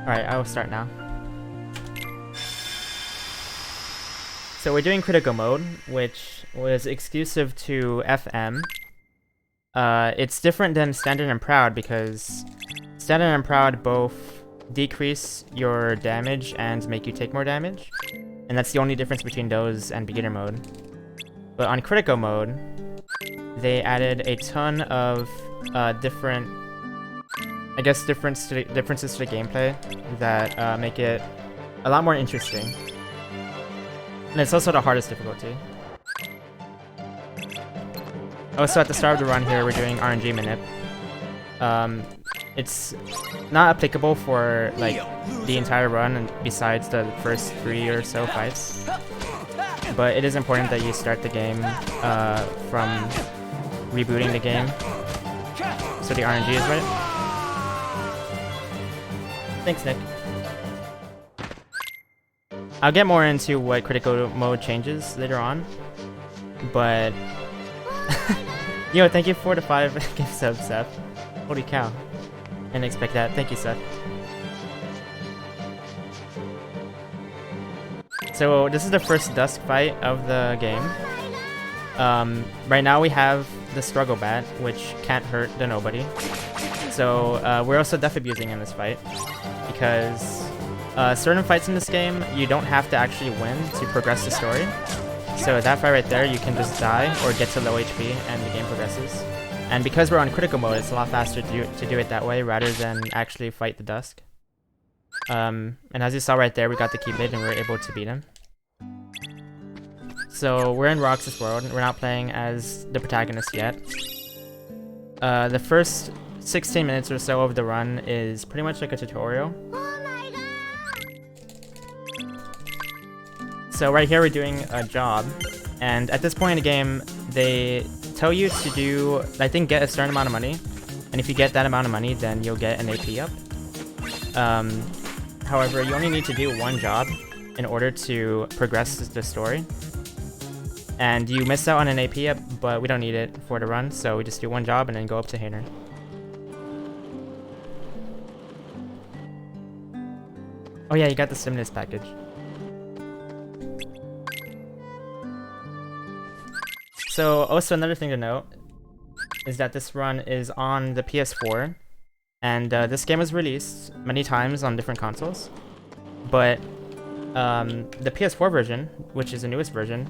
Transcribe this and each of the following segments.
Alright, I will start now. So we're doing critical mode, which was exclusive to FM. It's different than standard and proud because standard and proud both decrease your damage and make you take more damage. And that's the only difference between those and beginner mode. But on critical mode, they added a ton of different, I guess, differences to the gameplay that make it a lot more interesting. And it's also the hardest difficulty. Also, at the start of the run here, we're doing RNG manip. It's not applicable for like the entire run, and besides the first 3 or so fights. But it is important that you start the game from rebooting the game, so the RNG is right. Thanks, Nick. I'll get more into what critical mode changes later on, but yo, thank you for the 5 gift subs, Seth. Holy cow. Didn't expect that. Thank you, Seth. So this is the first Dusk fight of the game. Right now we have the Struggle Bat, which can't hurt the nobody. So we're also death abusing in this fight, because certain fights in this game, you don't have to actually win to progress the story. So that fight right there, you can just die or get to low HP and the game progresses. And because we're on critical mode, it's a lot faster to do it that way rather than actually fight the Dusk. And as you saw right there, we got the Keyblade and we were able to beat him. So we're in Roxas World, and we're not playing as the protagonist yet. The first 16 minutes or so of the run is pretty much like a tutorial. So right here we're doing a job, and at this point in the game, they tell you to do, I think, get a certain amount of money, and if you get that amount of money, then you'll get an AP up. However, you only need to do one job in order to progress the story. And you missed out on an AP up, but we don't need it for the run, so we just do one job and then go up to Hainer. Oh yeah, you got the Stimulus package. So also another thing to note is that this run is on the PS4, and this game was released many times on different consoles, but the PS4 version, which is the newest version,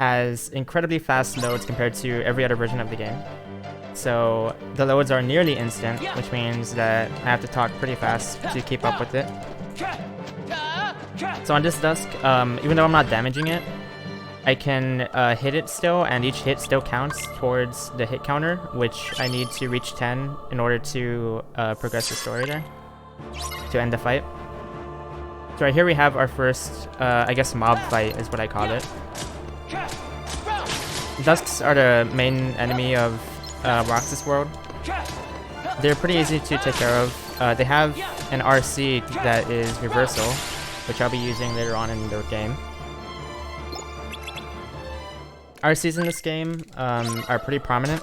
has incredibly fast loads compared to every other version of the game. So the loads are nearly instant, which means that I have to talk pretty fast to keep up with it. So on this Dusk, even though I'm not damaging it, I can hit it still, and each hit still counts towards the hit counter, which I need to reach 10 in order to progress the story there, to end the fight. So right here we have our first, I guess, mob fight is what I call it. Dusks are the main enemy of Roxas World. They're pretty easy to take care of. They have an RC that is reversal, which I'll be using later on in the game. RCs in this game are pretty prominent.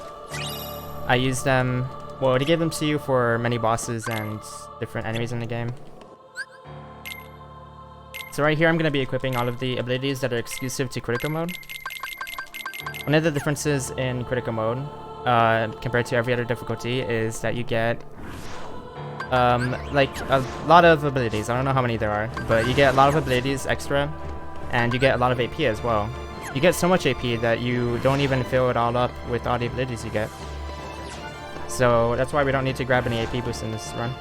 I use them, well, they give them to you for many bosses and different enemies in the game. So right here I'm going to be equipping all of the abilities that are exclusive to critical mode. One of the differences in critical mode compared to every other difficulty is that you get like a lot of abilities. I don't know how many there are, but you get a lot of abilities extra, and you get a lot of AP as well. You get so much AP that you don't even fill it all up with all the abilities you get. So that's why we don't need to grab any AP boosts in this run.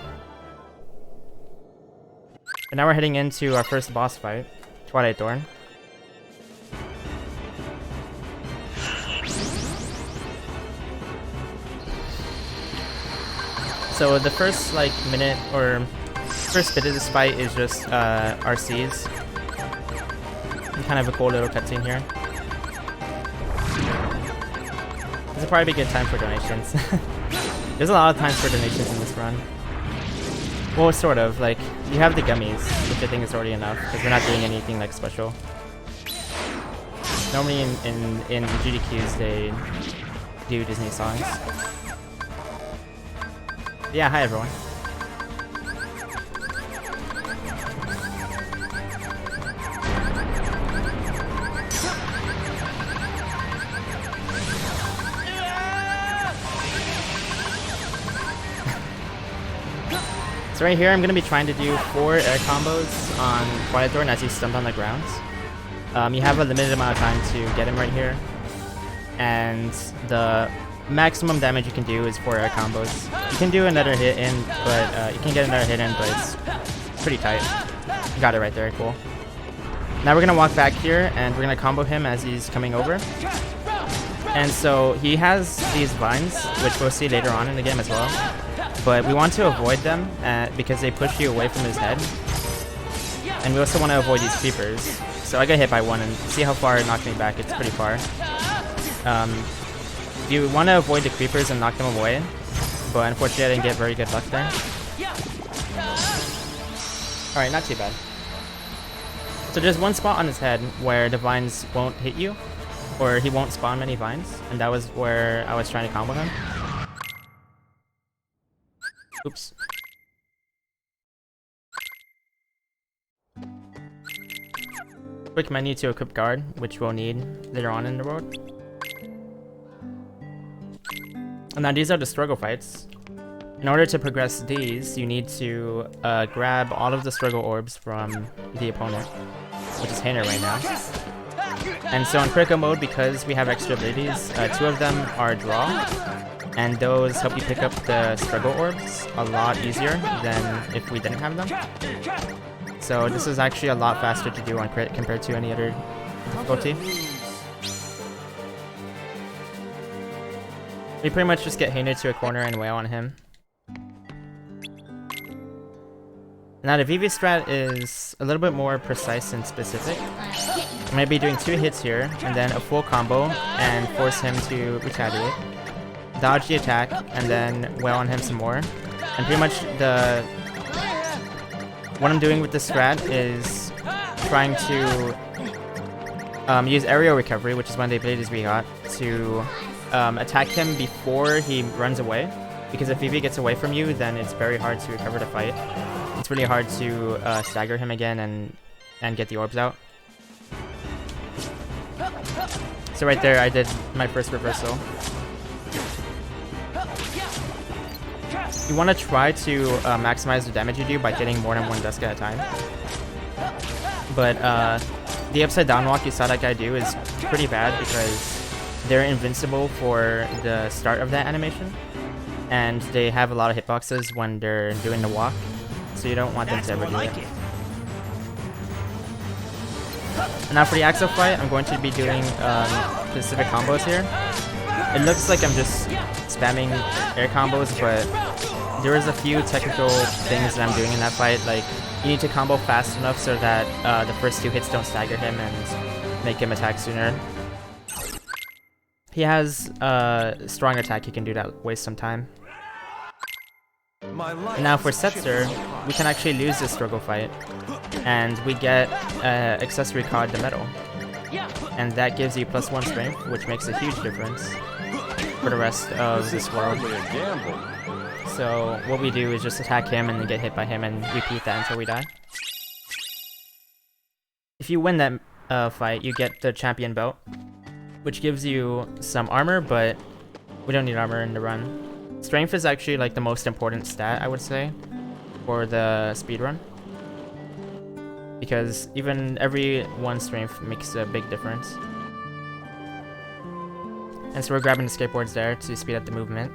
And now we're heading into our first boss fight, Twilight Thorn. So the first like minute or first bit of this fight is just RCs. And kind of a cool little cutscene here. This will probably be a good time for donations. There's a lot of times for donations in this run. Well, sort of. Like, you have the gummies, which I think is already enough, because we're not doing anything like special. Normally in GDQs they do Disney songs. Yeah, hi everyone. So right here, I'm gonna be trying to do 4 air combos on Twilight Thorn as he's stunned on the ground. You have a limited amount of time to get him right here, and the maximum damage you can do is 4 air combos. You can do another hit in, but you can get another hit in, but it's pretty tight. Got it right there, cool. Now we're gonna walk back here, and we're gonna combo him as he's coming over. And so he has these vines, which we'll see later on in the game as well. But we want to avoid them because they push you away from his head. And we also want to avoid these creepers. So I got hit by one, and see how far it knocked me back. It's pretty far. You want to avoid the creepers and knock them away. But unfortunately I didn't get very good luck there. Alright, not too bad. So there's one spot on his head where the vines won't hit you. Or he won't spawn many vines. And that was where I was trying to combo him. Oops. Quick menu to equip guard, which we'll need later on in the road. And now these are the struggle fights. In order to progress these, you need to grab all of the struggle orbs from the opponent, which is Hainer right now. And so in critical mode, because we have extra abilities, 2 of them are draw, and those help you pick up the struggle orbs a lot easier than if we didn't have them. So this is actually a lot faster to do on crit compared to any other difficulty. We pretty much just get Hainer to a corner and wail on him. Now the VV strat is a little bit more precise and specific. I'm going to be doing 2 hits here, and then a full combo, and force him to retaliate. Dodge the attack, and then wail on him some more. And pretty much what I'm doing with this strat is trying to use aerial recovery, which is one of the abilities we got, to attack him before he runs away. Because if VV gets away from you, then it's very hard to recover the fight. It's really hard to stagger him again and get the orbs out. So right there, I did my first reversal. You want to try to maximize the damage you do by hitting more than 1 desk at a time. But the upside down walk you saw that guy do is pretty bad because they're invincible for the start of that animation. And they have a lot of hitboxes when they're doing the walk. So you don't want them to ever do it. Now for the Axel fight, I'm going to be doing specific combos here. It looks like I'm just spamming air combos, but there is a few technical things that I'm doing in that fight. Like, you need to combo fast enough so that the first 2 hits don't stagger him and make him attack sooner. He has a strong attack he can do that waste some time. And now for Setzer, we can actually lose this struggle fight, and we get accessory card the medal, and that gives you +1 strength, which makes a huge difference for the rest of this world. So what we do is just attack him and then get hit by him and repeat that until we die. If you win that fight, you get the champion belt, which gives you some armor, but we don't need armor in the run. Strength is actually like the most important stat, I would say, for the speedrun. Because even every 1 strength makes a big difference. And so we're grabbing the skateboards there to speed up the movement.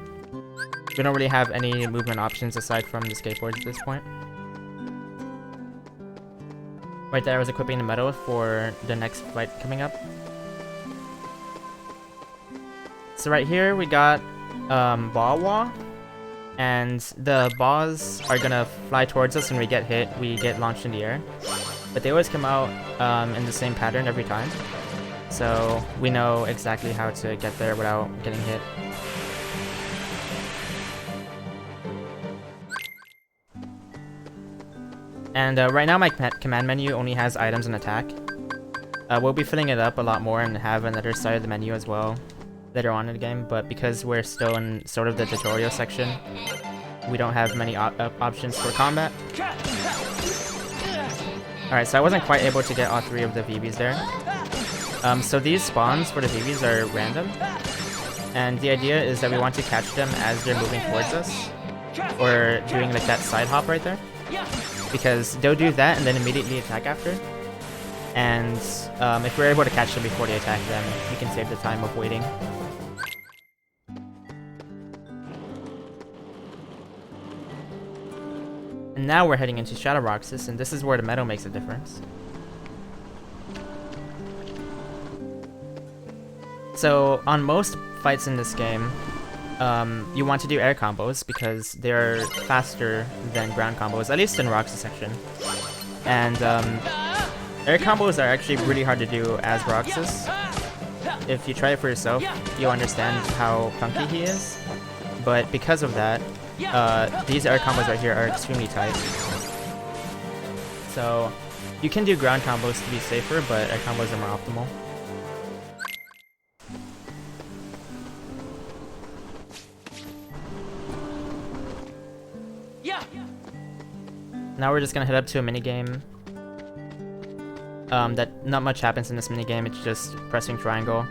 We don't really have any movement options aside from the skateboards at this point. Right there I was equipping the medal for the next fight coming up. So right here we got ball wall, and the balls are gonna fly towards us when we get hit. We get launched in the air, but they always come out in the same pattern every time, so we know exactly how to get there without getting hit. And right now my command menu only has items and attack. We'll be filling it up a lot more and have another side of the menu as well later on in the game, but because we're still in sort of the tutorial section, we don't have many options for combat. Alright, so I wasn't quite able to get all 3 of the VBs there. So these spawns for the VBs are random, and the idea is that we want to catch them as they're moving towards us. or doing like that side hop right there, because they'll do that and then immediately attack after. And if we're able to catch them before they attack, then we can save the time of waiting. And now we're heading into Shadow Roxas, and this is where the metal makes a difference. So on most fights in this game, you want to do air combos because they're faster than ground combos, at least in Roxas section. And air combos are actually really hard to do as Roxas. If you try it for yourself, you'll understand how clunky he is. But because of that, these air combos right here are extremely tight. So you can do ground combos to be safer, but air combos are more optimal. Now we're just gonna head up to a minigame. That not much happens in this minigame, it's just pressing triangle.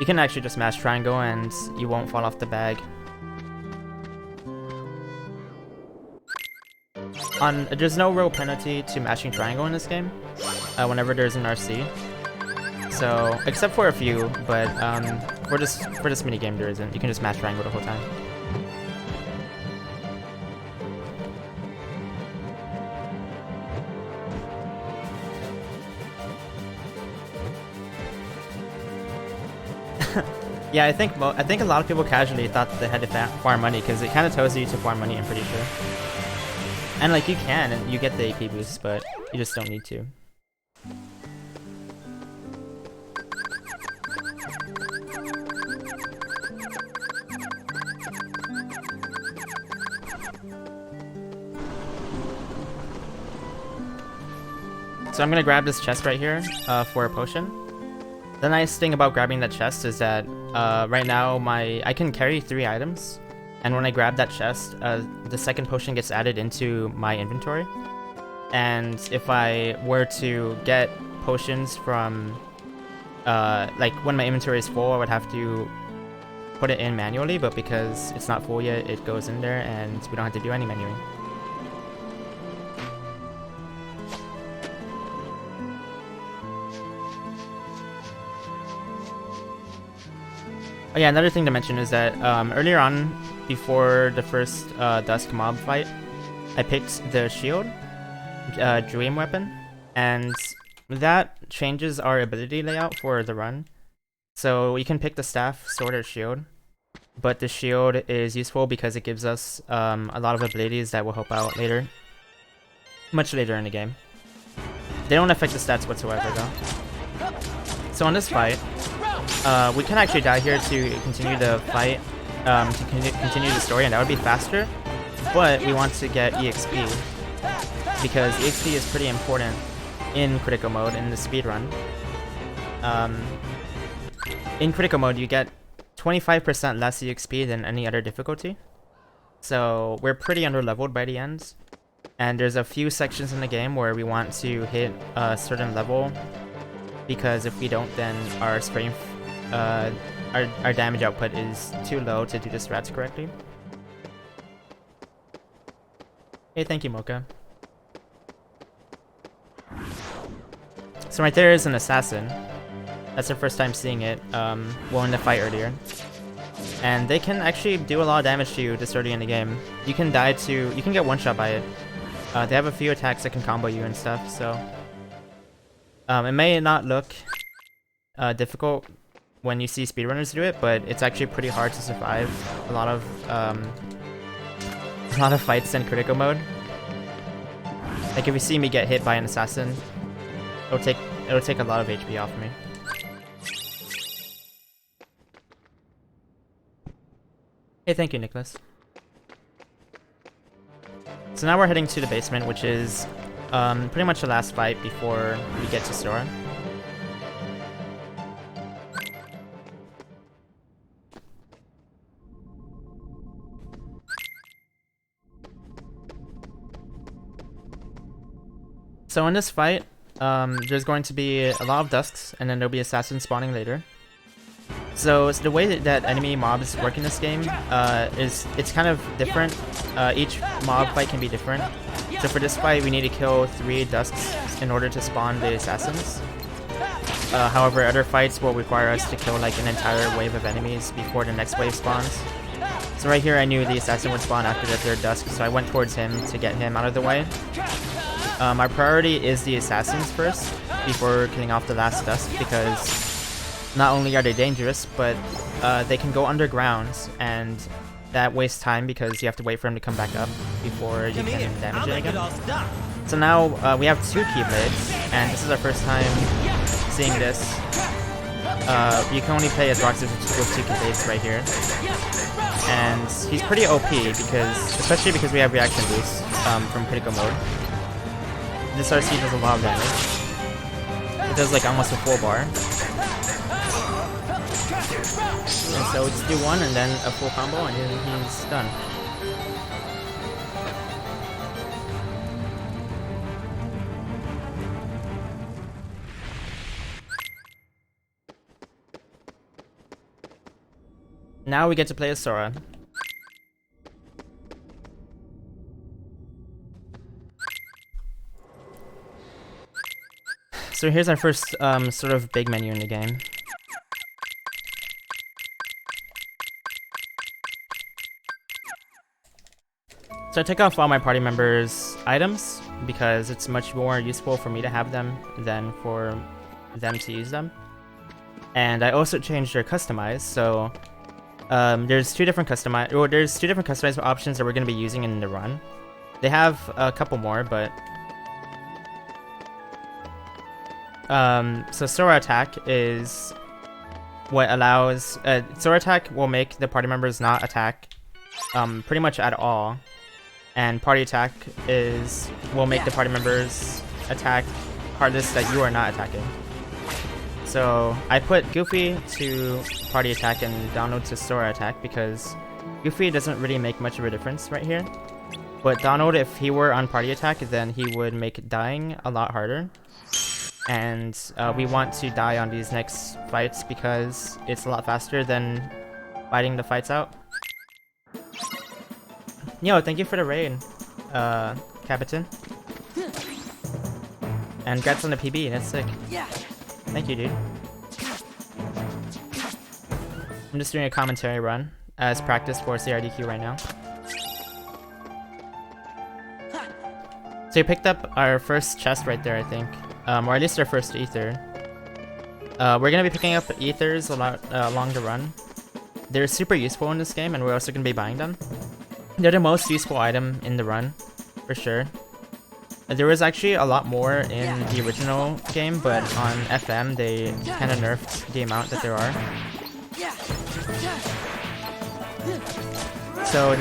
You can actually just mash triangle and you won't fall off the bag. There's no real penalty to mashing triangle in this game, whenever there's an RC. So, except for a few, but for this minigame there isn't. You can just mash triangle the whole time. Yeah, I think a lot of people casually thought that they had to farm money because it kind of tells you to farm money, I'm pretty sure. And like you can, and you get the AP boosts, but you just don't need to. So I'm gonna grab this chest right here for a potion. The nice thing about grabbing that chest is that right now I can carry 3 items, and when I grab that chest, the second potion gets added into my inventory. And if I were to get potions from, like when my inventory is full, I would have to put it in manually, but because it's not full yet, it goes in there and we don't have to do any menuing. Oh yeah, another thing to mention is that earlier on, before the first Dusk mob fight, I picked the shield, Dream Weapon, and that changes our ability layout for the run. So you can pick the staff, sword, or shield, but the shield is useful because it gives us a lot of abilities that will help out later, much later in the game. They don't affect the stats whatsoever though. So on this fight, we can actually die here to continue the fight, to continue the story, and that would be faster, but we want to get EXP, because EXP is pretty important in critical mode in the speedrun. In critical mode, you get 25% less EXP than any other difficulty, so we're pretty underleveled by the end, and there's a few sections in the game where we want to hit a certain level, because if we don't, then our strength, our damage output is too low to do the strats correctly. Hey, thank you, Mocha. So right there is an assassin. That's our first time seeing it, well, in the fight earlier. And they can actually do a lot of damage to you this early in the game. You can get one-shot by it. They have a few attacks that can combo you and stuff, so... it may not look difficult when you see speedrunners do it, but it's actually pretty hard to survive a lot of fights in critical mode. Like if you see me get hit by an assassin, it'll take a lot of HP off me. Hey, thank you, Nicholas. So now we're heading to the basement, which is pretty much the last fight before we get to Sora. So in this fight, there's going to be a lot of dusks, and then there'll be assassins spawning later. So the way that enemy mobs work in this game is it's kind of different. Each mob fight can be different. So for this fight, we need to kill 3 dusks in order to spawn the assassins. However, other fights will require us to kill like an entire wave of enemies before the next wave spawns. So right here, I knew the assassin would spawn after the 3rd dusk, so I went towards him to get him out of the way. My priority is the assassins first, before killing off the last dusk, because not only are they dangerous, but they can go underground, and that wastes time because you have to wait for him to come back up before you can damage it again. So now we have 2 Keyblades, and this is our first time seeing this. You can only play as Roxas with 2 Keyblades right here. And he's pretty OP, especially because we have reaction boost from critical mode. This RC does a lot of damage. It does like almost a full bar. And so just do 1 and then a full combo and he's done. Now we get to play as Sora. So here's our first sort of big menu in the game. So I take off all my party members' items because it's much more useful for me to have them than for them to use them. And I also changed their customize, so there's two different customize options that we're going to be using in the run. They have a couple more, but so Sora Attack is what allows Sora Attack will make the party members not attack pretty much at all, and Party Attack will make the party members attack hardest that you are not attacking. So I put Goofy to Party Attack and Donald to Sora Attack because Goofy doesn't really make much of a difference right here. But Donald, if he were on Party Attack, then he would make dying a lot harder. And we want to die on these next fights because it's a lot faster than fighting the fights out. Yo, thank you for the raid, Captain. And congrats on the PB, that's sick. Thank you, dude. I'm just doing a commentary run as practice for CRDQ right now. So we picked up our first chest right there, I think. Or at least our first ether. We're going to be picking up ethers a lot along the run. They're super useful in this game, and we're also going to be buying them. They're the most useful item in the run, for sure. There was actually a lot more in the original game, but on FM they kind of nerfed the amount that there are. So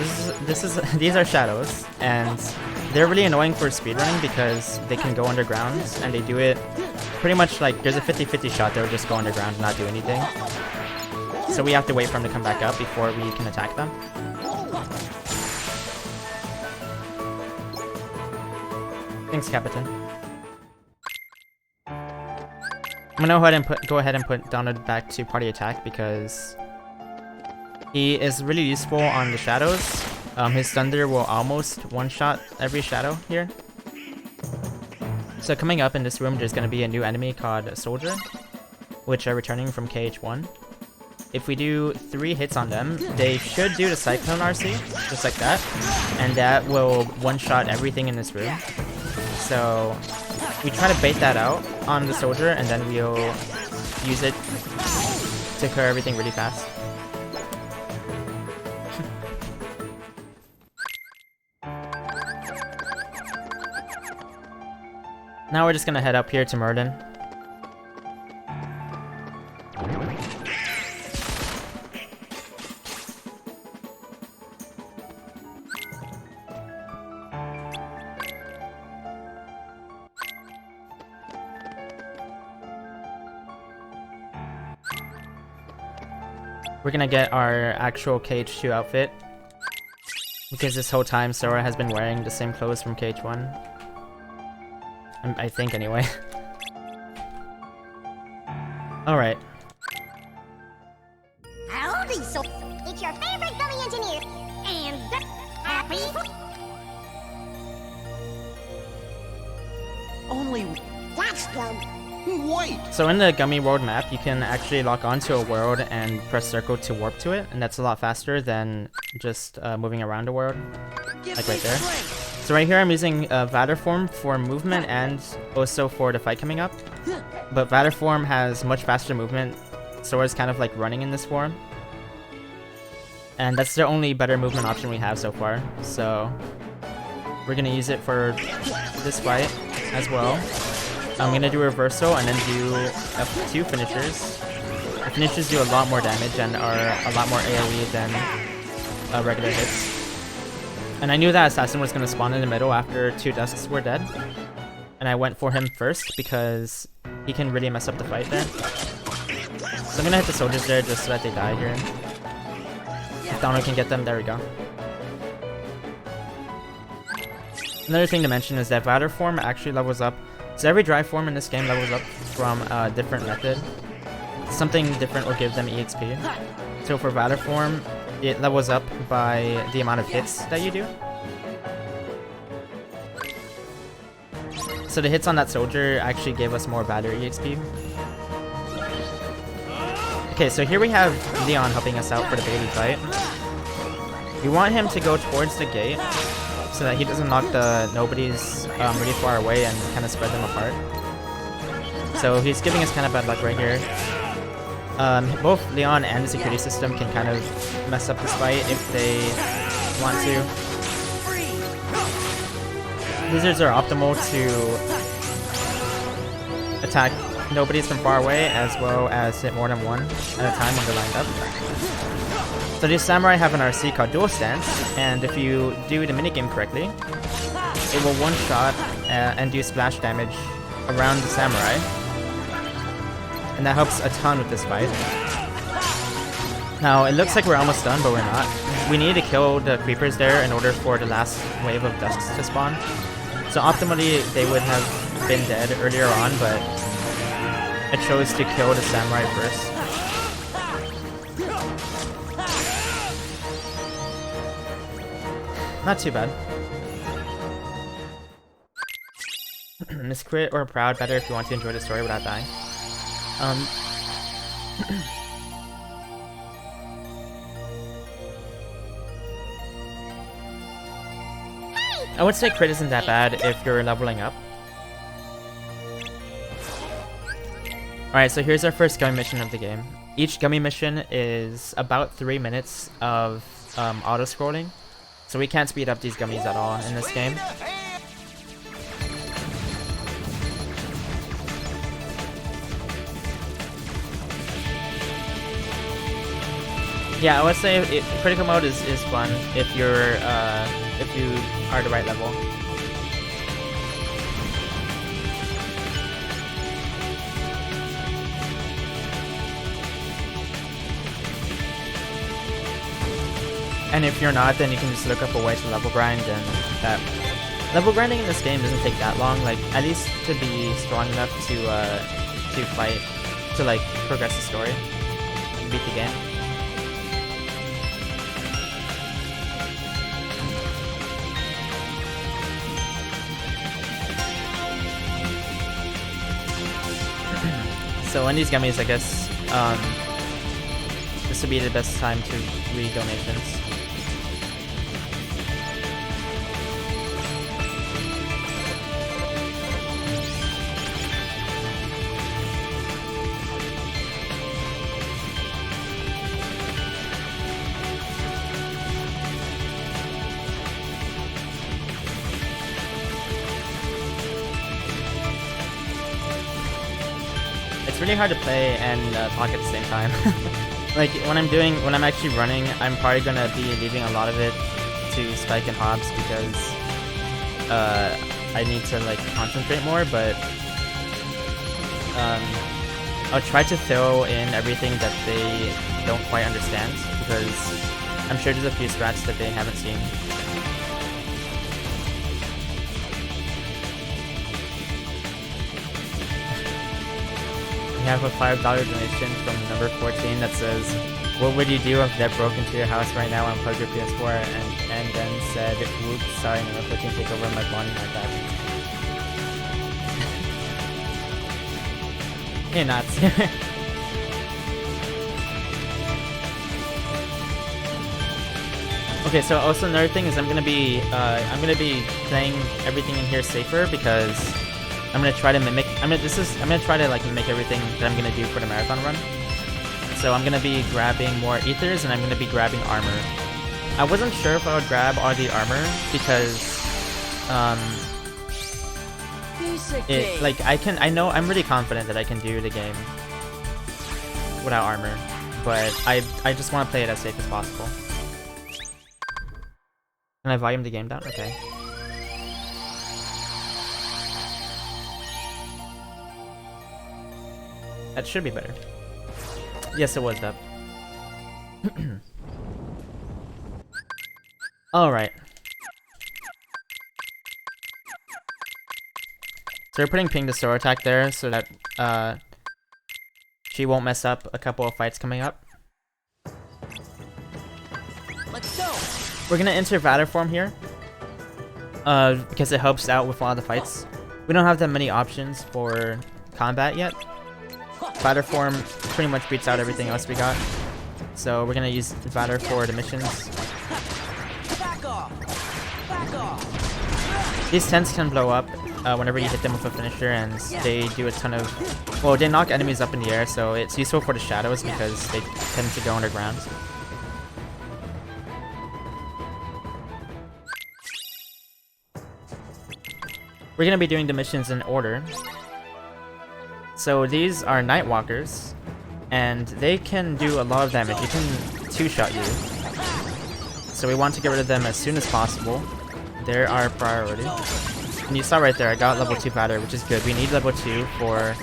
these are shadows, and they're really annoying for speedrunning because they can go underground, and they do it pretty much like there's a 50-50 shot they'll just go underground and not do anything. So we have to wait for them to come back up before we can attack them. Thanks, Captain. I'm gonna go ahead and put Donald back to Party Attack because he is really useful on the shadows. His thunder will almost one-shot every shadow here. So coming up in this room, there's gonna be a new enemy called Soldier, which are returning from KH1. If we do 3 hits on them, they should do the Cyclone RC, just like that, and that will one-shot everything in this room. So we try to bait that out on the soldier, and then we'll use it to clear everything really fast. Now we're just gonna head up here to Murden. We're gonna get our actual KH2 outfit because this whole time Sora has been wearing the same clothes from KH1. I think anyway. Alright. Only that's dumb. Wait. So in the Gummy World map, you can actually lock onto a world and press circle to warp to it, and that's a lot faster than just moving around a world, like right there. So right here I'm using Vader form for movement and also for the fight coming up. But Vader form has much faster movement, so it's kind of like running in this form. And that's the only better movement option we have so far, so we're gonna use it for this fight as well. I'm gonna do a reversal and then do two finishers. The finishers do a lot more damage and are a lot more AoE than regular hits. And I knew that assassin was gonna spawn in the middle after 2 Dusks were dead. And I went for him first because he can really mess up the fight there. So I'm gonna hit the soldiers there just so that they die here. If Donald can get them, there we go. Another thing to mention is that Vader form actually levels up. So every drive form in this game levels up from a different method. Something different will give them EXP. So for Vader form, it levels up by the amount of hits that you do. So the hits on that soldier actually gave us more Vader EXP. Okay, so here we have Leon helping us out for the Bailey fight. We want him to go towards the gate so that he doesn't knock the nobodies really far away and kind of spread them apart. So he's giving us kind of bad luck right here. Both Leon and the security system can kind of mess up this fight if they want to. Lizards are optimal to attack nobodies from far away as well as hit more than one at a time when they're lined up. So these samurai have an RC called Dual Stance, and if you do the minigame correctly, it will one-shot and do splash damage around the samurai. And that helps a ton with this fight. Now, it looks like we're almost done, but we're not. We need to kill the creepers there in order for the last wave of dusks to spawn. So optimally, they would have been dead earlier on, but I chose to kill the samurai first. Not too bad. Miscrit or Proud, better if you want to enjoy the story without dying. I would say crit isn't that bad if you're leveling up. Alright, so here's our first gummy mission of the game. Each gummy mission is about 3 minutes of auto-scrolling. So we can't speed up these gummies at all in this game. Yeah, I would say critical mode is fun if you are the right level. And if you're not, then you can just look up a way to level grind, and that level grinding in this game doesn't take that long. Like, at least to be strong enough to fight, to like progress the story, and beat the game. So in these gummies, I guess this would be the best time to read donations. It's really hard to play and talk at the same time. Like when I'm actually running, I'm probably gonna be leaving a lot of it to Spike and Hobbs because I need to like concentrate more, but I'll try to throw in everything that they don't quite understand because I'm sure there's a few strats that they haven't seen. We have a $5 donation from number 14 that says, "What would you do if Deb broke into your house right now and plugged your PS4 and then said, 'Whoops, sorry, number 14, take over my bonding like that.'" Hey, nuts. Okay, so also another thing is I'm gonna be playing everything in here safer because I'm gonna try to mimic. I'm gonna try to like mimic everything that I'm gonna do for the marathon run. So I'm gonna be grabbing more ethers and I'm gonna be grabbing armor. I wasn't sure if I would grab all the armor because I'm really confident that I can do the game without armor, but I just want to play it as safe as possible. Can I volume the game down? Okay. That should be better. Yes, it was up. Alright. So we're putting ping to sword attack there so that she won't mess up a couple of fights coming up. Let's go. We're gonna enter Valor form here. Because it helps out with a lot of the fights. We don't have that many options for combat yet. Valor form pretty much beats out everything else we got. So we're gonna use Valor for the missions. Back off. Back off. These tents can blow up whenever you hit them with a finisher, and they do a ton of... Well, they knock enemies up in the air, so it's useful for the shadows because they tend to go underground. We're gonna be doing the missions in order. So these are Nightwalkers, and they can do a lot of damage. They can two-shot you. So we want to get rid of them as soon as possible. They're our priority. And you saw right there, I got level 2 Valor, which is good. We need level 2 for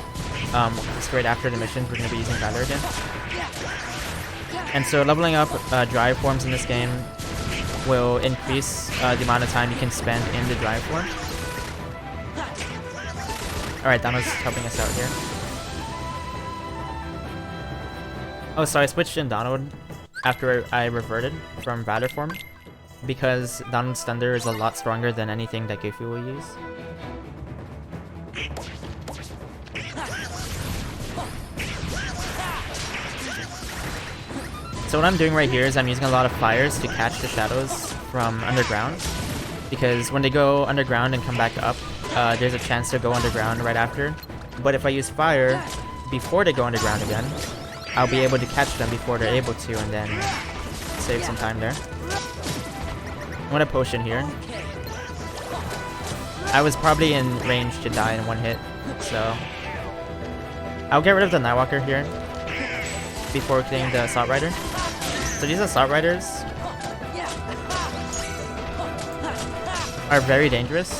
straight after the missions. We're gonna be using Valor again. And so leveling up drive forms in this game will increase the amount of time you can spend in the drive form. Alright, Donald's helping us out here. Oh, so I switched in Donald after I reverted from Valor form because Donald's Thunder is a lot stronger than anything that Goofy will use. So what I'm doing right here is I'm using a lot of fires to catch the shadows from underground, because when they go underground and come back up, there's a chance to go underground right after. But if I use fire before they go underground again, I'll be able to catch them before they're able to, and then save some time there. I'm gonna potion here. I was probably in range to die in one hit, so I'll get rid of the Nightwalker here before getting the Assault Rider. So these Assault Riders are very dangerous.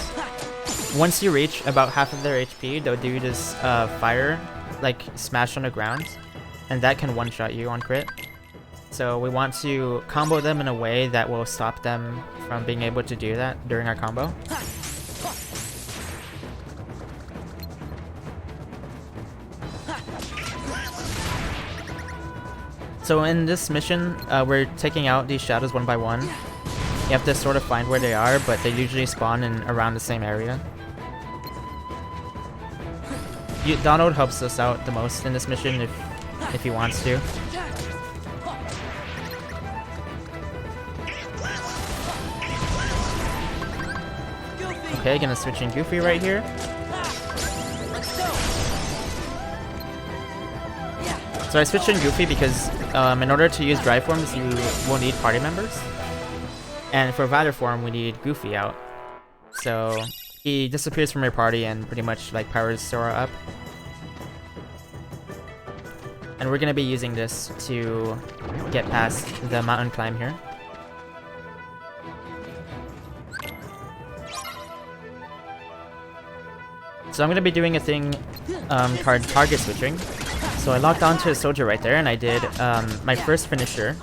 Once you reach about half of their HP, they'll do this fire, like smash on the ground, and that can one-shot you on crit. So we want to combo them in a way that will stop them from being able to do that during our combo. So in this mission, we're taking out these shadows one by one. You have to sort of find where they are, but they usually spawn in around the same area. Donald helps us out the most in this mission if he wants to. Okay, gonna switch in Goofy right here. So I switched in Goofy because in order to use Drive Forms, you will need party members. And for Valor Form, we need Goofy out. So he disappears from your party and pretty much like powers Sora up. And we're gonna be using this to get past the mountain climb here. So I'm gonna be doing a thing called target switching. So I locked onto a soldier right there, and I did my first finisher.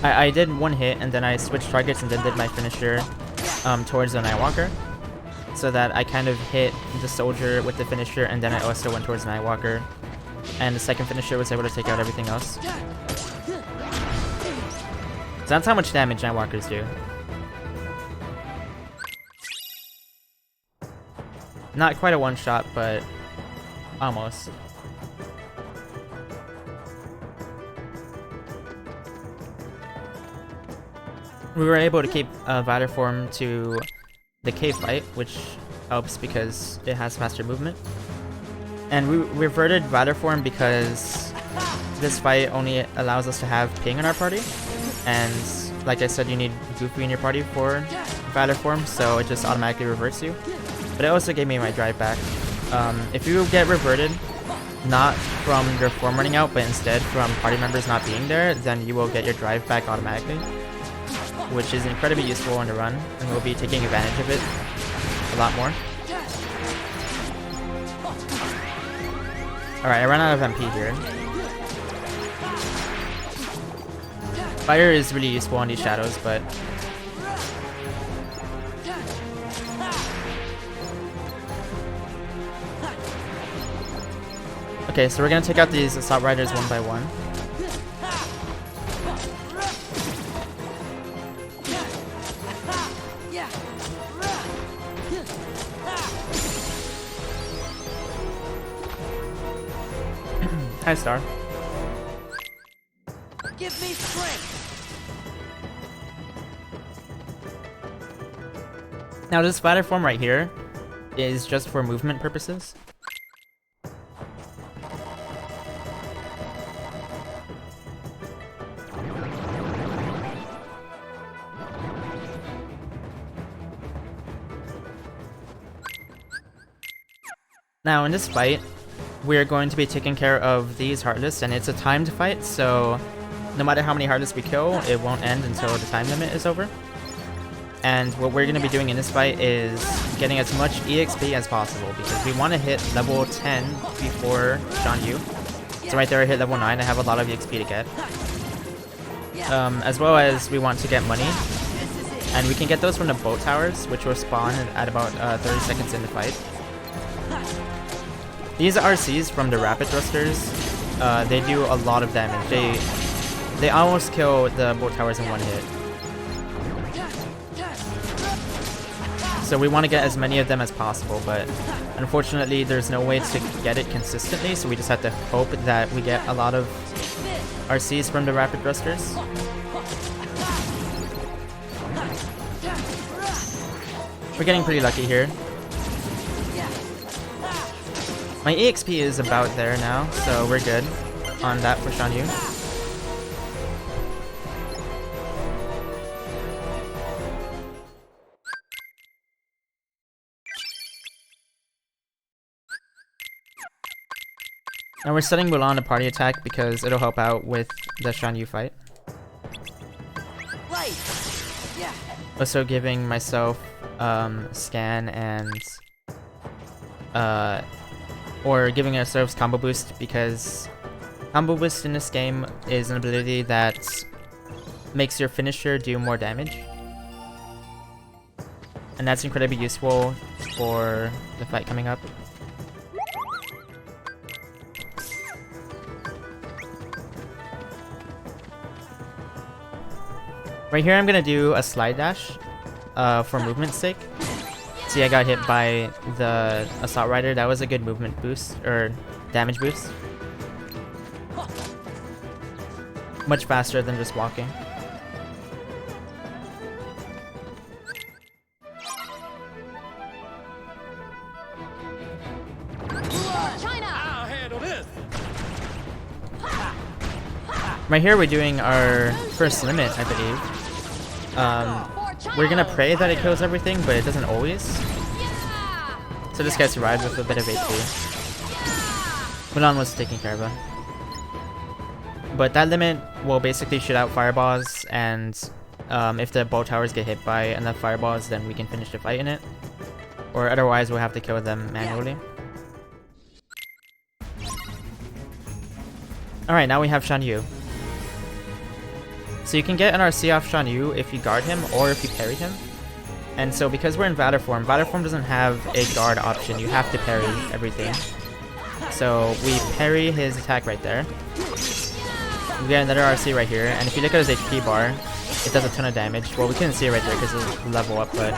I did one hit, and then I switched targets, and then did my finisher towards the Nightwalker, so that I kind of hit the soldier with the finisher, and then I also went towards the Nightwalker, and the second finisher was able to take out everything else. So that's how much damage Nightwalkers do. Not quite a one-shot, but almost. We were able to keep Vital Form to the cave fight, which helps because it has faster movement. And we reverted Vital Form because this fight only allows us to have Ping in our party. And like I said, you need Goofy in your party for Vital Form, so it just automatically reverts you. But it also gave me my drive back. If you get reverted, not from your form running out, but instead from party members not being there, then you will get your drive back automatically, which is incredibly useful on the run, and we'll be taking advantage of it a lot more. Alright, I ran out of MP here. Fire is really useful on these shadows, but okay, so we're gonna take out these assault riders one by one. Hi, Star. Give me strength. Now this Vital Form right here is just for movement purposes. Now in this fight, we're going to be taking care of these Heartless, and it's a timed fight, so no matter how many Heartless we kill, it won't end until the time limit is over. And what we're going to be doing in this fight is getting as much EXP as possible, because we want to hit level 10 before Shan Yu. So right there I hit level 9, I have a lot of EXP to get. As well as we want to get money, and we can get those from the boat towers, which will spawn at about 30 seconds in the fight. These RCs from the rapid thrusters, they do a lot of damage. They almost kill the boat towers in one hit. So we want to get as many of them as possible, but unfortunately there's no way to get it consistently, so we just have to hope that we get a lot of RCs from the rapid thrusters. We're getting pretty lucky here. My EXP is about there now, so we're good on that for Shan Yu. Now we're setting Mulan to party attack because it'll help out with the Shan Yu fight. Also giving myself scan and or giving ourselves combo boost, because combo boost in this game is an ability that makes your finisher do more damage. And that's incredibly useful for the fight coming up. Right here I'm gonna do a slide dash for movement's sake. See, I got hit by the assault rider. That was a good movement boost, or damage boost. Much faster than just walking. I'll handle this. Right here we're doing our first limit, I believe. We're gonna pray that it kills everything, but it doesn't always. So this guy survived with a bit of HP. Mulan was taking care of him. But that limit will basically shoot out fireballs, and if the bow towers get hit by enough fireballs, then we can finish the fight in it. Or otherwise we'll have to kill them manually. Alright, now we have Shan Yu. So you can get an RC off Shan Yu if you guard him or if you parry him. And so because we're in Vital Form doesn't have a guard option, you have to parry everything. So we parry his attack right there. We get another RC right here, and if you look at his HP bar, it does a ton of damage. Well, we couldn't see it right there because it's level up, but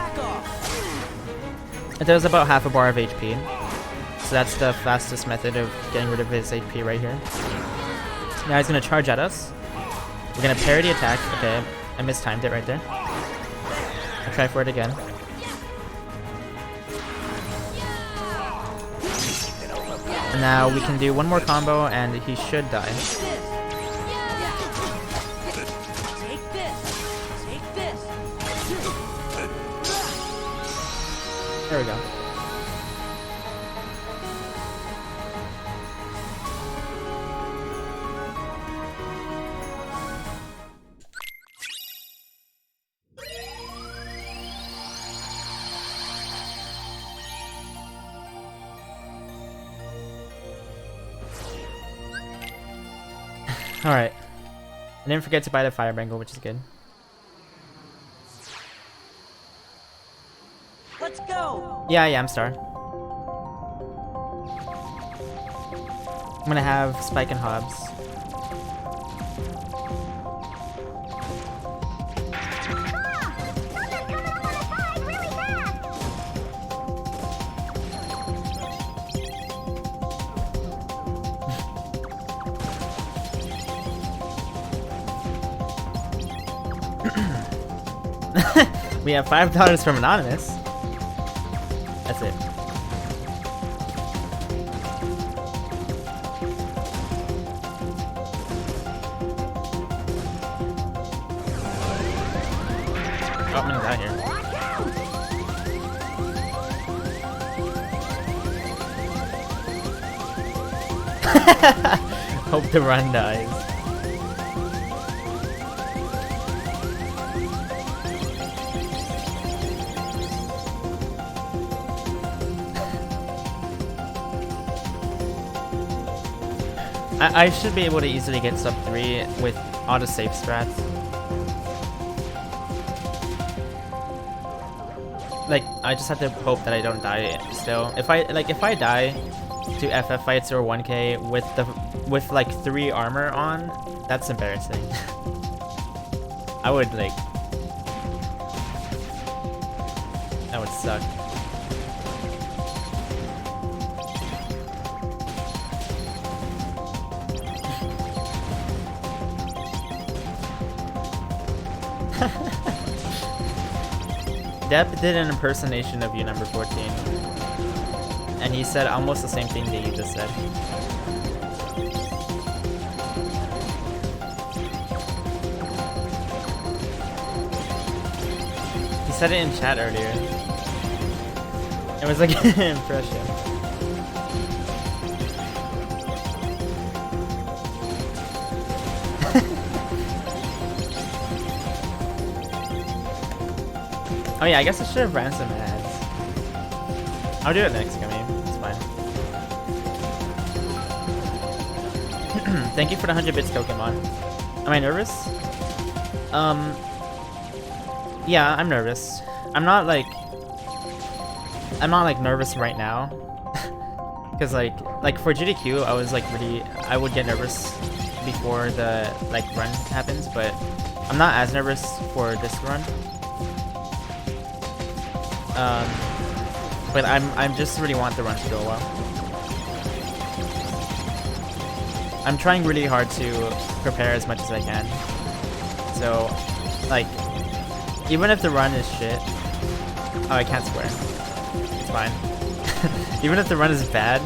it does about half a bar of HP. So that's the fastest method of getting rid of his HP right here. Now he's going to charge at us. We're gonna parry the attack. Okay, I mistimed it right there. I'll try for it again. And now we can do one more combo and he should die. Take this. Take this. There we go. Alright. I didn't forget to buy the fire bangle, which is good. Let's go. Yeah, I'm Star. I'm gonna have Spike and Hobbs. We have $5 from Anonymous. That's it. Oh, I'm out here. Hope the run dies. I should be able to easily get sub 3 with auto save strats. Like, I just have to hope that I don't die still. If I die to FF fights or 1K with like 3 armor on, that's embarrassing. I would like, that would suck. Depp did an impersonation of you, number 14. And he said almost the same thing that you just said. He said it in chat earlier. It was like an impression. Oh yeah, I guess I should have ran some ads. I'll do it next game. It's fine. Thank you for the 100 bits, Pokemon. Am I nervous? Yeah, I'm nervous. I'm not like nervous right now. Cause like for GDQ, I was like I would get nervous before the like run happens, but I'm not as nervous for this run. But I'm just really want the run to go well. I'm trying really hard to prepare as much as I can. So, like, even if the run is shit, oh, I can't swear. It's fine. Even if the run is bad,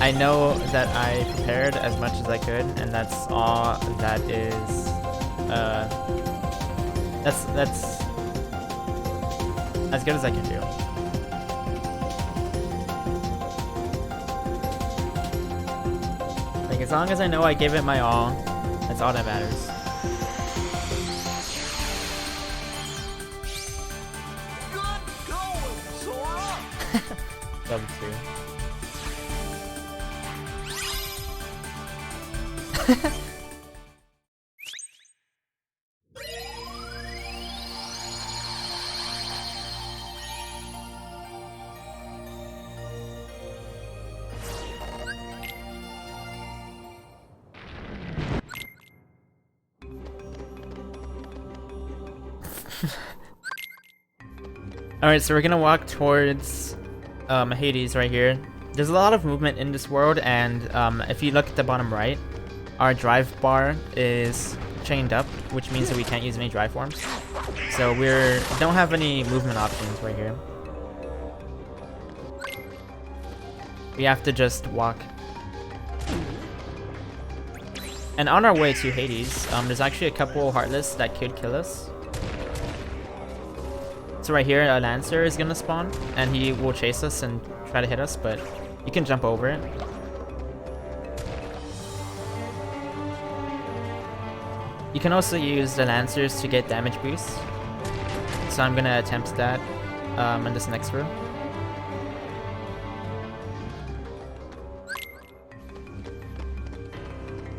I know that I prepared as much as I could, and that's all that is. That's as good as I can do. Like, as long as I know I gave it my all, that's all that matters. Good going, Sora. Love to. Alright, so we're gonna walk towards Hades right here. There's a lot of movement in this world, and if you look at the bottom right, our drive bar is chained up, which means that we can't use any drive forms. So we don't have any movement options right here. We have to just walk. And on our way to Hades, there's actually a couple Heartless that could kill us. So right here, a Lancer is gonna spawn, and he will chase us and try to hit us, but you can jump over it. You can also use the Lancers to get damage boosts. So I'm gonna attempt that in this next room.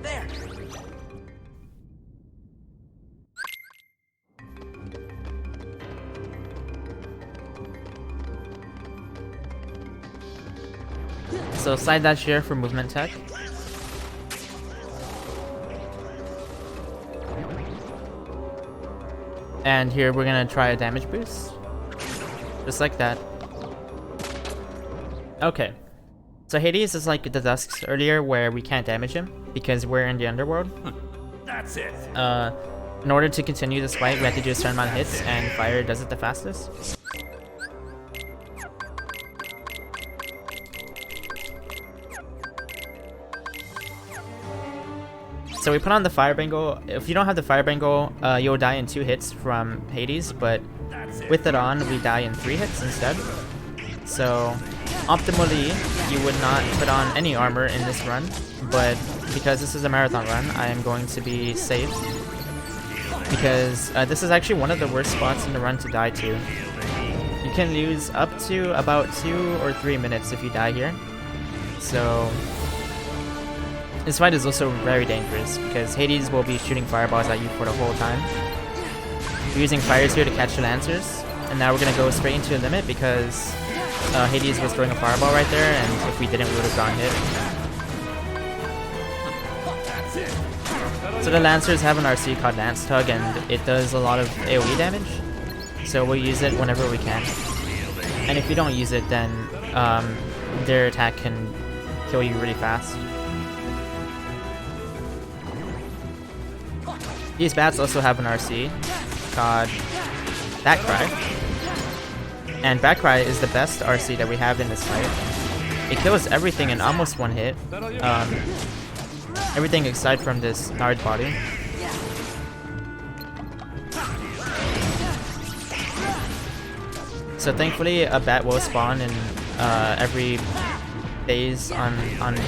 There. So slide dash here for movement tech. And here we're gonna try a damage boost. Just like that. Okay. So Hades is like the Dusks earlier where we can't damage him because we're in the underworld. That's it. In order to continue this fight, we have to do a certain amount of hits, and fire does it the fastest. So we put on the Fire Bangle. If you don't have the Fire Bangle, you'll die in 2 hits from Hades, but with it on, we die in 3 hits instead. So optimally, you would not put on any armor in this run, but because this is a marathon run, I am going to be safe. Because this is actually one of the worst spots in the run to die to. You can lose up to about 2 or 3 minutes if you die here. So this fight is also very dangerous because Hades will be shooting fireballs at you for the whole time. We're using fires here to catch the Lancers, and now we're gonna go straight into a limit because Hades was throwing a fireball right there, and if we didn't, we would have gotten hit. So the Lancers have an RC called Lance Tug, and it does a lot of AoE damage, so we'll use it whenever we can. And if you don't use it, then their attack can kill you really fast. These bats also have an RC called Batcry, and Batcry is the best RC that we have in this fight. It kills everything in almost 1 hit, everything aside from this Nard body. So thankfully a bat will spawn in every phase on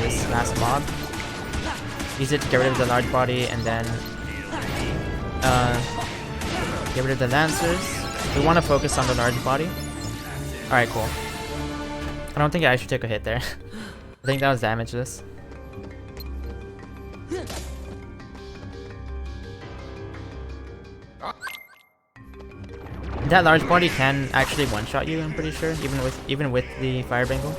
this last mob. Use it to get rid of the large body and then get rid of the Lancers. We want to focus on the large body. Alright, cool. I don't think I actually took a hit there. I think that was damageless. That large body can actually one-shot you, I'm pretty sure, even with the Fire Bangle.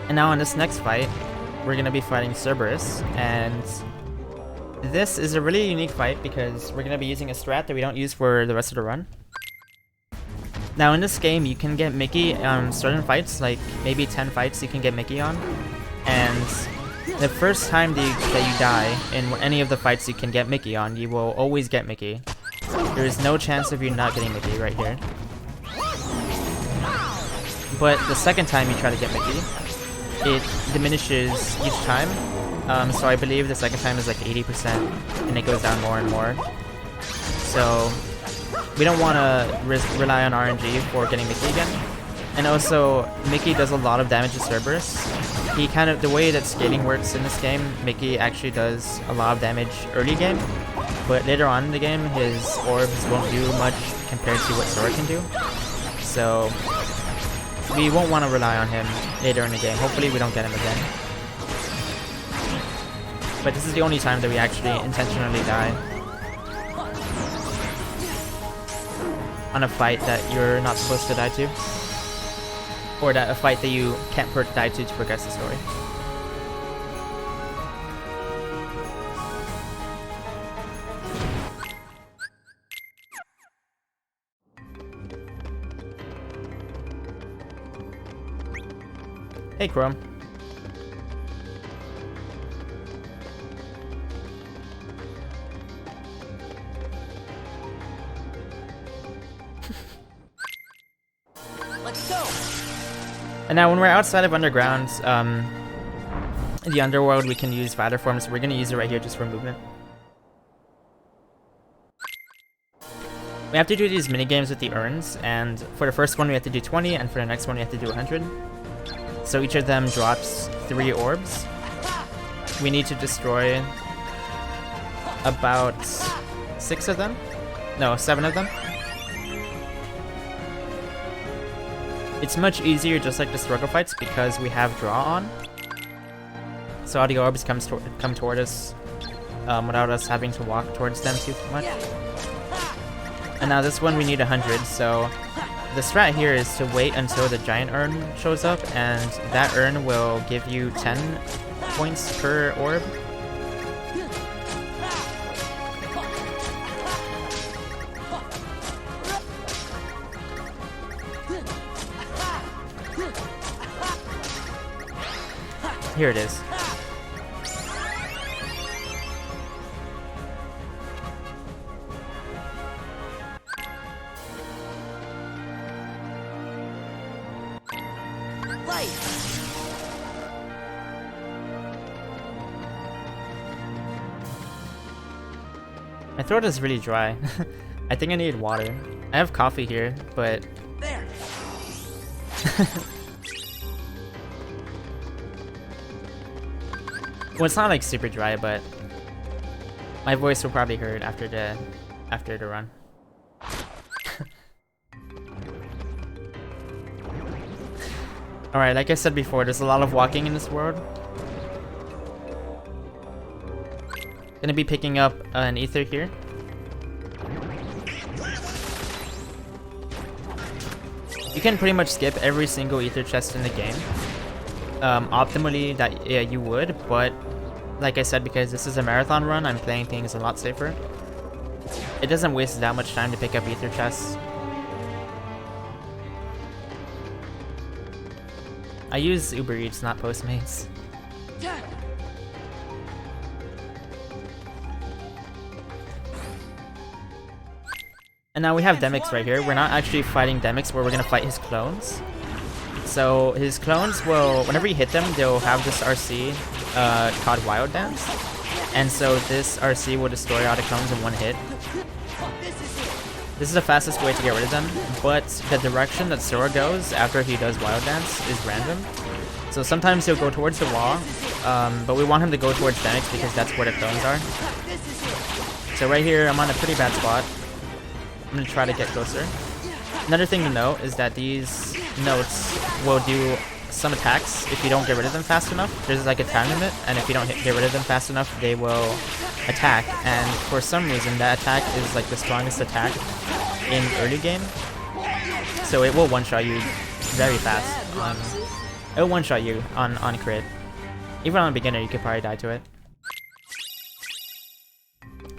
And now in this next fight, we're gonna be fighting Cerberus, and this is a really unique fight because we're gonna be using a strat that we don't use for the rest of the run. Now in this game, you can get Mickey on certain fights, like maybe 10 fights you can get Mickey on, and the first time that you die in any of the fights you can get Mickey on, you will always get Mickey. There is no chance of you not getting Mickey right here. But the second time you try to get Mickey, it diminishes each time, so I believe the second time is like 80% and it goes down more and more. So we don't want to rely on RNG for getting Mickey again. And also, Mickey does a lot of damage to Cerberus. The way that scaling works in this game, Mickey actually does a lot of damage early game, but later on in the game his orbs won't do much compared to what Sora can do. So we won't want to rely on him later in the game. Hopefully we don't get him again. But this is the only time that we actually intentionally die on a fight that you're not supposed to die to. Or a fight that you can't die to progress the story. Hey, Chrome. Let's go. And now when we're outside of underground, the underworld, we can use Vital Form, so we're gonna use it right here just for movement. We have to do these mini games with the urns, and for the first one we have to do 20, and for the next one we have to do 100. So each of them drops 3 orbs. We need to destroy about 6 of them. No, 7 of them. It's much easier, just like the struggle fights, because we have draw on. So all the orbs come toward us without us having to walk towards them too much. And now this one we need 100, so the strat here is to wait until the giant urn shows up, and that urn will give you 10 points per orb. Here it is. My throat is really dry. I think I need water. I have coffee here, but... There. Well, it's not like super dry, but my voice will probably hurt after the run. Alright, like I said before, there's a lot of walking in this world. Gonna be picking up an ether here. You can pretty much skip every single ether chest in the game. Optimally, yeah, you would, but like I said, because this is a marathon run, I'm playing things a lot safer. It doesn't waste that much time to pick up ether chests. I use Uber Eats, not Postmates. And now we have Demix right here. We're not actually fighting Demix, but we're gonna fight his clones. So his clones will, whenever you hit them, they'll have this RC called Wild Dance. And so this RC will destroy all the clones in one hit. This is the fastest way to get rid of them, but the direction that Sora goes after he does Wild Dance is random. So sometimes he'll go towards the wall, but we want him to go towards Demix because that's where the clones are. So right here, I'm on a pretty bad spot. I'm gonna try to get closer. Another thing to note is that these notes will do some attacks if you don't get rid of them fast enough. There's like a time limit, and if you don't get rid of them fast enough, they will attack. And for some reason, that attack is like the strongest attack in early game. So it will one-shot you very fast. It will one-shot you on crit. Even on a beginner, you could probably die to it.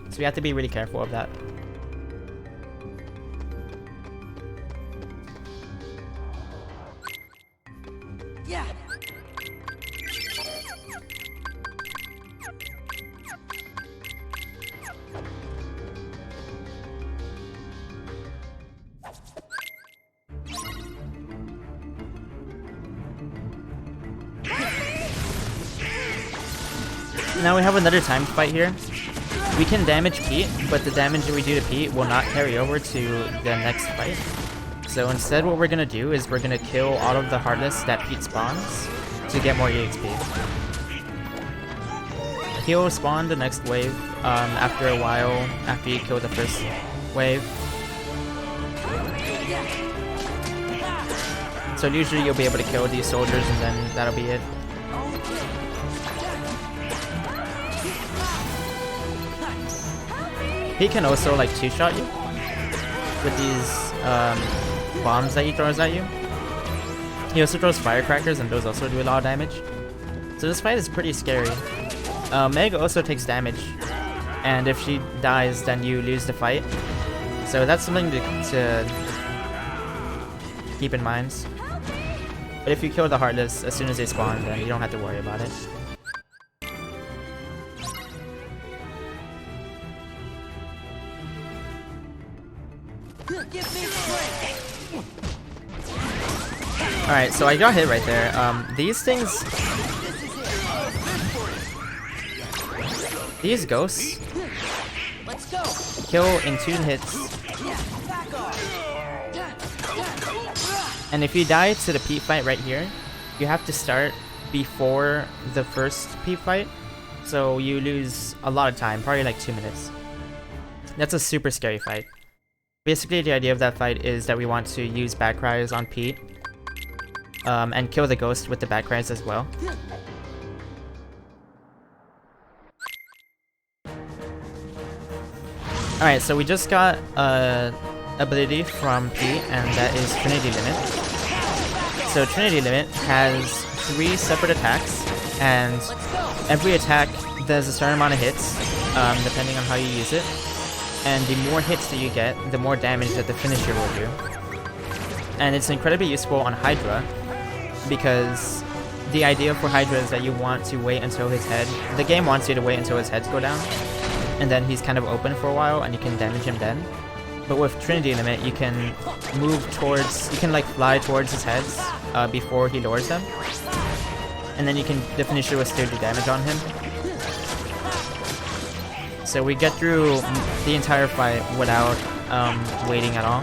So we have to be really careful of that. Yeah. Now we have another timed fight here. We can damage Pete, but the damage that we do to Pete will not carry over to the next fight. So instead what we're gonna do is we're gonna kill all of the Heartless that Pete spawns to get more EXP. He'll spawn the next wave after a while, after you kill the first wave. So usually you'll be able to kill these soldiers and then that'll be it. He can also like two-shot you with these bombs that he throws at you. He also throws firecrackers and those also do a lot of damage. So this fight is pretty scary. Meg also takes damage, and if she dies then you lose the fight. So that's something to keep in mind. But if you kill the Heartless as soon as they spawn, then you don't have to worry about it. Give me strength. Alright, so I got hit right there. These things... These ghosts Let's go. kill in 2 hits. Back off. And if you die to the peep fight right here, you have to start before the first peep fight. So you lose a lot of time, probably like 2 minutes. That's a super scary fight. Basically, the idea of that fight is that we want to use bat cries on Pete. And kill the ghost with the bat cries as well. Alright, so we just got ability from Pete, and that is Trinity Limit. So Trinity Limit has 3 separate attacks, and every attack does a certain amount of hits, depending on how you use it. And the more hits that you get, the more damage that the finisher will do. And it's incredibly useful on Hydra, because the idea for Hydra is that you want to wait until his head... The game wants you to wait until his heads go down, and then he's kind of open for a while, and you can damage him then. But with Trinity Limit, you can move towards... You can like fly towards his heads before he lowers them. And then you can... The finisher will still do damage on him. So we get through the entire fight without waiting at all.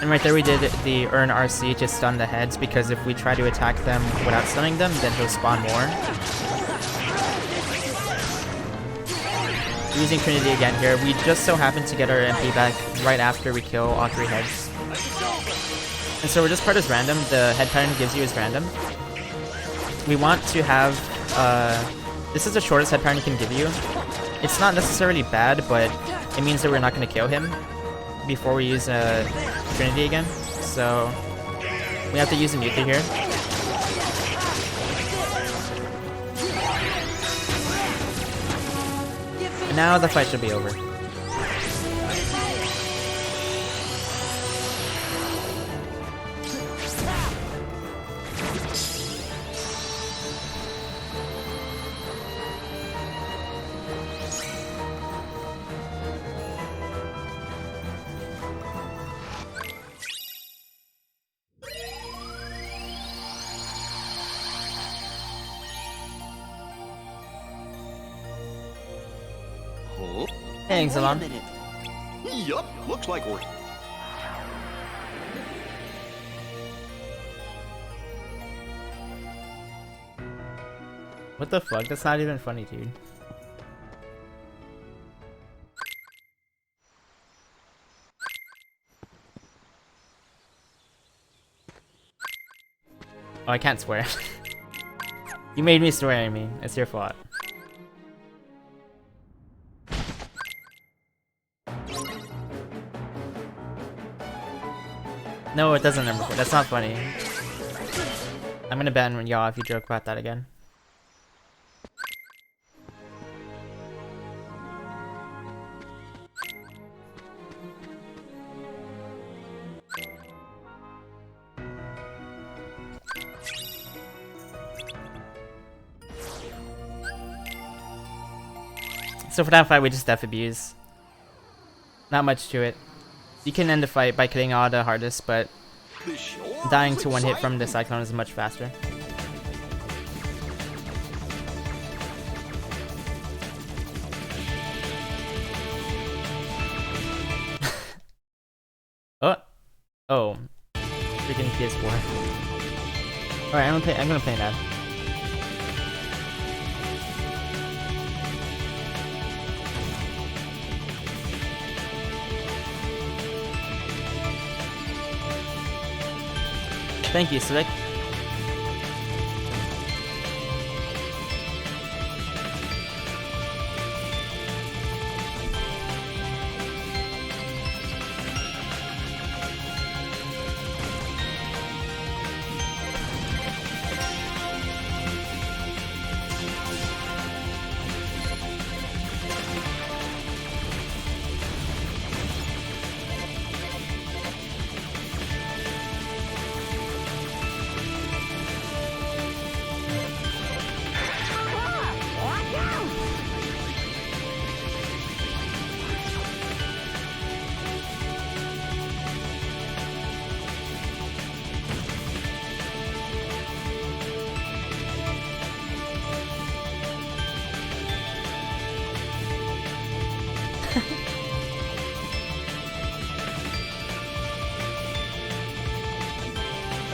And right there we did the earn RC to stun the heads, because if we try to attack them without stunning them, then he'll spawn more. Using Trinity again here, we just so happen to get our MP back right after we kill all 3 heads. And so we're just part as random, the head pattern gives you is random. We want to have, this is the shortest head pattern it can give you. It's not necessarily bad, but it means that we're not going to kill him before we use Trinity again. So we have to use a Mutha here. And now the fight should be over. Thanks, Alon. Yup, looks like we're... What the fuck? That's not even funny, dude. Oh, I can't swear. You made me swear at me. It's your fault. No, it doesn't number 4. That's not funny. I'm gonna ban y'all if you joke about that again. So for that fight, we just death abuse. Not much to it. You can end the fight by killing all the hardest, but dying to 1 hit from the Cyclone is much faster. Oh, freaking PS4. Alright, I'm gonna play that. Thank you, Slick.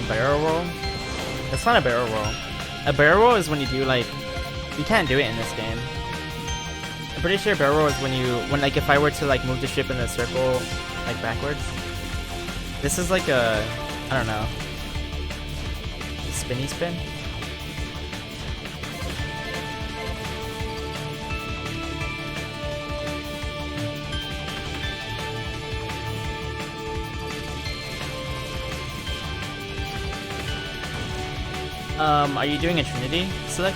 barrel roll. That's not a barrel roll. A barrel roll is when you do like, you can't do it in this game. I'm pretty sure barrel roll is when like if I were to like move the ship in a circle, like backwards. This is like a, I don't know, spinny spin. Are you doing a Trinity select?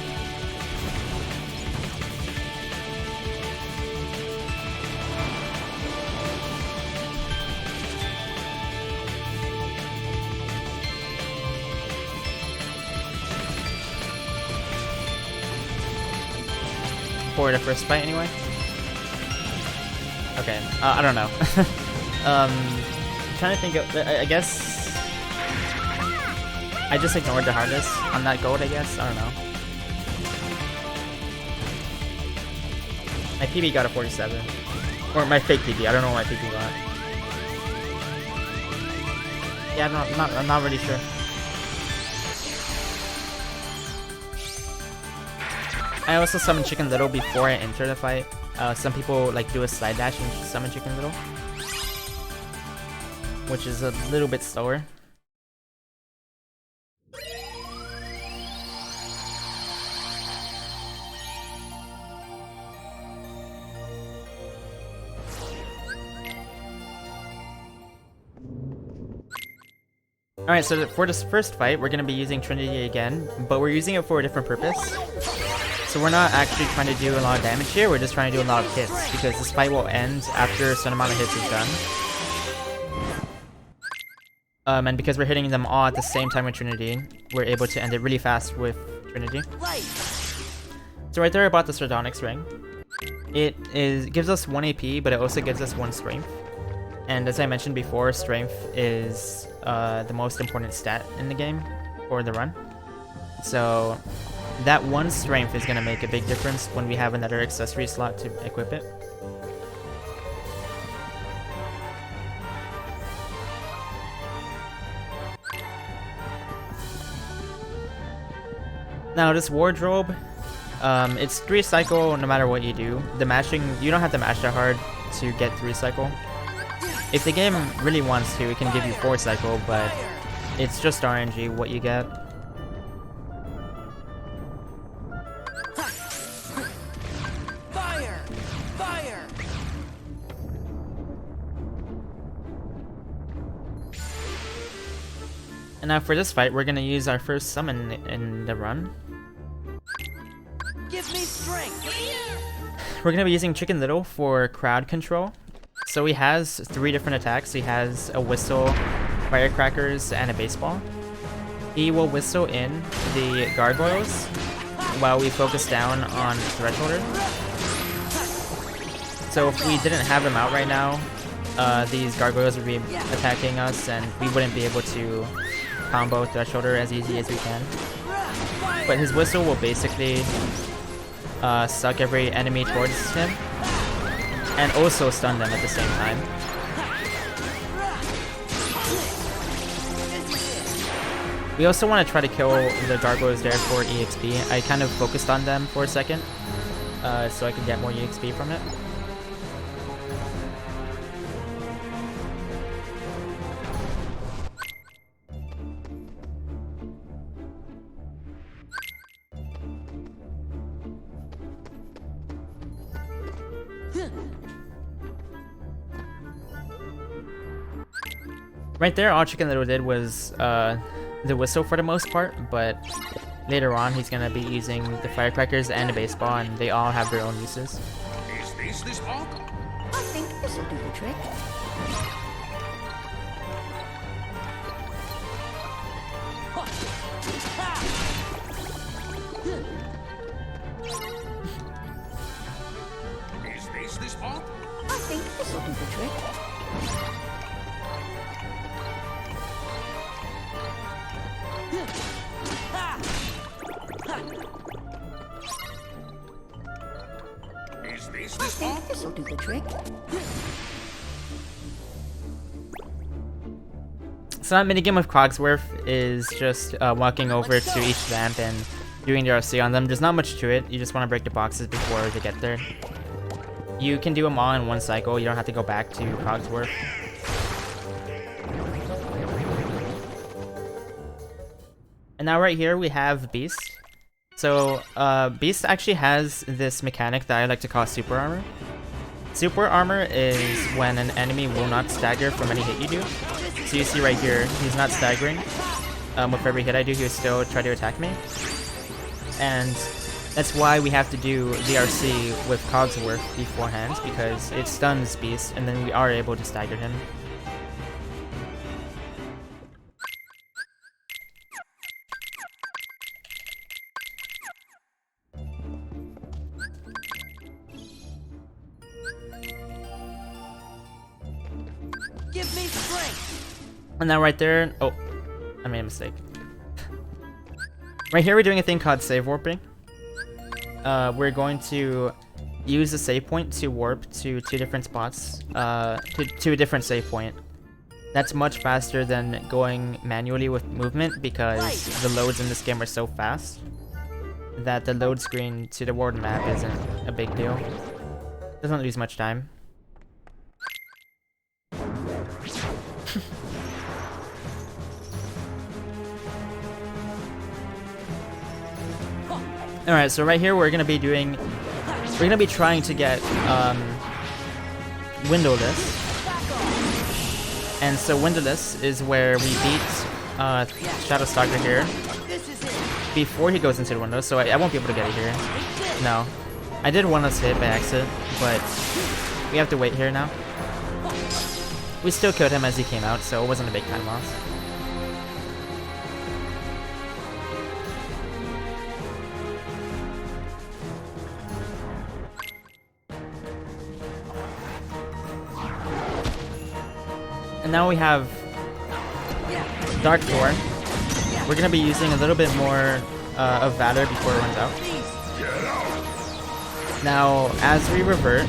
For the first fight, anyway? Okay, I don't know. I'm trying to think of, I guess I just ignored the hardness on that gold, I guess. I don't know. My PB got a 47. Or my fake PB. I don't know what my PB got. Yeah, I'm not really sure. I also summoned Chicken Little before I enter the fight. Some people like do a slide dash and summon Chicken Little, which is a little bit slower. Alright, so for this first fight, we're going to be using Trinity again, but we're using it for a different purpose. So we're not actually trying to do a lot of damage here, we're just trying to do a lot of hits, because this fight will end after a certain amount of hits is done. And because we're hitting them all at the same time with Trinity, we're able to end it really fast with Trinity. So right there I bought the Sardonyx ring. It gives us 1 AP, but it also gives us 1 strength. And as I mentioned before, strength is the most important stat in the game for the run. So that 1 strength is going to make a big difference when we have another accessory slot to equip it. Now this wardrobe, it's 3 cycle no matter what you do. The mashing, you don't have to mash that hard to get 3 cycle. If the game really wants to, it can give you 4 cycle, but it's just RNG what you get. Fire! Fire! And now for this fight, we're gonna use our first summon in the run. Give me strength! We're gonna be using Chicken Little for crowd control. So he has 3 different attacks. He has a whistle, firecrackers, and a baseball. He will whistle in the gargoyles while we focus down on Thresholder. So if we didn't have him out right now, these gargoyles would be attacking us and we wouldn't be able to combo Thresholder as easy as we can. But his whistle will basically suck every enemy towards him and also stun them at the same time. We also want to try to kill the gargoyles there for EXP. I kind of focused on them for a second, so I could get more EXP from it. Right there, all Chicken Little did was the whistle for the most part, but later on he's gonna be using the firecrackers and the baseball, and they all have their own uses. Is this the spot? I think this will do the trick. Is this the spot? I think this will do the trick. Is this I the spot? think this will do the trick. So that minigame with Cogsworth is just walking over to each lamp and doing the RC on them. There's not much to it. You just want to break the boxes before they get there. You can do them all in one cycle. You don't have to go back to Cogsworth. And now right here we have Beast. So Beast actually has this mechanic that I like to call Super Armor. Super Armor is when an enemy will not stagger from any hit you do. So you see right here, he's not staggering. With every hit I do, he will still try to attack me. And that's why we have to do the RC with Cogsworth beforehand, because it stuns Beast, and then we are able to stagger him. Give me strength. And now right there, oh, I made a mistake. Right here we're doing a thing called save warping. We're going to use the save point to warp to two different spots, to a different save point. That's much faster than going manually with movement, because the loads in this game are so fast that the load screen to the world map isn't a big deal. Doesn't lose much time. Alright, so right here we're gonna be trying to get windowless. And so windowless is where we beat Shadow Stalker here before he goes into the window, so I won't be able to get it here. No. I did one less hit by accident, but we have to wait here now. We still killed him as he came out, so it wasn't a big time loss. And now we have Dark Thorn. We're gonna be using a little bit more of Valor before it runs out. Now, as we revert,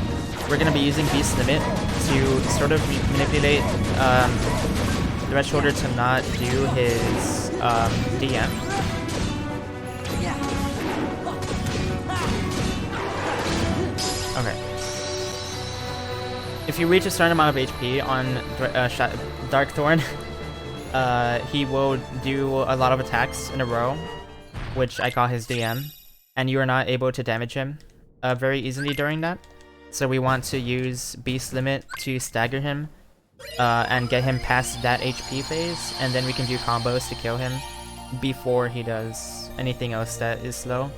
we're gonna be using Beast Limit to sort of manipulate the Red Shoulder to not do his DM. Okay. If you reach a certain amount of HP on Dark Thorn, he will do a lot of attacks in a row, which I call his DM, and you are not able to damage him very easily during that. So we want to use Beast Limit to stagger him and get him past that HP phase, and then we can do combos to kill him before he does anything else that is slow.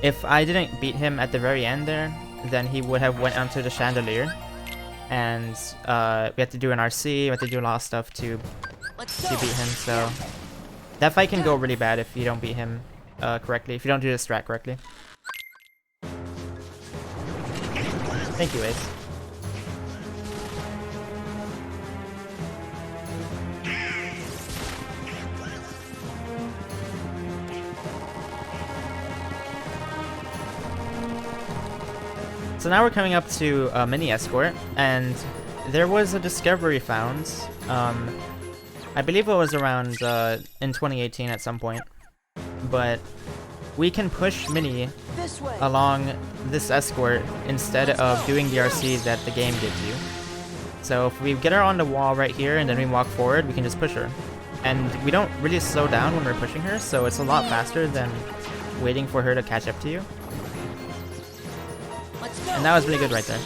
If I didn't beat him at the very end there, then he would have went onto the Chandelier, and we have to do an RC, we have to do a lot of stuff to beat him, so that fight can go really bad if you don't beat him correctly, if you don't do the strat correctly. Thank you, Ace. So now we're coming up to a mini escort, and there was a discovery found. I believe it was around in 2018 at some point, but we can push Mini along this escort instead of doing the RC that the game gives you. So if we get her on the wall right here and then we walk forward, we can just push her. And we don't really slow down when we're pushing her, so it's a lot faster than waiting for her to catch up to you. And that was really good right there.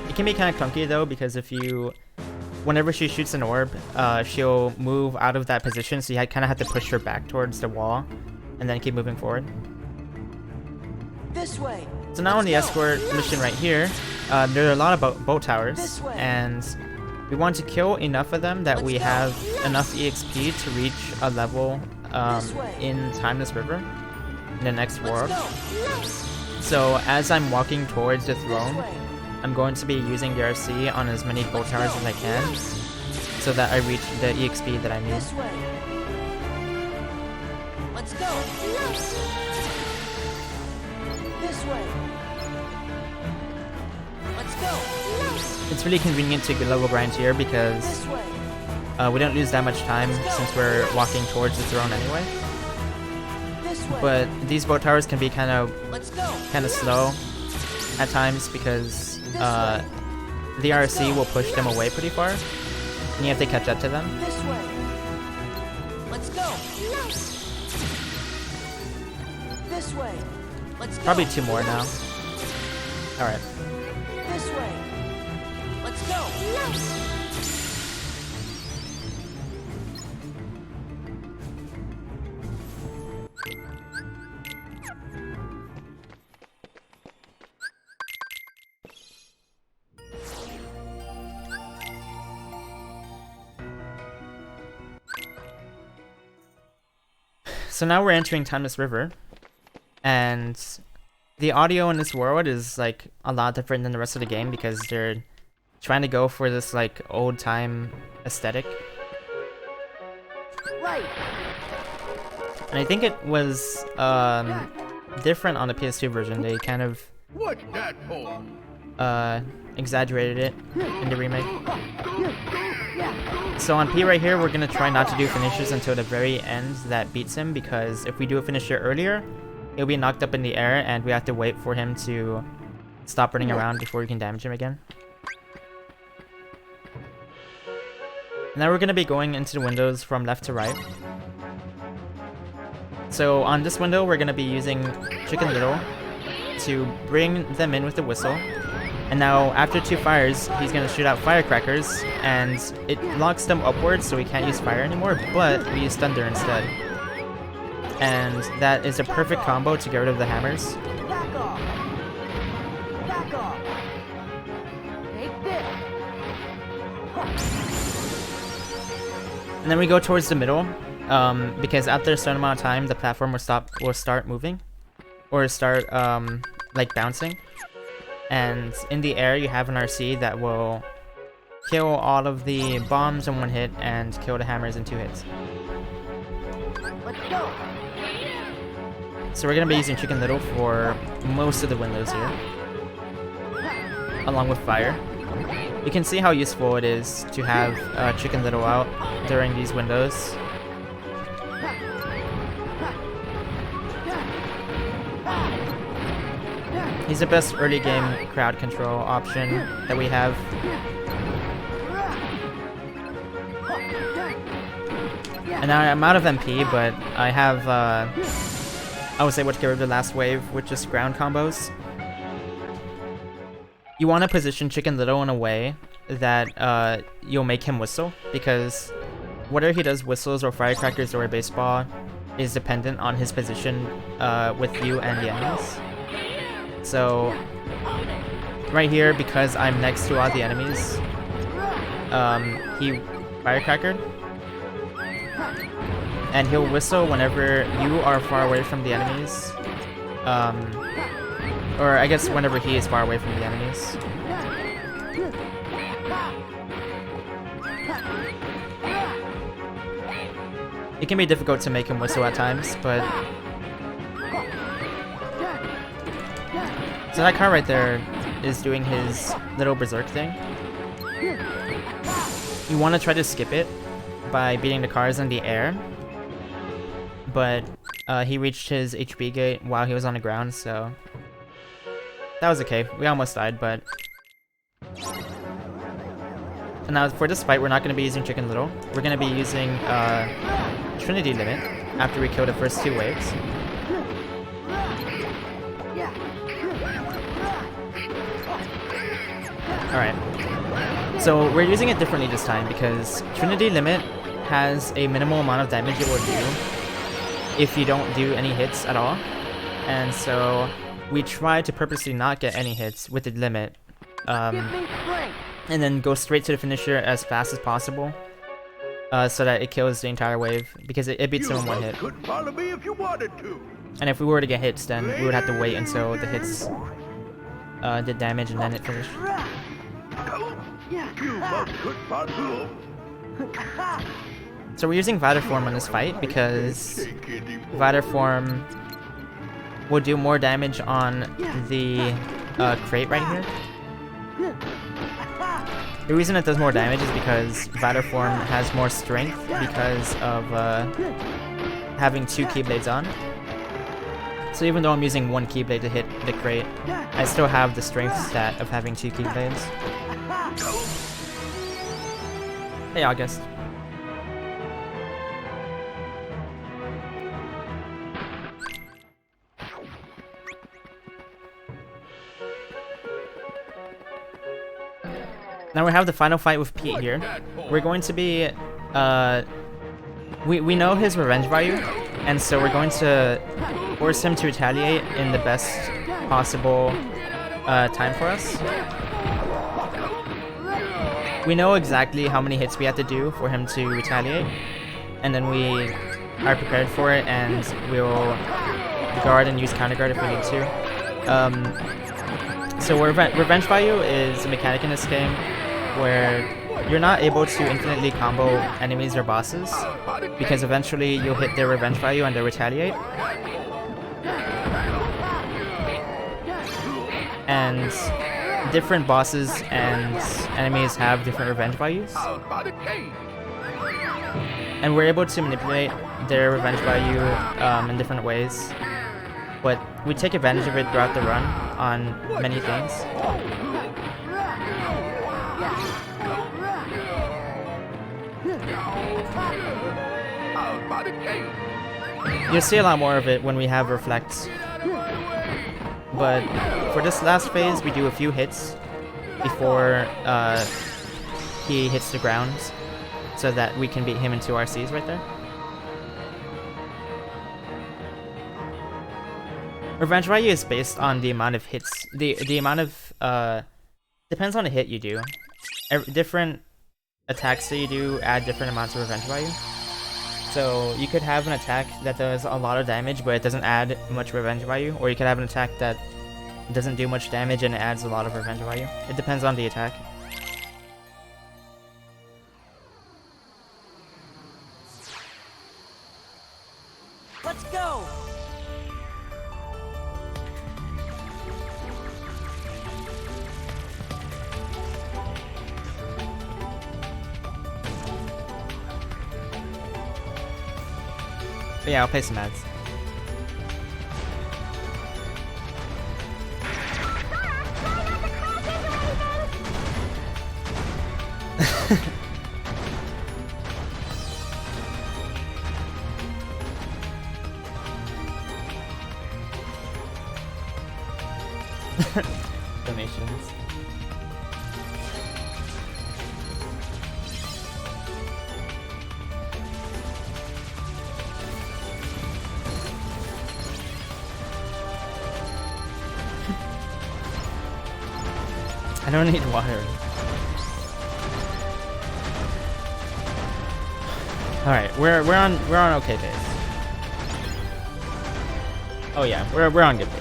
It can be kind of clunky though, because whenever she shoots an orb, she'll move out of that position, so you kind of have to push her back towards the wall and then keep moving forward. This way. So now on the escort mission right here, there are a lot of boat towers, and we want to kill enough of them that we have enough EXP to reach a level in Timeless River in the next world. So as I'm walking towards the throne, I'm going to be using the RC on as many boat towers as I can, so that I reach the EXP that I need. This way. Let's go. This way. Let's go. it's really convenient to level grind here because This way. we don't lose that much time since we're walking towards the throne anyway. This way. But these boat towers can be kind of Let's go. slow at times because the RC will push them away pretty far, and you have to catch up to them. This way. Let's go. This way. Let's go. Probably 2 more now. Alright. This way. Let's go. So now we're entering Timeless River, and the audio in this world is like a lot different than the rest of the game because they're trying to go for this like old time aesthetic. Right. And I think it was different on the PS2 version. They kind of What's that for? exaggerated it in the remake. So on P right here, we're gonna try not to do finishes until the very end that beats him, because if we do a finisher earlier, he'll be knocked up in the air and we have to wait for him to stop running around before we can damage him again. Now we're gonna be going into the windows from left to right. So on this window, we're gonna be using Chicken Little to bring them in with the whistle. And now, after 2 fires, he's gonna shoot out firecrackers, and it locks them upwards, so we can't use fire anymore, but we use thunder instead. And that is a perfect combo to get rid of the hammers. Back off. Back off. Take this. And then we go towards the middle, because after a certain amount of time, the platform will start moving, or start like bouncing. And in the air, you have an RC that will kill all of the bombs in 1 hit and kill the hammers in 2 hits. Let's go. So we're gonna be using Chicken Little for most of the windows here, along with fire. You can see how useful it is to have Chicken Little out during these windows. He's the best early game crowd control option that we have. And now I'm out of MP, but I have, I was able to get rid of the last wave with just ground combos. You want to position Chicken Little in a way that you'll make him whistle, because whether he does whistles or firecrackers or a baseball is dependent on his position with you and the enemies. So right here, because I'm next to all the enemies, he firecrackered, and he'll whistle whenever you are far away from the enemies, or I guess whenever he is far away from the enemies. It can be difficult to make him whistle at times, but so that car right there is doing his little berserk thing. You want to try to skip it by beating the cars in the air, but he reached his HP gate while he was on the ground, so that was okay. We almost died, but... And now for this fight, we're not going to be using Chicken Little. We're going to be using Trinity Limit after we kill the first 2 waves. Alright, so we're using it differently this time because Trinity Limit has a minimal amount of damage it will do if you don't do any hits at all. And so we try to purposely not get any hits with the limit, and then go straight to the finisher as fast as possible, so that it kills the entire wave, because it beats him in 1 hit. Could follow me if you wanted to. And if we were to get hits, then we would have to wait until the hits did damage and then it finished. You both could follow. So we're using Vital Form on this fight because Vital Form will do more damage on the crate right here. The reason it does more damage is because Vital Form has more strength because of having 2 Keyblades on. So even though I'm using 1 Keyblade to hit the crate, I still have the strength stat of having 2 Keyblades. Hey, August. Now we have the final fight with Pete here. We're going to be, we know his revenge value, and so we're going to force him to retaliate in the best possible time for us. We know exactly how many hits we have to do for him to retaliate, and then we are prepared for it, and we'll guard and use counter guard if we need to. So revenge value is a mechanic in this game where you're not able to infinitely combo enemies or bosses, because eventually you'll hit their revenge value and they'll retaliate. And different bosses and enemies have different revenge values. And we're able to manipulate their revenge value in different ways. But we take advantage of it throughout the run on many things. You'll see a lot more of it when we have Reflect. But for this last phase, we do a few hits before he hits the ground, so that we can beat him in 2 RCs right there. Revenge value is based on the amount of hits. The amount of depends on the hit you do. Different attacks that you do add different amounts of revenge value. So you could have an attack that does a lot of damage, but it doesn't add much revenge value, or you could have an attack that doesn't do much damage and it adds a lot of revenge value. It depends on the attack. Let's go! But yeah, I'll play some ads. Donations. I don't need water. All right, we're on okay pace. Oh yeah, we're on good pace.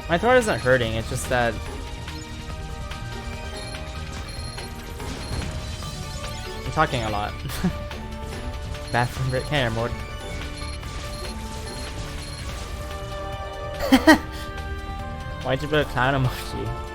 My throat isn't hurting, it's just that I'm talking a lot. Bathroom break camera mode. Why'd you put a clown emoji?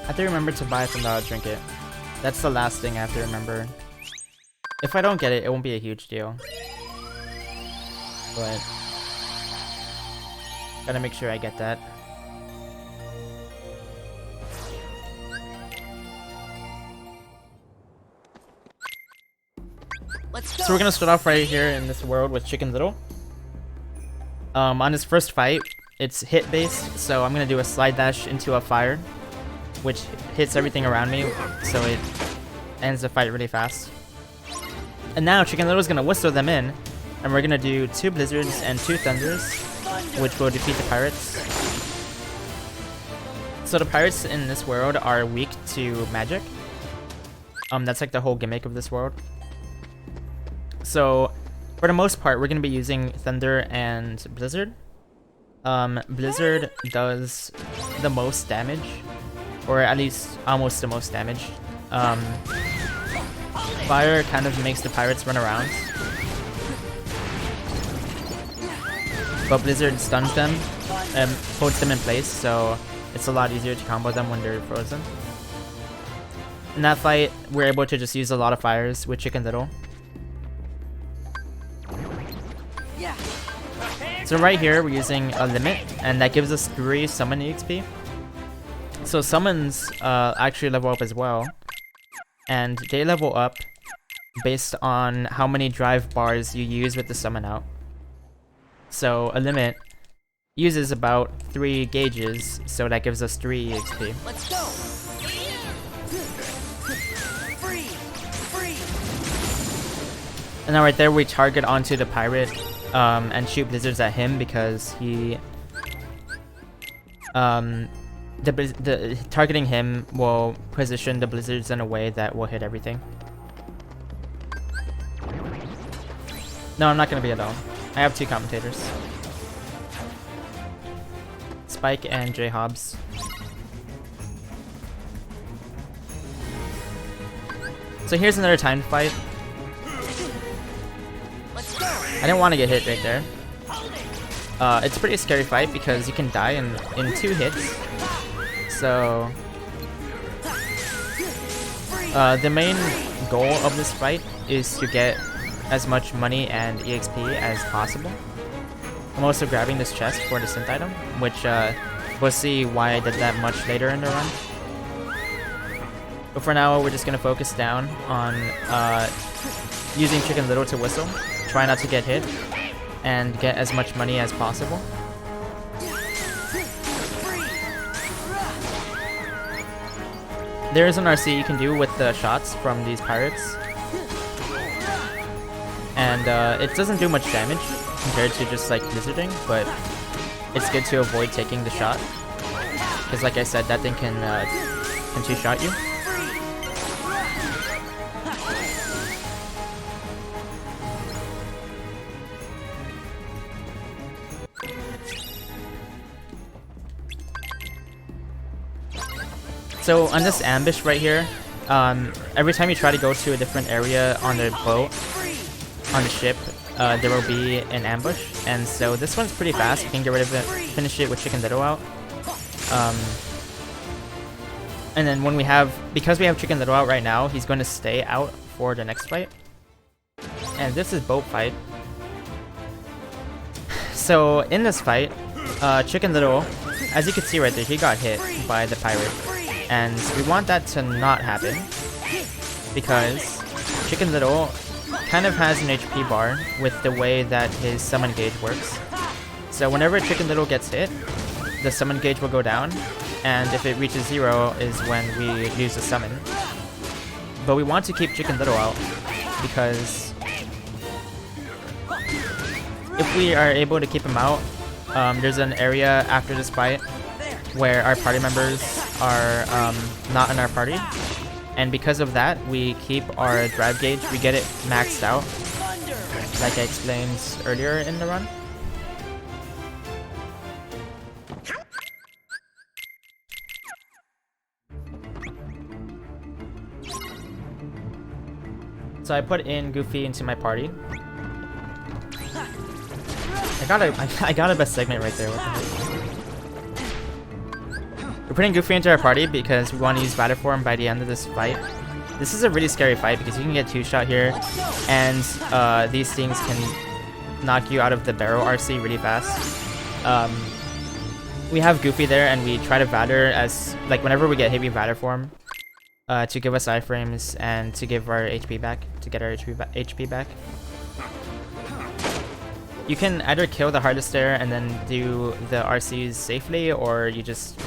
I have to remember to buy some drink it. That's the last thing I have to remember. If I don't get it, it won't be a huge deal. But gotta make sure I get that. Let's go. So we're gonna start off right here in this world with Chicken Little. On his first fight, it's hit based, so I'm gonna do a slide dash into a fire, which hits everything around me, so it ends the fight really fast. And now Chicken Little is gonna whistle them in, and we're gonna do 2 blizzards and 2 thunders, which will defeat the pirates. So the pirates in this world are weak to magic. That's like the whole gimmick of this world. So for the most part, we're gonna be using thunder and blizzard. Blizzard does the most damage, or at least almost the most damage. Fire kind of makes the pirates run around, but blizzard stuns them and holds them in place, so it's a lot easier to combo them when they're frozen. In that fight, we're able to just use a lot of fires with Chicken Little. So right here, we're using a limit, and that gives us 3 summon EXP. So summons actually level up as well, and they level up based on how many drive bars you use with the summon out. So a limit uses about 3 gauges, so that gives us 3 EXP. Let's go. Free. And now right there, we target onto the pirate and shoot blizzards at him because he the targeting him will position the blizzards in a way that will hit everything. No, I'm not gonna be alone. I have 2 commentators, Spike and J Hobbs. So here's another timed fight. Let's go. I didn't want to get hit right there. It's a pretty scary fight because you can die in 2 hits. So the main goal of this fight is to get as much money and EXP as possible. I'm also grabbing this chest for the synth item, which we'll see why I did that much later in the run. But for now, we're just gonna focus down on using Chicken Little to whistle, try not to get hit, and get as much money as possible. There is an RC you can do with the shots from these pirates, and it doesn't do much damage compared to just like blizzarding, but it's good to avoid taking the shot because, like I said, that thing can 2-shot you. So on this ambush right here, every time you try to go to a different area on the boat, on the ship, there will be an ambush. And so this one's pretty fast. You can get rid of it, finish it with Chicken Little out. And then when because we have Chicken Little out right now, he's going to stay out for the next fight. And this is boat fight. So in this fight, Chicken Little, as you can see right there, he got hit by the pirate. And we want that to not happen because Chicken Little kind of has an HP bar with the way that his summon gauge works. So whenever Chicken Little gets hit, the summon gauge will go down, and if it reaches 0 is when we use the summon. But we want to keep Chicken Little out because if we are able to keep him out, there's an area after this fight where our party members are not in our party, and because of that we keep our drive gauge, we get it maxed out like I explained earlier in the run. So I put in Goofy into my party. I got a best segment right there. What the heck? We're putting Goofy into our party because we want to use Batter Form by the end of this fight. This is a really scary fight because you can get 2-shot here, and these things can knock you out of the barrel RC really fast. We have Goofy there, and we try to Vatter as, like, whenever we get hit, we Vatter Form to give us iframes and to give our HP back, to get our HP back. You can either kill the Heartless there and then do the RCs safely, or you just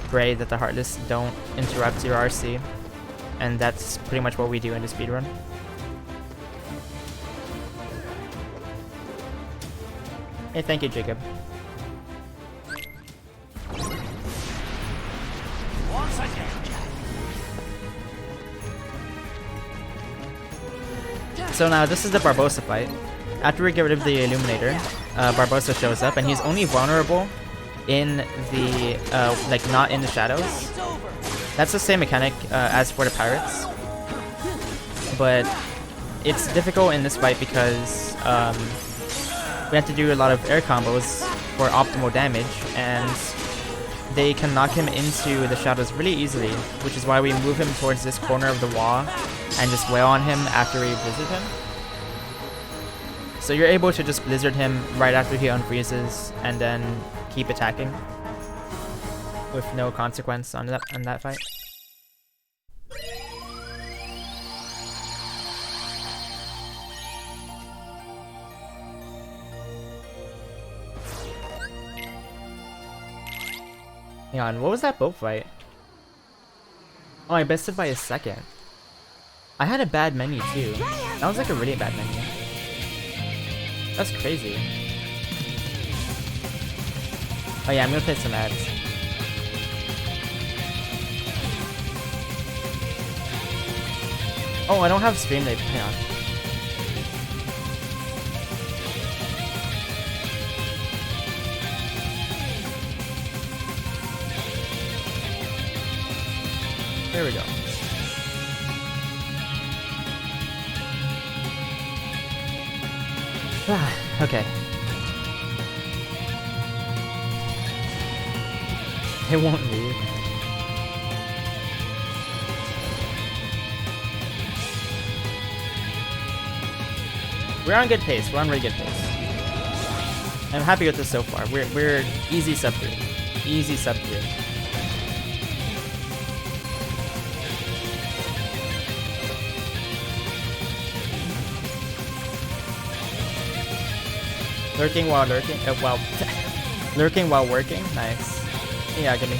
pray that the Heartless don't interrupt your RC. And that's pretty much what we do in the speedrun. Hey, thank you, Jacob. Once again, So now this is the Barbossa fight. After we get rid of the Illuminator, Barbossa shows up, and he's only vulnerable in the, like, not in the shadows. it's over. That's the same mechanic as for the Pirates, but it's difficult in this fight because we have to do a lot of air combos for optimal damage, and they can knock him into the shadows really easily, which is why we move him towards this corner of the wall and just wail on him after we blizzard him. So you're able to just blizzard him right after he unfreezes and then keep attacking with no consequence on that fight. Hang on, what was that boat fight? Oh, I bested by a second. I had a bad menu too. That was like a really bad menu. That's crazy. Oh yeah, I'm gonna play some ads. Oh, I don't have stream date. Hang on. There we go. Okay. It won't leave. We're on good pace. We're on really good pace. I'm happy with this so far. We're easy sub 3. Easy sub 3. Lurking while lurking, lurking while working. Nice. Yeah, give me.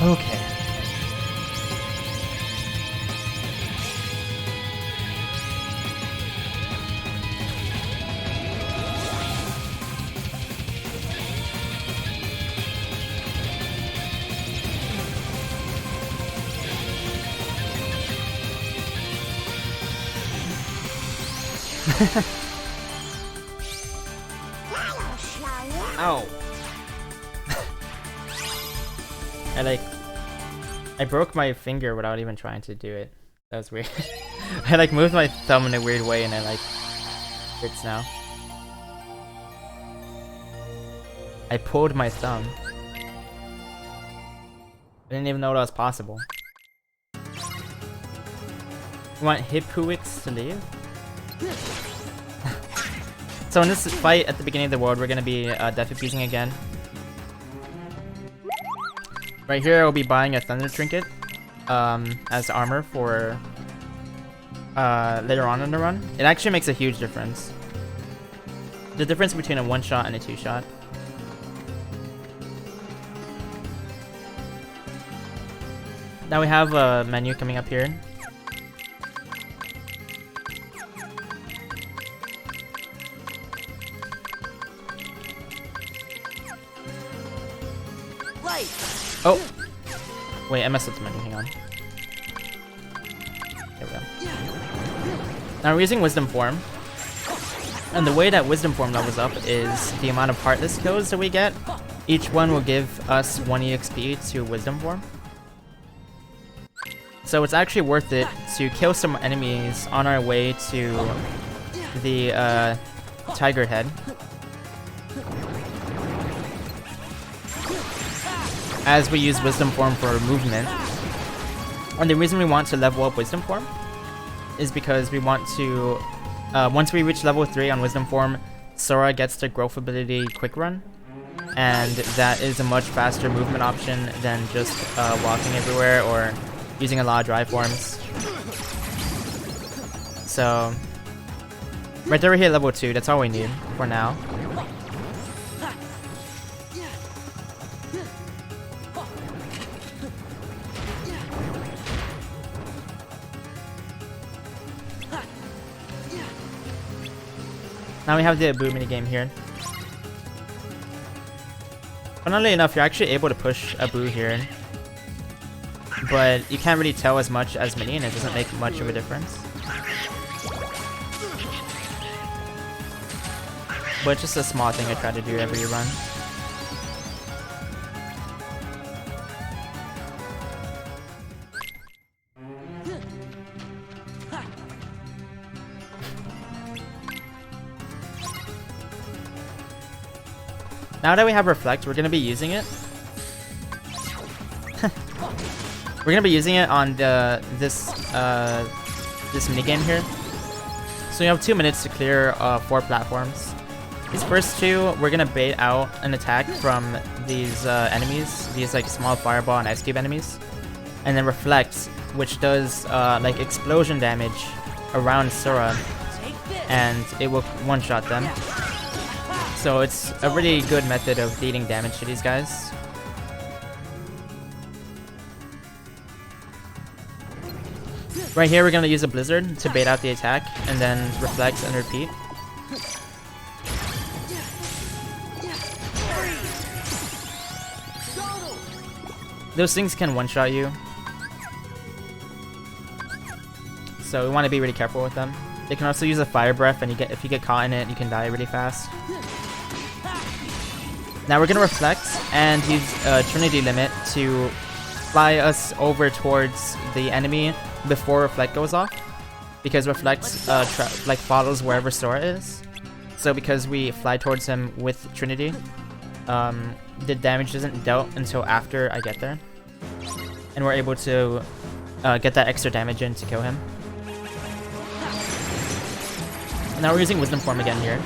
Okay. Ow. I broke my finger without even trying to do it. That was weird. I like moved my thumb in a weird way and it like hurts now. I pulled my thumb. I didn't even know that was possible. You want Hippuix to leave? So in this fight at the beginning of the world, we're gonna be death appeasing again. Right here, I'll be buying a Thunder Trinket as armor for later on in the run. It actually makes a huge difference. The difference between a 1-shot and a 2-shot. Now we have a menu coming up here. Right. Oh! Wait, I messed up the menu, hang on. There we go. Now we're using Wisdom Form. And the way that Wisdom Form levels up is the amount of Heartless codes that we get. Each one will give us 1 EXP to Wisdom Form. So it's actually worth it to kill some enemies on our way to the Tiger Head. As we use Wisdom Form for movement. And the reason we want to level up Wisdom Form is because we want to, once we reach level 3 on Wisdom Form, Sora gets the growth ability Quick Run. And that is a much faster movement option than just walking everywhere or using a lot of dry forms. So, right there we hit level 2, that's all we need for now. Now we have the Abu minigame here. Funnily enough, you're actually able to push Abu here. But you can't really tell as much as Mini, and it doesn't make much of a difference. But just a small thing I try to do every run. Now that we have Reflect, we're going to be using it. We're going to be using it on this minigame here. So you have 2 minutes to clear 4 platforms. These first 2, we're going to bait out an attack from these enemies, these like small fireball and ice cube enemies. And then Reflect, which does like explosion damage around Sora, and it will one-shot them. So it's a really good method of dealing damage to these guys. Right here we're going to use a Blizzard to bait out the attack, and then Reflect and repeat. Those things can one-shot you. So we want to be really careful with them. They can also use a Fire Breath, and if you get caught in it, you can die really fast. Now we're going to Reflect and use Trinity Limit to fly us over towards the enemy before Reflect goes off. Because Reflect like follows wherever Sora is. So because we fly towards him with Trinity, the damage isn't dealt until after I get there. And we're able to get that extra damage in to kill him. Now we're using Wisdom Form again here.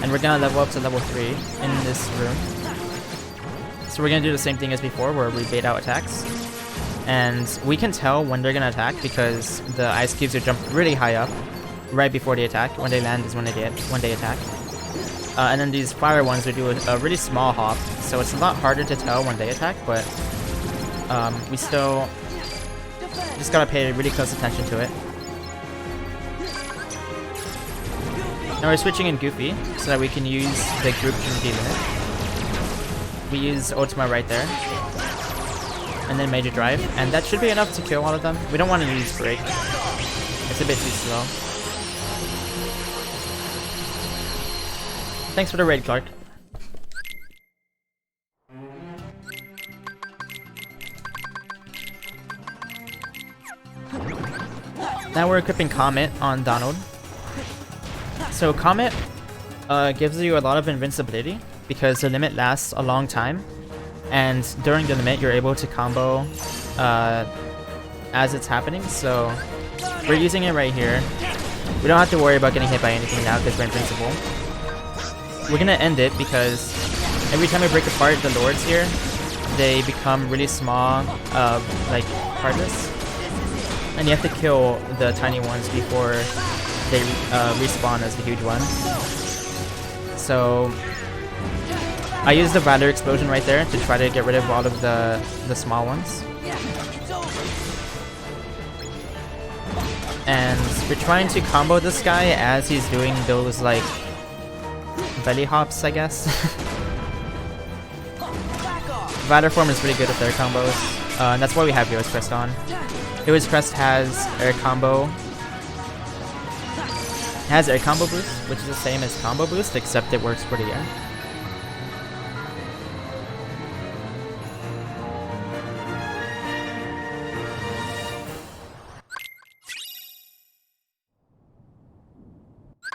And we're gonna level up to level 3 in this room. So we're gonna do the same thing as before, where we bait out attacks. And we can tell when they're gonna attack because the ice cubes are jumped really high up right before they attack. When they land is when they attack. And then these fire ones will do a really small hop, so it's a lot harder to tell when they attack, but we still just gotta pay really close attention to it. Now we're switching in Goofy so that we can use the group Trinity Limit. We use Ultima right there. And then Major Drive, and that should be enough to kill all of them. We don't want to use Break. It's a bit too slow. Thanks for the raid, Clark. Now we're equipping Comet on Donald. So Comet gives you a lot of invincibility because the limit lasts a long time. And during the limit, you're able to combo as it's happening. So we're using it right here. We don't have to worry about getting hit by anything now because we're invincible. We're gonna end it because every time we break apart the lords here, they become really small, like particles, and you have to kill the tiny ones before they respawn as the huge one. So I used the Valor Explosion right there to try to get rid of all of the small ones. And we're trying to combo this guy as he's doing those like belly hops, I guess. Valor Form is really good with their combos, and that's why we have Heroes Crest on. Heroes Crest has air combo. It has air combo boost, which is the same as combo boost, except it works for the air.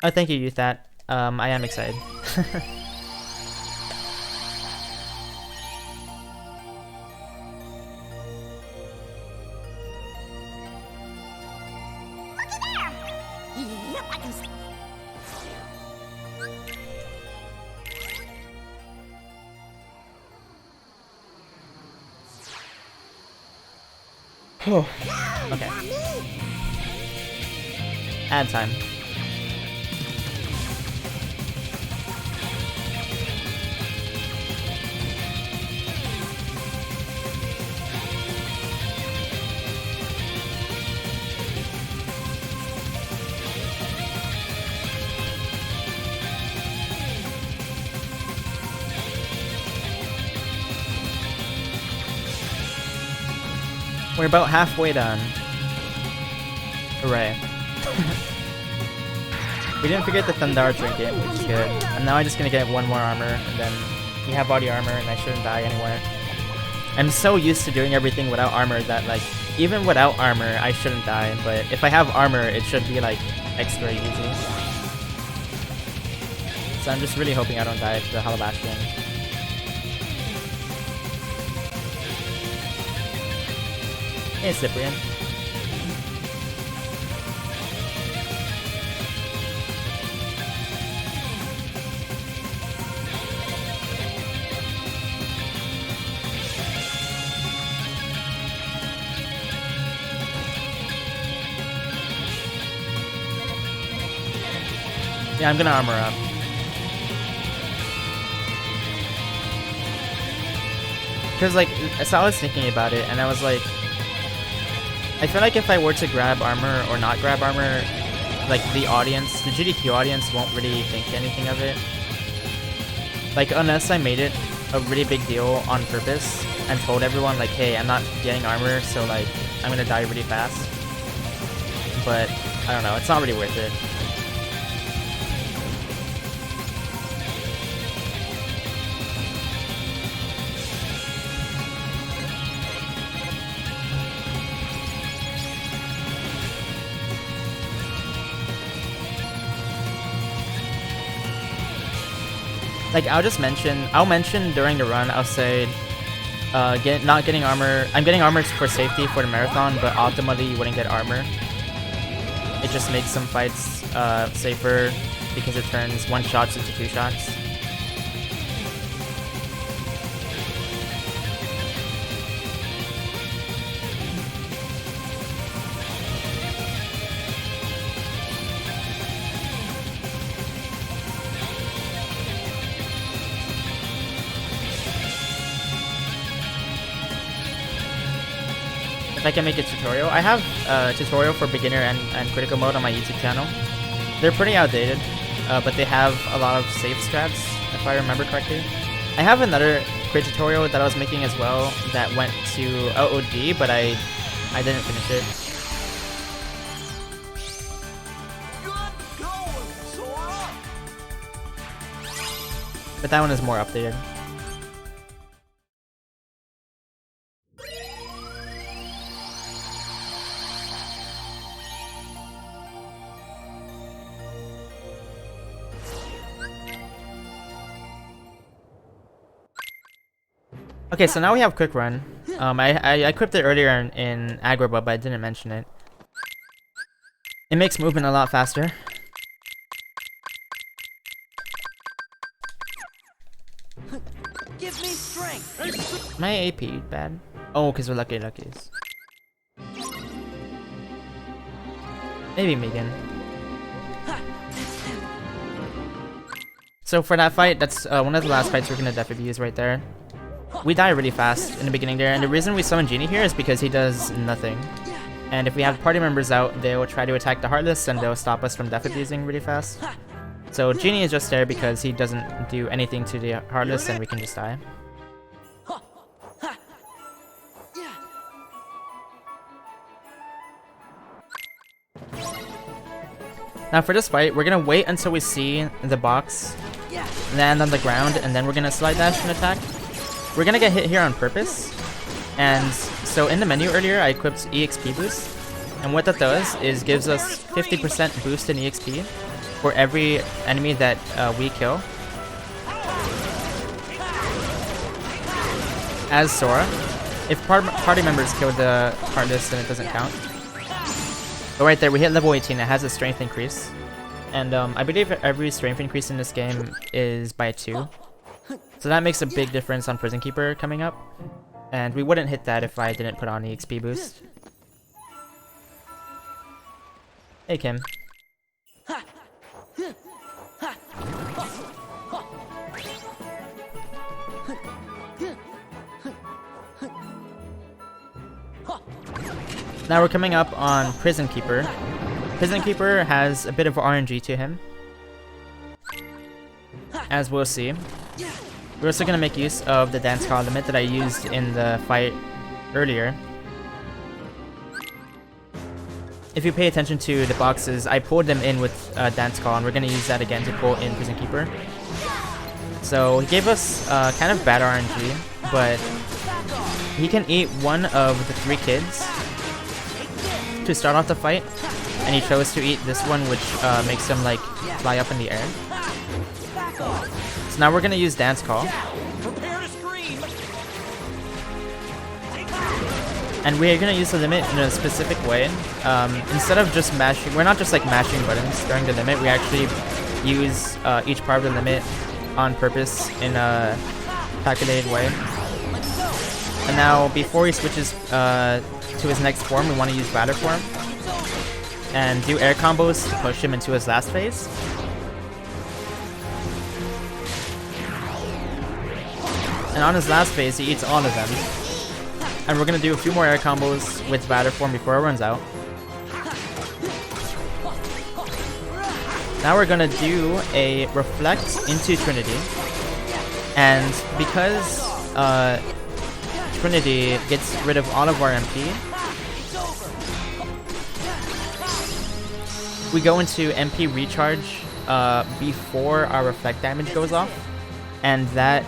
Oh, thank you, Youthat. I am excited. Yep, I can see. Okay. Ad time. We're about halfway done. Hooray. We didn't forget the Thundar trinket, which is good. And now I'm just gonna get one more armor, and then we have body armor, and I shouldn't die anywhere. I'm so used to doing everything without armor that, like, even without armor, I shouldn't die. But if I have armor, it should be, like, extra easy. So I'm just really hoping I don't die to the Halabastion. Hey, Cyprian. Yeah, I'm gonna armor up. Because, like, so I was thinking about it, and I was like, I feel like if I were to grab armor or not grab armor, like, the audience, the GDQ audience won't really think anything of it. Like, unless I made it a really big deal on purpose and told everyone, like, hey, I'm not getting armor, so, like, I'm gonna die really fast. But, I don't know, it's not really worth it. Like, I'll mention during the run, I'll say, not getting armor, I'm getting armor for safety for the marathon, but ultimately you wouldn't get armor. It just makes some fights safer because it turns 1 shots into 2 shots. If I can make a tutorial. I have a tutorial for beginner and critical mode on my YouTube channel. They're pretty outdated, but they have a lot of safe strats, if I remember correctly. I have another crit tutorial that I was making as well that went to OOD, but I didn't finish it. But that one is more updated. Okay, so now we have quick run. I equipped it earlier in Agrabah, but I didn't mention it. It makes movement a lot faster. Give me strength. My AP bad? Oh, because we're luckies. Maybe Megan. So for that fight, that's one of the last fights we're gonna definitely use right there. We die really fast in the beginning there, and the reason we summon Genie here is because he does nothing. And if we have party members out, they will try to attack the Heartless and they'll stop us from death abusing really fast. So Genie is just there because he doesn't do anything to the Heartless and we can just die. Now for this fight, we're gonna wait until we see the box land on the ground, and then we're gonna slide dash and attack. We're gonna get hit here on purpose. And so in the menu earlier, I equipped EXP boost. And what that does is gives us 50% boost in EXP for every enemy that we kill. As Sora. If party members kill the Heartless, then it doesn't count. But right there, we hit level 18. It has a strength increase. And I believe every strength increase in this game is by 2. So that makes a big difference on Prison Keeper coming up. And we wouldn't hit that if I didn't put on EXP boost. Hey, Kim. Now we're coming up on Prison Keeper. Prison Keeper has a bit of RNG to him, as we'll see. We're also going to make use of the dance call limit that I used in the fight earlier. If you pay attention to the boxes, I pulled them in with dance call, and we're going to use that again to pull in Prison Keeper. So he gave us kind of bad RNG, but he can eat one of the 3 kids to start off the fight, and he chose to eat this one, which makes him like fly up in the air. So now we're gonna use dance call, and we're gonna use the limit in a specific way. Instead of just mashing, we're not just like mashing buttons during the limit. We actually use each part of the limit on purpose in a calculated way. And now, before he switches to his next form, we want to use Batter Form and do air combos to push him into his last phase. And on his last phase, he eats all of them. And we're going to do a few more air combos with Batter Form before it runs out. Now we're going to do a Reflect into Trinity. And because Trinity gets rid of all of our MP, we go into MP recharge before our reflect damage goes off, and that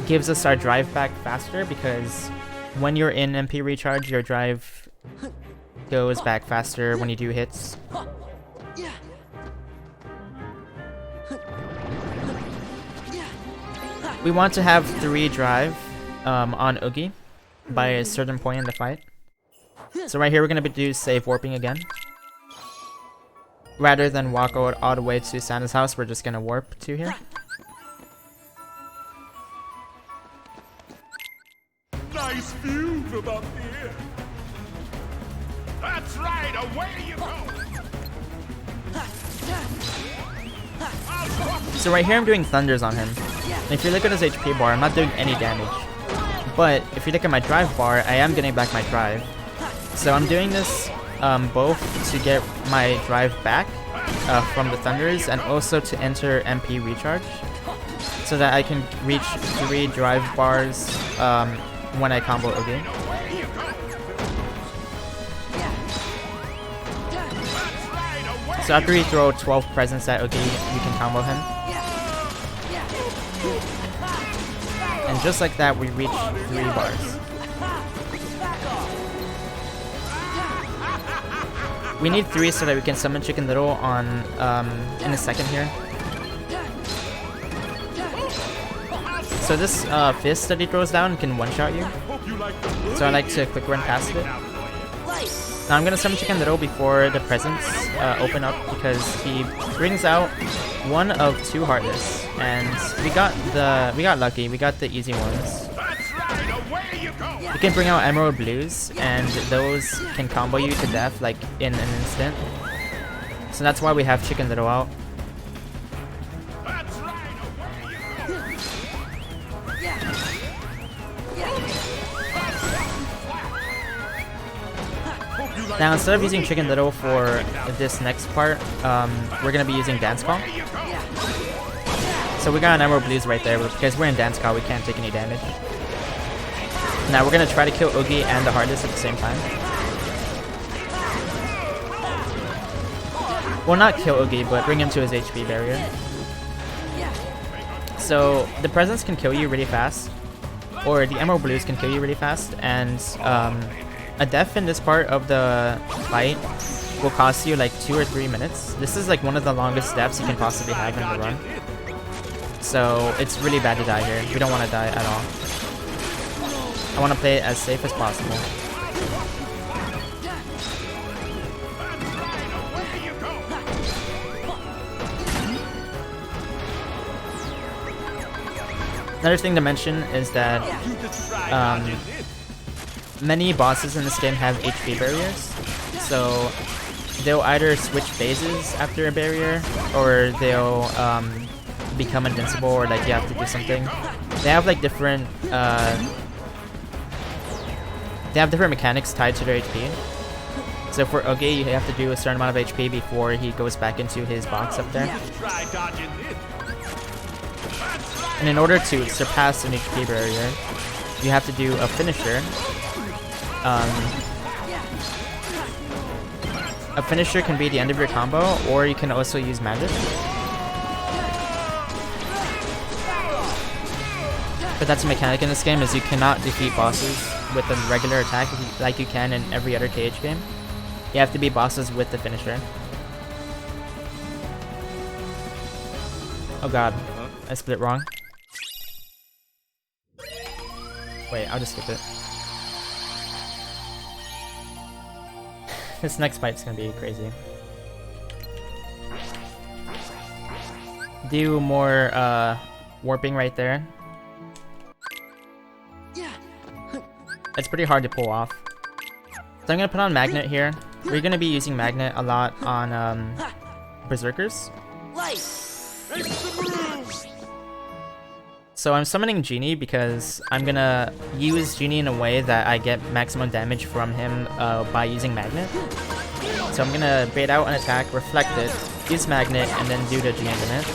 gives us our drive back faster, because when you're in MP recharge, your drive goes back faster when you do hits. We want to have 3 drive on Oogie by a certain point in the fight. So right here we're going to do save warping again. Rather than walk out all the way to Santa's house, we're just going to warp to here. Nice view from up here. That's right, away you go. So right here I'm doing thunders on him. And if you look at his HP bar, I'm not doing any damage. But if you look at my drive bar, I am getting back my drive. So I'm doing this both to get my drive back from the thunders, and also to enter MP recharge, so that I can reach 3 drive bars when I combo Oogie. So after you throw 12 presents at Oogie, you can combo him. And just like that, we reach 3 bars. We need 3 so that we can summon Chicken Little on in a second here. So this fist that he throws down can one-shot you. So I like to quick run past it. Now I'm gonna summon Chicken Little before the presents open up, because he brings out 1 of 2 Heartless, and we got lucky. We got the easy ones. You can bring out Emerald Blues, and those can combo you to death like in an instant. So that's why we have Chicken Little out. That's right. Away you go. Now instead of using Chicken Little for this next part, we're gonna be using Dance Call. So we got an Emerald Blues right there, but because we're in Dance Call, we can't take any damage. Now we're gonna try to kill Oogie and the Heartless at the same time. Well, not kill Oogie, but bring him to his HP barrier. So the Presence can kill you really fast, or the Emerald Blues can kill you really fast, and a death in this part of the fight will cost you like 2 or 3 minutes. This is like one of the longest deaths you can possibly have in the run. So it's really bad to die here. We don't want to die at all. I want to play it as safe as possible. Another thing to mention is that many bosses in this game have HP barriers, so they'll either switch phases after a barrier, or they'll become invincible, or like you have to do something. They have like different mechanics tied to their HP. So for Oogie, you have to do a certain amount of HP before he goes back into his box up there. And in order to surpass an HP barrier, you have to do a finisher. A finisher can be the end of your combo, or you can also use magic. But that's a mechanic in this game, is you cannot defeat bosses with a regular attack like you can in every other KH game. You have to beat bosses with the finisher. Oh god, I split wrong. Wait, I'll just skip it. This next fight's gonna be crazy. Do more warping right there. It's pretty hard to pull off. So I'm gonna put on Magnet here. We're gonna be using Magnet a lot on Berserkers. So I'm summoning Genie because I'm gonna use Genie in a way that I get maximum damage from him by using Magnet. So I'm gonna bait out an attack, reflect it, use Magnet, and then do the Genie Infinite.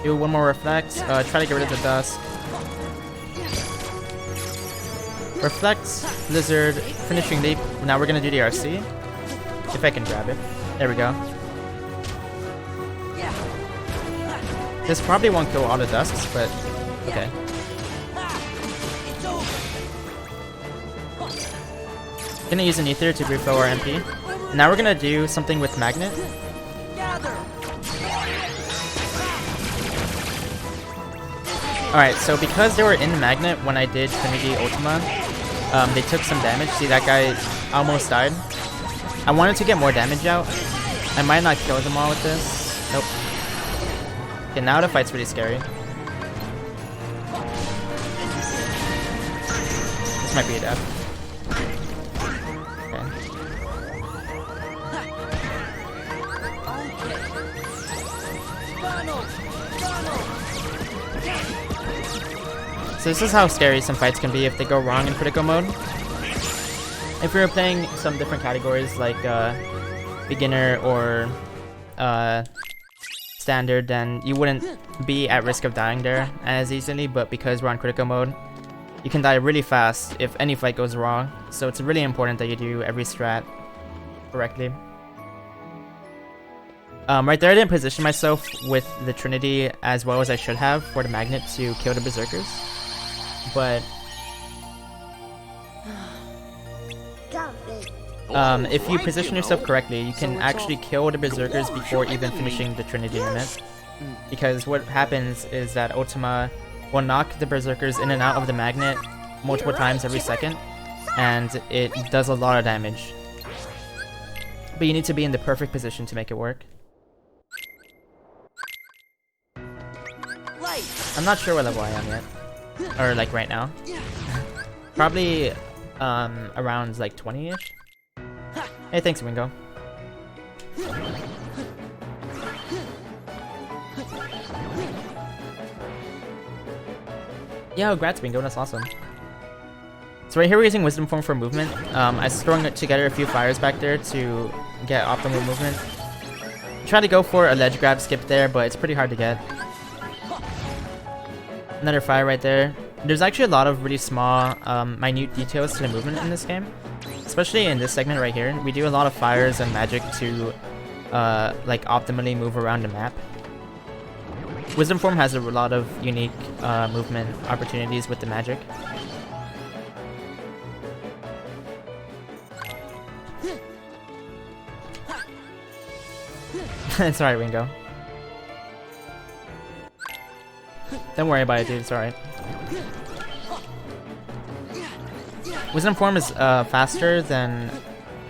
Do one more reflect, try to get rid of the dust. Reflect, Blizzard, Finishing Leap. Now we're gonna do the RC. If I can grab it. There we go. This probably won't kill all the dusks, but okay. Gonna use an Ether to refill our MP. Now we're gonna do something with Magnet. Alright, so because they were in the Magnet when I did Trinity Ultima, they took some damage. See, that guy almost died. I wanted to get more damage out. I might not kill them all with this. Nope. Okay, now the fight's really scary. This might be a death. So this is how scary some fights can be if they go wrong in critical mode. If you're playing some different categories like beginner or standard, then you wouldn't be at risk of dying there as easily, but because we're on critical mode, you can die really fast if any fight goes wrong. So it's really important that you do every strat correctly. Right there I didn't position myself with the Trinity as well as I should have for the Magnet to kill the Berserkers. But if you position yourself correctly, you can actually kill the Berserkers before even finishing the Trinity unit. Because what happens is that Ultima will knock the Berserkers in and out of the Magnet multiple times every second, and it does a lot of damage. But you need to be in the perfect position to make it work. Light. I'm not sure what level I am yet. Or like right now. Probably around like 20-ish. Hey, thanks, Wingo. Yo, congrats, Wingo, that's awesome. So right here we're using Wisdom Form for movement. I was throwing together a few fires back there to get optimal movement. Try to go for a ledge grab skip there, but it's pretty hard to get. Another fire right there. There's actually a lot of really small, minute details to the movement in this game. Especially in this segment right here. We do a lot of fires and magic to like optimally move around the map. Wisdom Form has a lot of unique movement opportunities with the magic. It's alright, Ringo. Don't worry about it, dude. It's alright. Wisdom Form is faster than...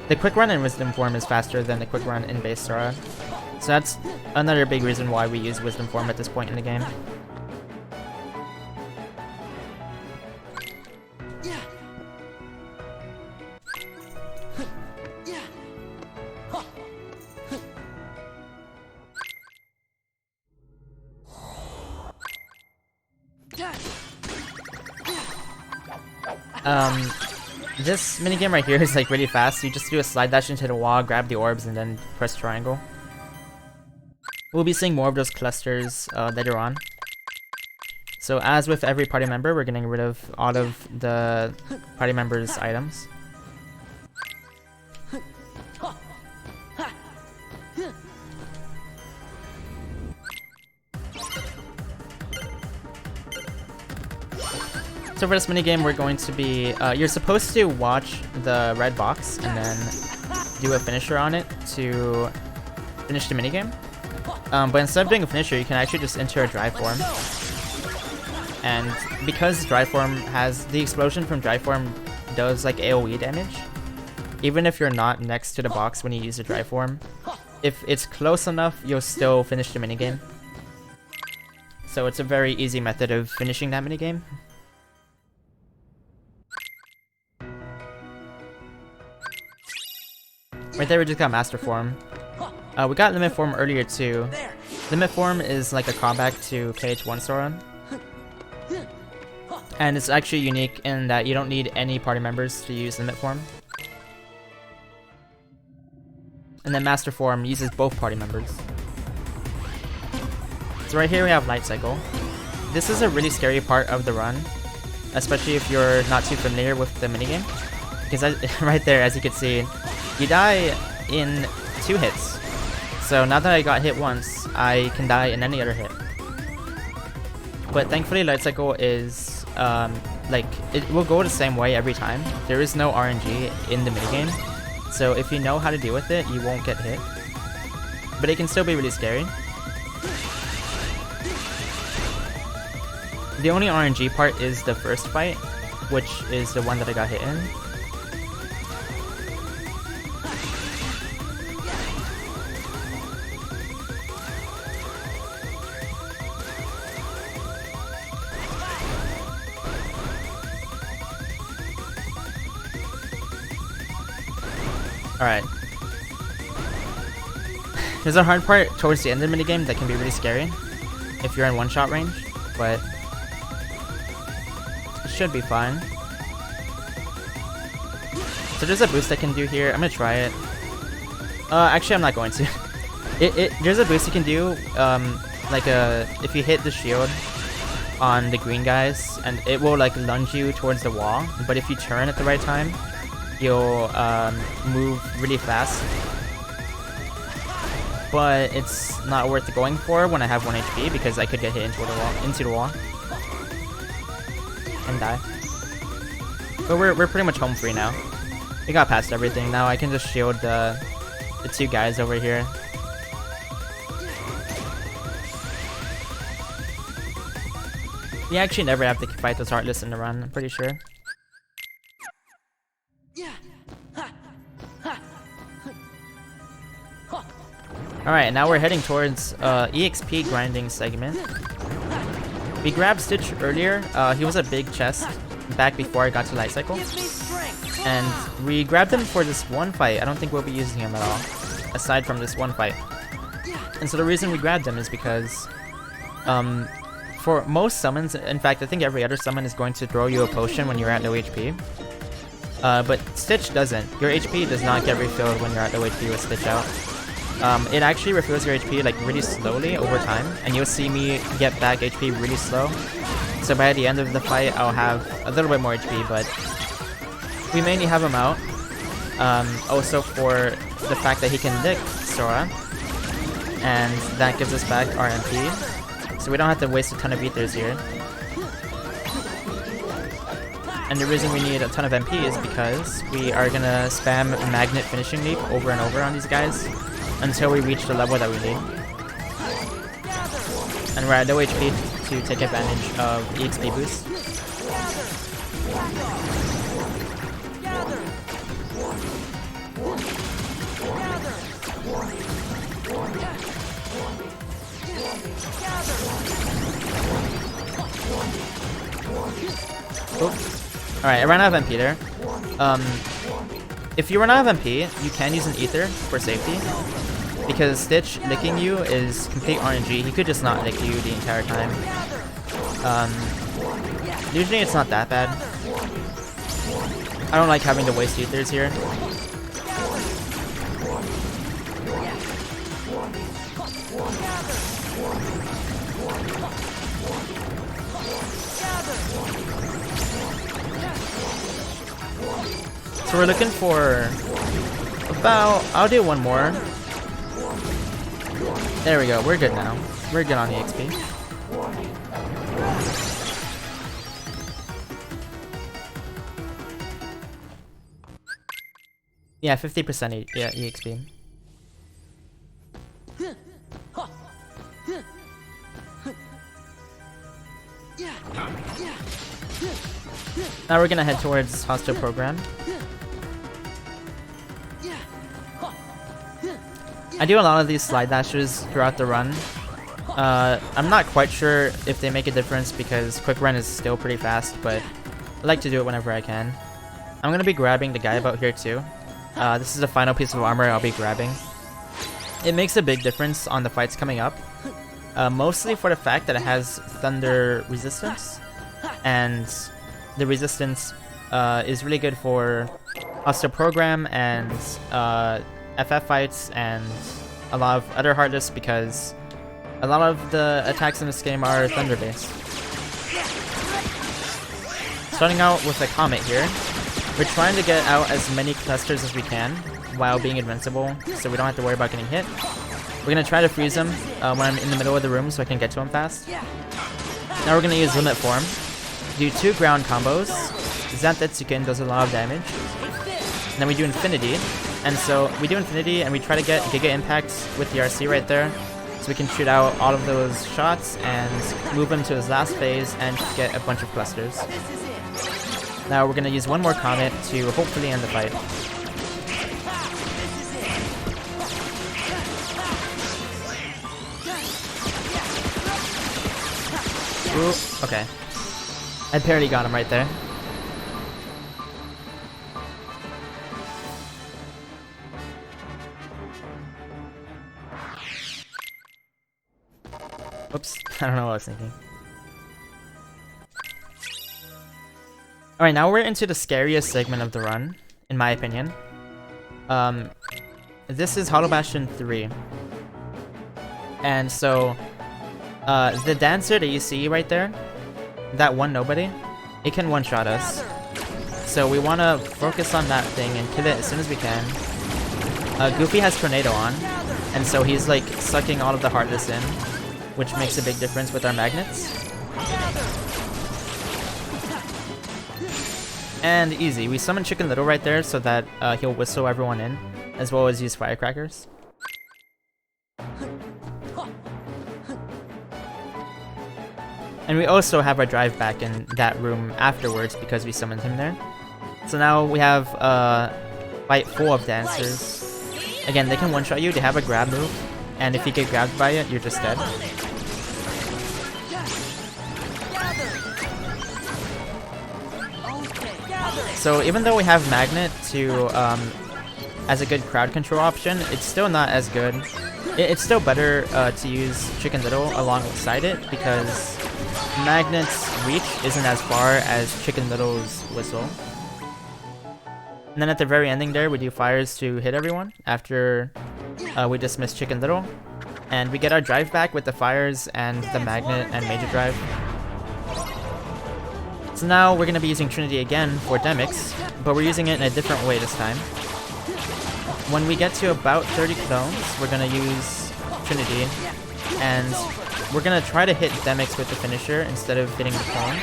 The quick run in Wisdom Form is faster than the quick run in base Sora. So that's another big reason why we use Wisdom Form at this point in the game. This minigame right here is like really fast. You just do a slide dash into the wall, grab the orbs, and then press triangle. We'll be seeing more of those clusters later on. So as with every party member, we're getting rid of all of the party members' items. So for this minigame, we're going to be... you're supposed to watch the red box and then do a finisher on it to finish the minigame. But instead of doing a finisher, you can actually just enter a dry form. And because dry form has... The explosion from dry form does like AoE damage. Even if you're not next to the box when you use a dry form, if it's close enough, you'll still finish the minigame. So it's a very easy method of finishing that minigame. Right there we just got Master Form. We got Limit Form earlier too. Limit Form is like a callback to KH1 Sora. And it's actually unique in that you don't need any party members to use Limit Form. And then Master Form uses both party members. So right here we have Light Cycle. This is a really scary part of the run, especially if you're not too familiar with the minigame. Because right there, as you can see, you die in 2 hits. So now that I got hit once, I can die in any other hit. But thankfully Light Cycle is, like, it will go the same way every time. There is no RNG in the minigame. So if you know how to deal with it, you won't get hit. But it can still be really scary. The only RNG part is the first fight, which is the one that I got hit in. Alright. There's a hard part towards the end of the minigame that can be really scary if you're in one-shot range, but it should be fine. So there's a boost I can do here. I'm gonna try it. Actually, I'm not going to. There's a boost you can do, if you hit the shield on the green guys, and it will like lunge you towards the wall, but if you turn at the right time, you'll move really fast. But it's not worth going for when I have 1 HP because I could get hit into the wall and die. But we're pretty much home free now. We got past everything. Now I can just shield the 2 guys over here. You actually never have to fight those Heartless in the run, I'm pretty sure. Alright, now we're heading towards EXP grinding segment. We grabbed Stitch earlier. He was a big chest back before I got to Light Cycle. Give me strength. And we grabbed him for this one fight. I don't think we'll be using him at all, aside from this one fight. And so the reason we grabbed him is because for most summons, in fact, I think every other summon is going to throw you a potion when you're at low HP. But Stitch doesn't. Your HP does not get refilled when you're at low HP with Stitch out. It actually refills your HP like really slowly over time, and you'll see me get back HP really slow. So by the end of the fight, I'll have a little bit more HP, but we mainly have him out. Also for the fact that he can lick Sora, and that gives us back our MP, so we don't have to waste a ton of ethers here. And the reason we need a ton of MP is because we are gonna spam Magnet Finishing Leap over and over on these guys until we reach the level that we need. And we're at low HP to take advantage of EXP boost. Alright, I ran out of MP there. If you run out of MP, you can use an Ether for safety, because Stitch licking you is complete RNG. He could just not lick you the entire time. Usually it's not that bad. I don't like having to waste Ethers here. So we're looking for about, I'll do one more. There we go, we're good now. We're good on the XP. Yeah, 50% EXP. Now we're gonna head towards Hostile Program. I do a lot of these slide dashes throughout the run. I'm not quite sure if they make a difference because Quick Run is still pretty fast, but I like to do it whenever I can. I'm gonna be grabbing the guy about here too. This is the final piece of armor I'll be grabbing. It makes a big difference on the fights coming up, mostly for the fact that it has thunder resistance, and the resistance is really good for Hostile Program and FF fights and a lot of other hard lists, because a lot of the attacks in this game are thunder based. Starting out with a Comet here, we're trying to get out as many clusters as we can while being invincible, so we don't have to worry about getting hit. We're gonna try to freeze him when I'm in the middle of the room so I can get to him fast. Now we're gonna use Limit Form, do 2 ground combos. Zantetsuken does a lot of damage. And then we do Infinity, and so we do Infinity and we try to get Giga Impact with the RC right there, so we can shoot out all of those shots and move him to his last phase and get a bunch of clusters. Now we're gonna use one more Comet to hopefully end the fight. Ooh, okay. I barely got him right there. Oops, I don't know what I was thinking. Alright, now we're into the scariest segment of the run, in my opinion. This is Hollow Bastion 3. And so, the dancer that you see right there, that one nobody, it can one-shot us. So we want to focus on that thing and kill it as soon as we can. Goofy has Tornado on, and so he's like sucking all of the hardness in, which makes a big difference with our magnets. And easy, we summon Chicken Little right there so that he'll whistle everyone in, as well as use firecrackers. And we also have our drive back in that room afterwards because we summoned him there. So now we have a fight full of dancers. Again, they can one-shot you, they have a grab move, and if you get grabbed by it, you're just dead. So even though we have Magnet to as a good crowd control option, it's still not as good. It's still better to use Chicken Little alongside it because Magnet's reach isn't as far as Chicken Little's whistle. And then at the very ending there, we do fires to hit everyone after we dismiss Chicken Little. And we get our drive back with the fires and the Magnet and Major Drive. So now we're going to be using Trinity again for Demix, but we're using it in a different way this time. When we get to about 30 clones, we're going to use Trinity, and we're going to try to hit Demix with the finisher instead of hitting the clones.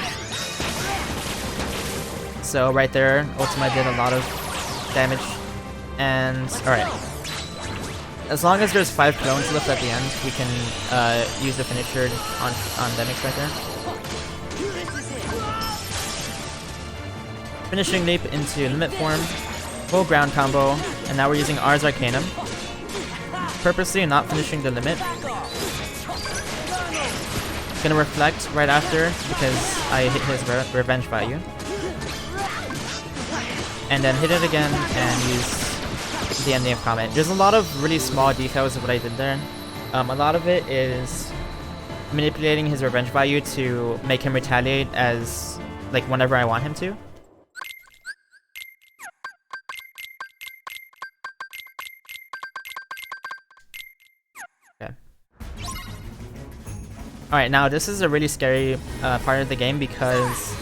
So right there, Ultima did a lot of damage, and alright. As long as there's 5 clones left at the end, we can use the finisher on Demix right there. Finishing Leap into Limit Form, full ground combo, and now we're using Ars Arcanum. Purposely not finishing the limit. Gonna Reflect right after because I hit his Revenge Value. And then hit it again and use the ending of Comet. There's a lot of really small details of what I did there. A lot of it is manipulating his Revenge Value to make him retaliate as, like, whenever I want him to. Alright, now this is a really scary part of the game because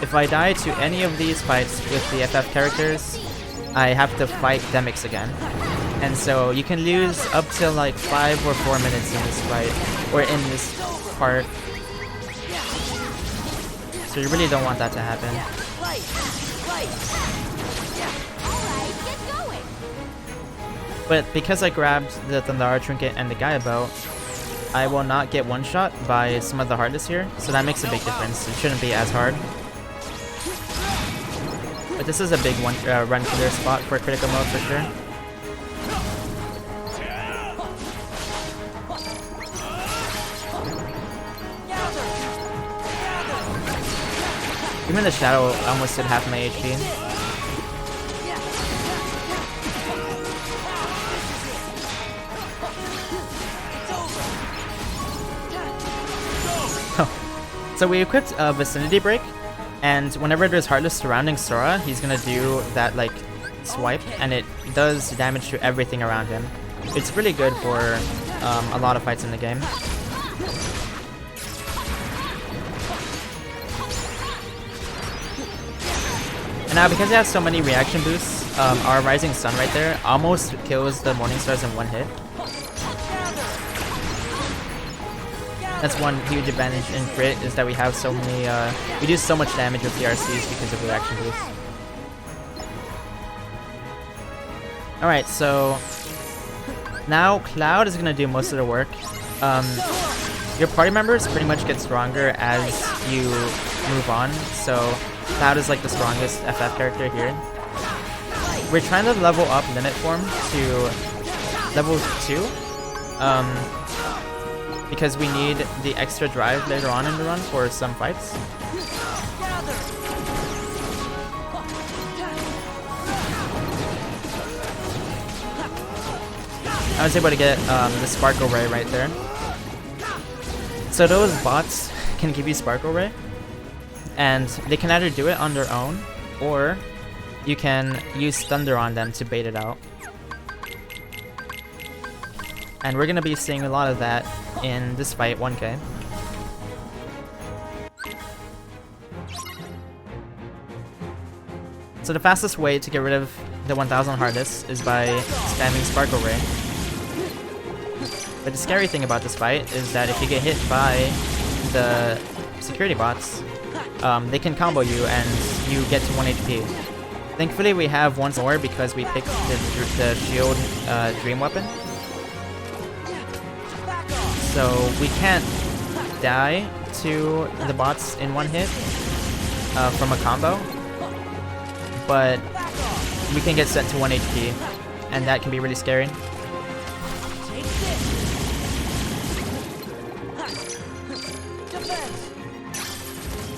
if I die to any of these fights with the FF characters, I have to fight Demix again. And so you can lose up to like 5 or 4 minutes in this fight, or in this part. So you really don't want that to happen. But because I grabbed the Thundara Trinket and the Gaia Bow, I will not get one-shot by some of the hardest here, so that makes a big difference. It shouldn't be as hard. But this is a big run clear spot for critical mode for sure. Even the Shadow almost did half my HP. So we equipped a Vicinity Break, and whenever there's Heartless surrounding Sora, he's gonna do that like swipe, and it does damage to everything around him. It's really good for a lot of fights in the game. And now because it has so many reaction boosts, our Rising Sun right there almost kills the Morning Stars in one hit. That's one huge advantage in crit, is that we have so many, we do so much damage with the RCs because of reaction boosts. Alright, so now Cloud is gonna do most of the work. Your party members pretty much get stronger as you move on, so Cloud is like the strongest FF character here. We're trying to level up Limit Form to level 2. Because we need the extra drive later on in the run for some fights. I was able to get the Sparkle Ray right there. So those bots can give you Sparkle Ray, and they can either do it on their own, or you can use Thunder on them to bait it out. And we're gonna be seeing a lot of that in this fight, 1K. So the fastest way to get rid of the 1000 hardest is by spamming Sparkle Ray. But the scary thing about this fight is that if you get hit by the security bots, they can combo you and you get to 1 HP. Thankfully we have one more because we picked the shield dream weapon. So we can't die to the bots in one hit from a combo, but we can get sent to 1 HP, and that can be really scary.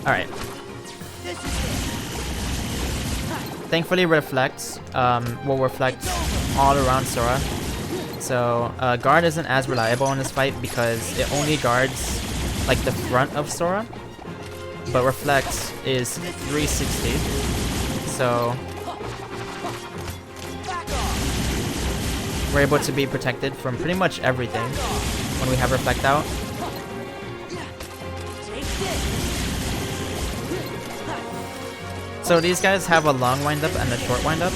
Alright. thankfully reflects will reflect all around Sora. So guard isn't as reliable in this fight because it only guards like the front of Sora, but reflect is 360. So we're able to be protected from pretty much everything when we have reflect out. So these guys have a long windup and a short windup.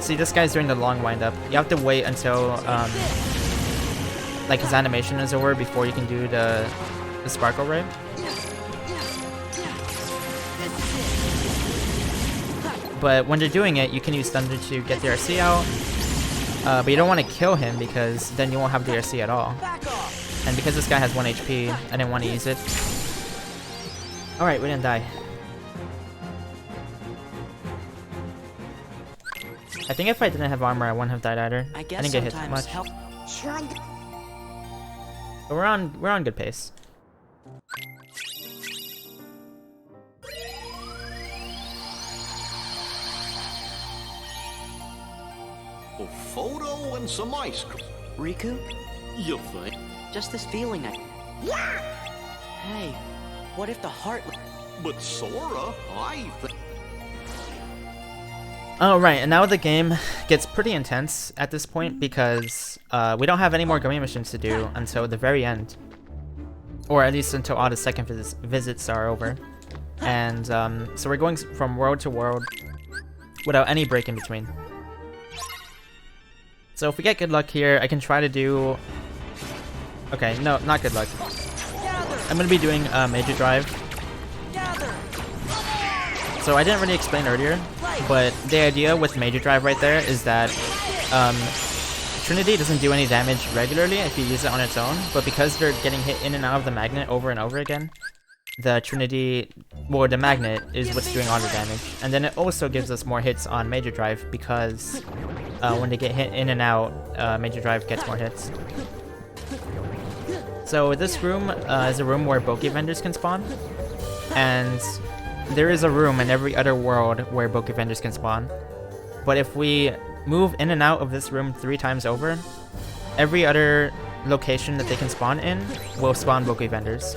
See, this guy's doing the long windup. You have to wait until like his animation is over before you can do the sparkle ray. But when you're doing it, you can use Thunder to get the RC out. But you don't want to kill him because then you won't have the RC at all. And because this guy has 1 HP, I didn't want to use it. Alright, we didn't die. I think if I didn't have armor, I wouldn't have died either. I didn't get hit too much. But we're on good pace. A photo and some ice cream. Riku? You think? Just this feeling Yeah! Hey, what if the heart... But Sora, I think... Oh right, and now the game gets pretty intense at this point because we don't have any more gummy missions to do until the very end. Or at least until all the second visits are over. And so we're going from world to world without any break in between. So if we get good luck here, I can try to do... Okay, no, not good luck. I'm going to be doing Major Drive. So I didn't really explain earlier, but the idea with Major Drive right there is that Trinity doesn't do any damage regularly if you use it on its own, but because they're getting hit in and out of the magnet over and over again, the Trinity, well, the magnet is what's doing all the damage. And then it also gives us more hits on Major Drive because when they get hit in and out, Major Drive gets more hits. So this room is a room where Bokeh vendors can spawn, and there is a room in every other world where Bokeh vendors can spawn. But if we move in and out of this room 3 times over, every other location that they can spawn in will spawn Bokeh vendors.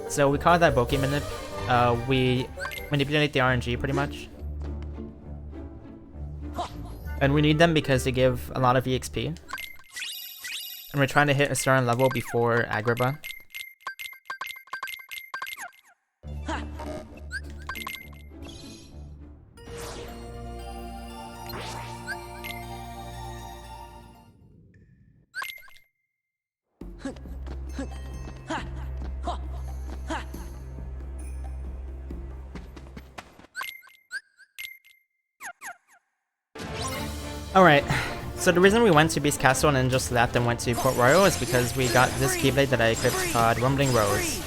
So we call that Bokeh manip. We manipulate the RNG pretty much. And we need them because they give a lot of EXP. And we're trying to hit a certain level before Agrabah. Alright, so the reason we went to Beast Castle and then just left and went to Port Royal is because we got this Keyblade that I equipped called Rumbling Rose.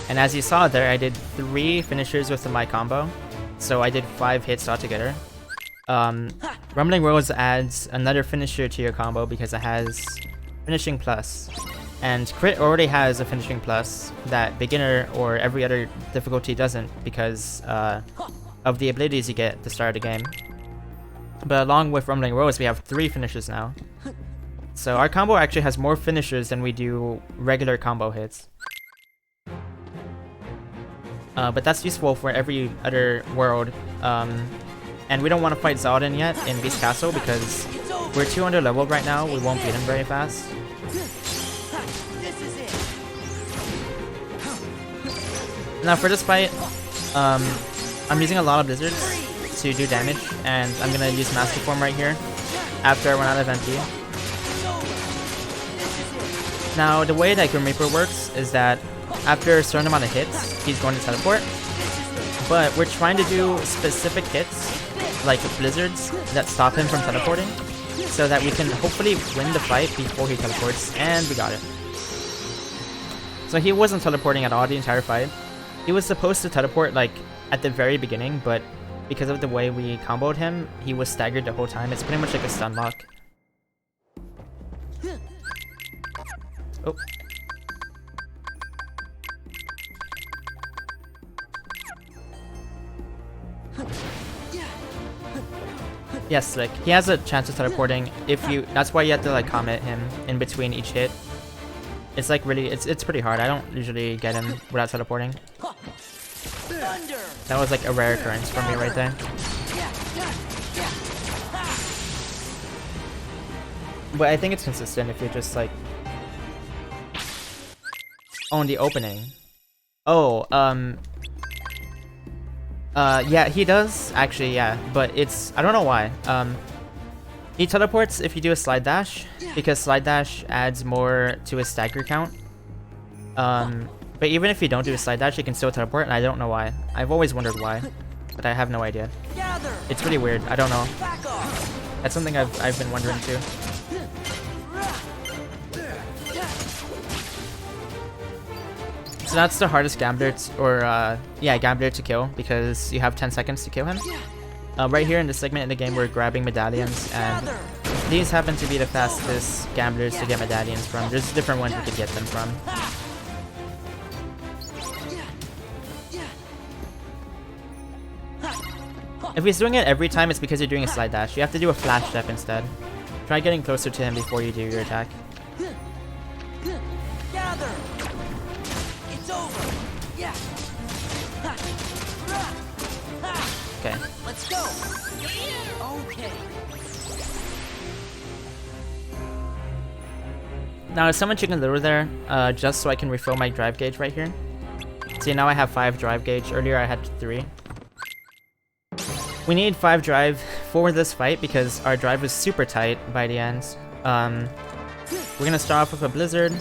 And as you saw there, I did 3 finishers with my combo, so I did 5 hits altogether. Rumbling Rose adds another finisher to your combo because it has Finishing Plus. And Crit already has a Finishing Plus that Beginner or every other difficulty doesn't because of the abilities you get at the start of the game. But along with Rumbling Rose, we have 3 finishers now. So our combo actually has more finishers than we do regular combo hits. But that's useful for every other world. And we don't want to fight Zaldin yet in Beast Castle because we're 200 leveled right now. We won't beat him very fast. Now for this fight, I'm using a lot of blizzards to do damage, and I'm gonna use Master Form right here after I run out of MP. Now the way that Grim Reaper works is that after a certain amount of hits, he's going to teleport, but we're trying to do specific hits, like blizzards, that stop him from teleporting, so that we can hopefully win the fight before he teleports, and we got it. So he wasn't teleporting at all the entire fight. He was supposed to teleport like at the very beginning, but because of the way we comboed him, he was staggered the whole time. It's pretty much like a stun lock. Oh. Yes, Slick. He has a chance of teleporting if you. That's why you have to like comment him in between each hit. It's like really, it's pretty hard. I don't usually get him without teleporting. That was like a rare occurrence for me right there. But I think it's consistent if you're just like on the opening. Oh, yeah, he does actually, yeah, but it's, I don't know why. He teleports if you do a slide dash, because slide dash adds more to his stagger count. But even if you don't do a slide dash, you can still teleport, and I don't know why. I've always wondered why, but I have no idea. It's really weird. I don't know. That's something I've been wondering too. So that's the hardest gambler, gambler to kill, because you have 10 seconds to kill him. Right here in this segment in the game, we're grabbing medallions, and these happen to be the fastest gamblers to get medallions from. There's different ones you could get them from. If he's doing it every time, it's because you're doing a slide dash. You have to do a flash step instead. Try getting closer to him before you do your attack. Okay. Let's go. Okay. Now I summoned Chicken Little there, just so I can refill my drive gauge right here. See, now I have 5 drive gauge. Earlier I had 3. We need 5 drive for this fight because our drive was super tight by the end. We're gonna start off with a Blizzard.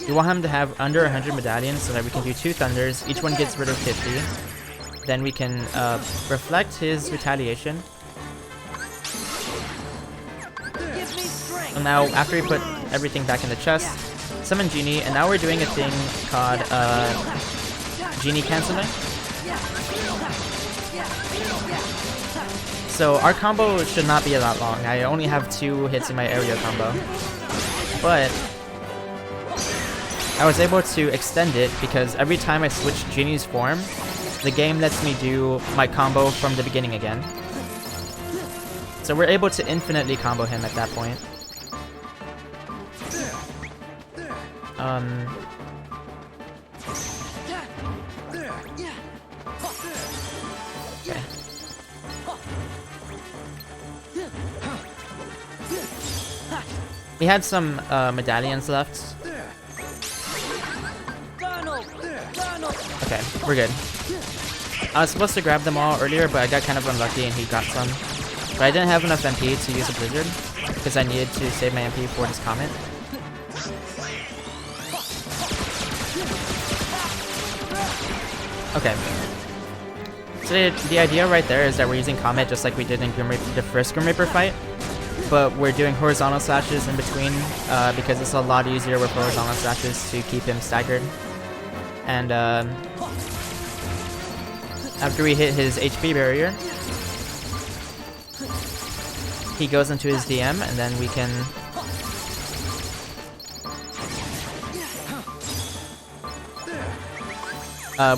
We want him to have under 100 medallions so that we can do 2 Thunders. Each one gets rid of 50. Then we can reflect his retaliation. And now, after we put everything back in the chest, summon Genie, and now we're doing a thing called Genie canceling. So our combo should not be that long. I only have 2 hits in my area combo, but I was able to extend it because every time I switch Genie's form, the game lets me do my combo from the beginning again. So we're able to infinitely combo him at that point. Okay. We had some medallions left. Okay, we're good. I was supposed to grab them all earlier, but I got kind of unlucky and he got some. But I didn't have enough MP to use a Blizzard, because I needed to save my MP for this comment. Okay. So the idea right there is that we're using Comet just like we did in the first Grim Reaper fight, but we're doing horizontal slashes in between because it's a lot easier with horizontal slashes to keep him staggered. And after we hit his HP barrier, he goes into his DM, and then we can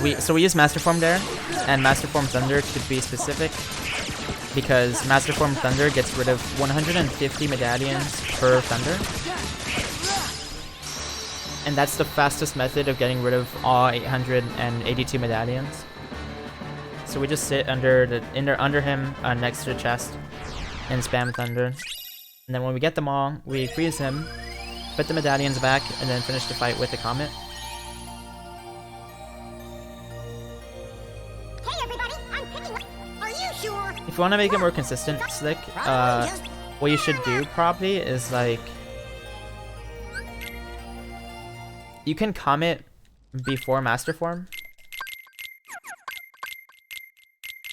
we use Master Form there, and Master Form Thunder to be specific, because Master Form Thunder gets rid of 150 medallions per Thunder. And that's the fastest method of getting rid of all 882 medallions. So we just sit under him next to the chest and spam Thunder. And then when we get them all, we freeze him, put the medallions back, and then finish the fight with the Comet. Hey everybody, I'm picking. Are you sure? If you want to make it more consistent, Slick, what you should do probably is like, you can Comet before Master Form,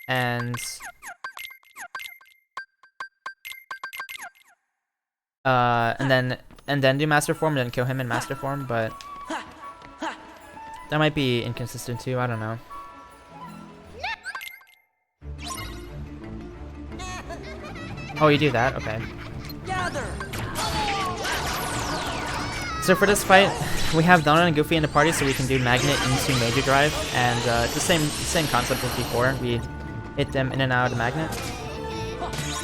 and then do Master Form, and then kill him in Master Form. But that might be inconsistent too. I don't know. Oh, you do that? Okay. So for this fight, we have Donald and Goofy in the party, so we can do Magnet into Major Drive, and it's the same concept as before. We hit them in and out of the Magnet.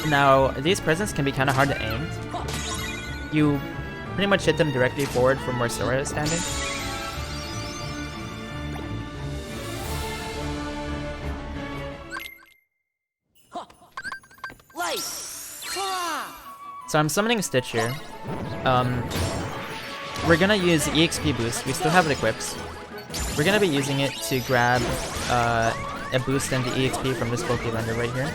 Now, these presents can be kind of hard to aim. You pretty much hit them directly forward from where Sora is standing. Light! Hurrah! So I'm summoning Stitch here. We're gonna use EXP boost. We still have it equipped. We're gonna be using it to grab a boost into EXP from this Poke vendor right here.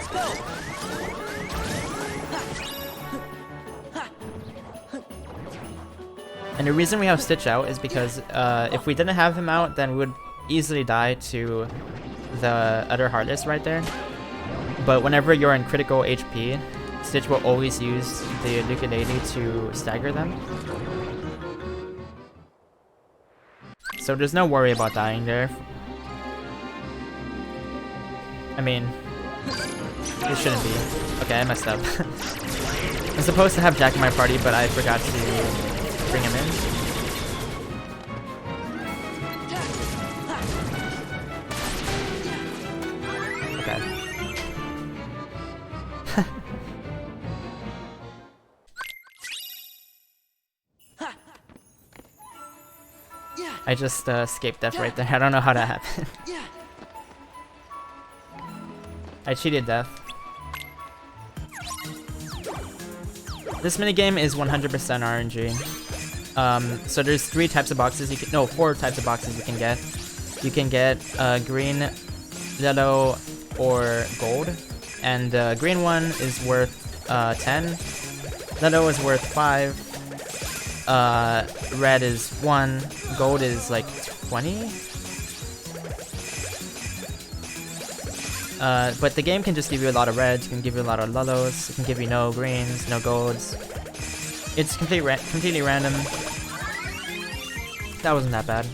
And the reason we have Stitch out is because if we didn't have him out, then we would easily die to the other Heartless right there. But whenever you're in critical HP, Stitch will always use the Ukulele to stagger them. So there's no worry about dying there. I mean, it shouldn't be. Okay, I messed up. I'm supposed to have Jack in my party, but I forgot to bring him in. Okay. I just escaped death right there. I don't know how that happened. I cheated death. This minigame is 100% RNG. So there's 3 types of boxes you can— no, 4 types of boxes you can get. You can get green, yellow, or gold. And the green one is worth 10. Yellow is worth 5. Red is 1. Gold is like 20. But the game can just give you a lot of reds, it can give you a lot of lullos, it can give you no greens, no golds. It's completely random. That wasn't that bad.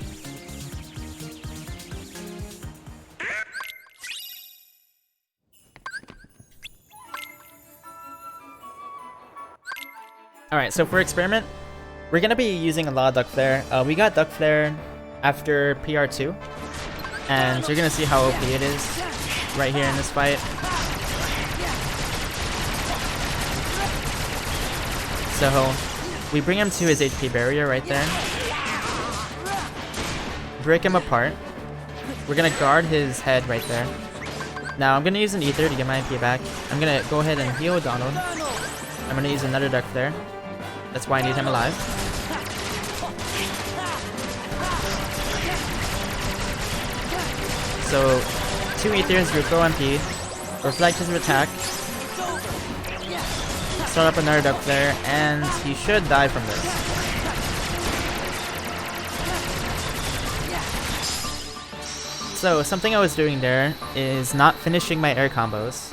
Alright, so for experiment, we're gonna be using a lot of Duck Flare. We got Duck Flare after PR2, and you're gonna see how OP it is right here in this fight. So we bring him to his HP barrier right there. Break him apart. We're gonna guard his head right there. Now I'm gonna use an Ether to get my MP back. I'm gonna go ahead and heal Donald. I'm gonna use another Duck Flare. That's why I need him alive. So 2 Ethers, Ruko MP, reflect his attack, start up another Duck Flare, and he should die from this. So something I was doing there is not finishing my air combos.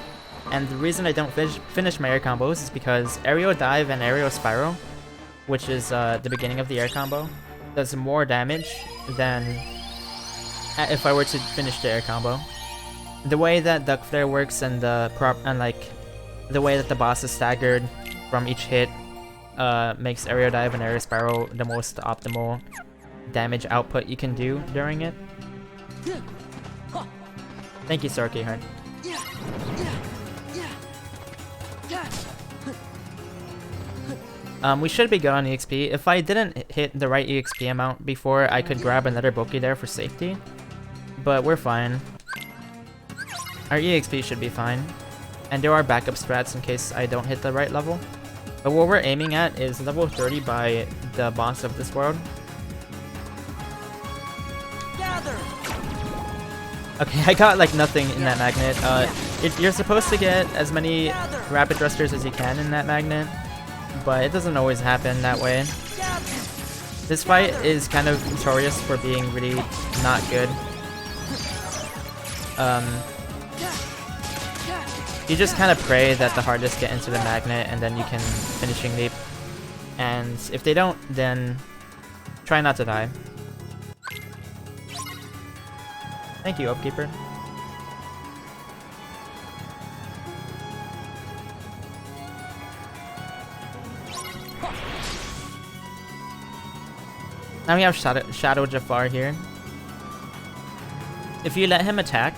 And the reason I don't finish my air combos is because Aerial Dive and Aerial Spiral, which is the beginning of the air combo, does more damage than if I were to finish the air combo. The way that Duck Flare works and the the way that the boss is staggered from each hit makes Aerial Dive and Aerial Spiral the most optimal damage output you can do during it. Thank you, Sorky Heart. We should be good on EXP. If I didn't hit the right EXP amount before, I could grab another Boki there for safety. But we're fine. Our EXP should be fine. And there are backup strats in case I don't hit the right level. But what we're aiming at is level 30 by the boss of this world. Okay, I got like nothing in that magnet. You're supposed to get as many rapid thrusters as you can in that magnet, but it doesn't always happen that way. This fight is kind of notorious for being really not good. You just kind of pray that the hardest get into the magnet and then you can finishing leap. And if they don't, then try not to die. Thank you, Upkeeper. Now we have Shadow Jafar here. If you let him attack,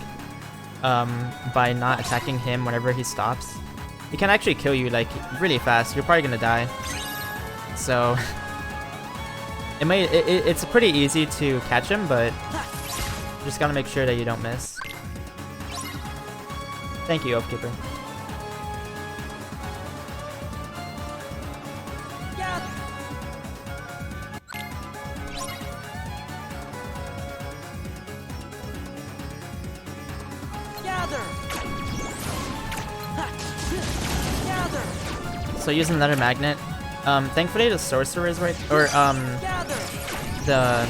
by not attacking him whenever he stops, he can actually kill you like really fast. You're probably gonna die. So it's pretty easy to catch him, but just gotta make sure that you don't miss. Thank you, Oathkeeper. So using another magnet. Thankfully the sorcerer is right, or the.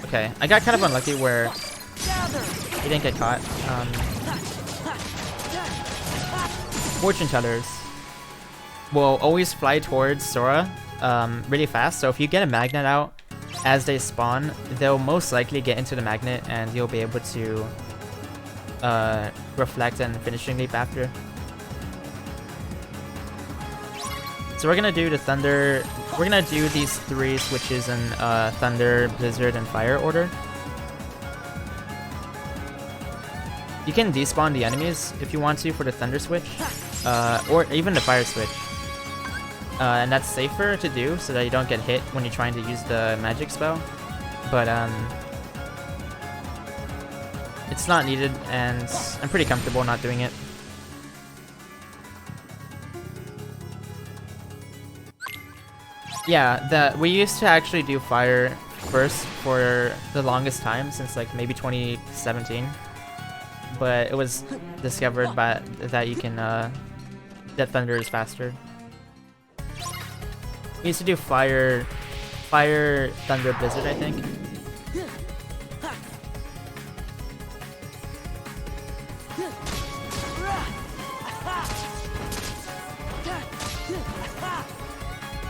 Okay, I got kind of unlucky where he didn't get caught. Fortune tellers will always fly towards Sora really fast. So if you get a magnet out as they spawn, they'll most likely get into the magnet, and you'll be able to reflect and finishing leap after. So we're gonna do the thunder. We're gonna do these 3 switches in thunder, blizzard, and fire order. You can despawn the enemies if you want to for the thunder switch, or even the fire switch. And that's safer to do so that you don't get hit when you're trying to use the magic spell. But it's not needed, and I'm pretty comfortable not doing it. Yeah, we used to actually do fire first for the longest time, since like maybe 2017. But it was discovered that you can that thunder is faster. We used to do fire, thunder, blizzard, I think.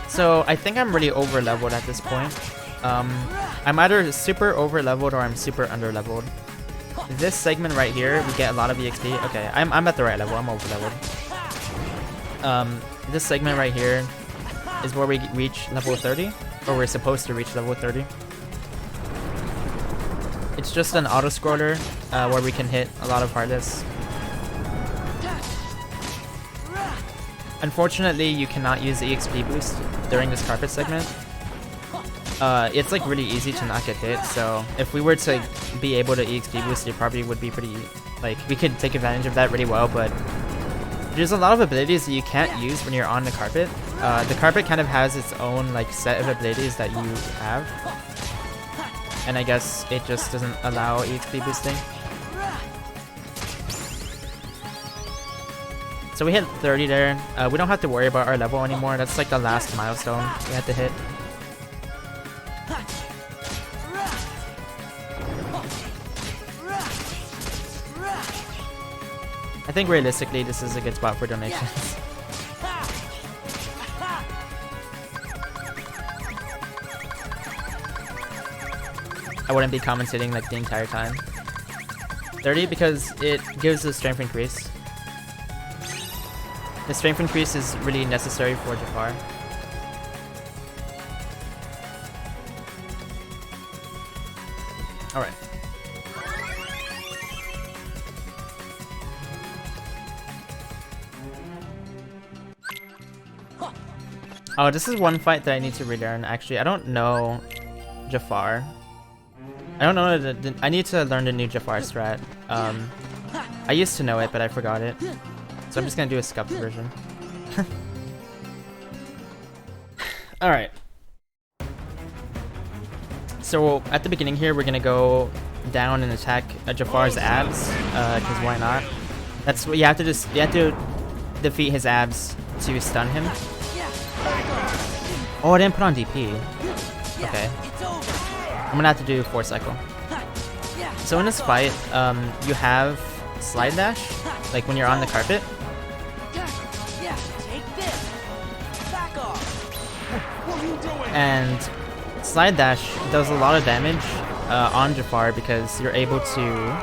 So I think I'm really over leveled at this point. I'm either super over leveled or I'm super under leveled. This segment right here, we get a lot of EXP. Okay, I'm at the right level. I'm over leveled. This segment right here is where we reach level 30, or we're supposed to reach level 30. It's just an auto scroller where we can hit a lot of heartless. Unfortunately, you cannot use the EXP boost during this carpet segment. It's like really easy to not get hit, so if we were to be able to EXP boost, it probably would be pretty, like, we could take advantage of that really well, but there's a lot of abilities that you can't use when you're on the carpet. The carpet kind of has its own like set of abilities that you have, and I guess it just doesn't allow EXP boosting. So we hit 30 there. We don't have to worry about our level anymore. That's like the last milestone we had to hit. I think realistically this is a good spot for donations. I wouldn't be commentating like the entire time. 30 because it gives a strength increase. The strength increase is really necessary for Jafar. Alright. Oh, this is one fight that I need to relearn, actually. I don't know Jafar. I don't know I need to learn the new Jafar strat. I used to know it, but I forgot it. So I'm just gonna do a scuffed version. Alright. So at the beginning here, we're gonna go down and attack Jafar's abs, because why not? That's what you have to just, you have to defeat his abs to stun him. Oh, I didn't put on DP. Okay. I'm gonna have to do 4 cycle. So in this fight, you have slide dash, like when you're on the carpet. And slide dash does a lot of damage on Jafar because you're able to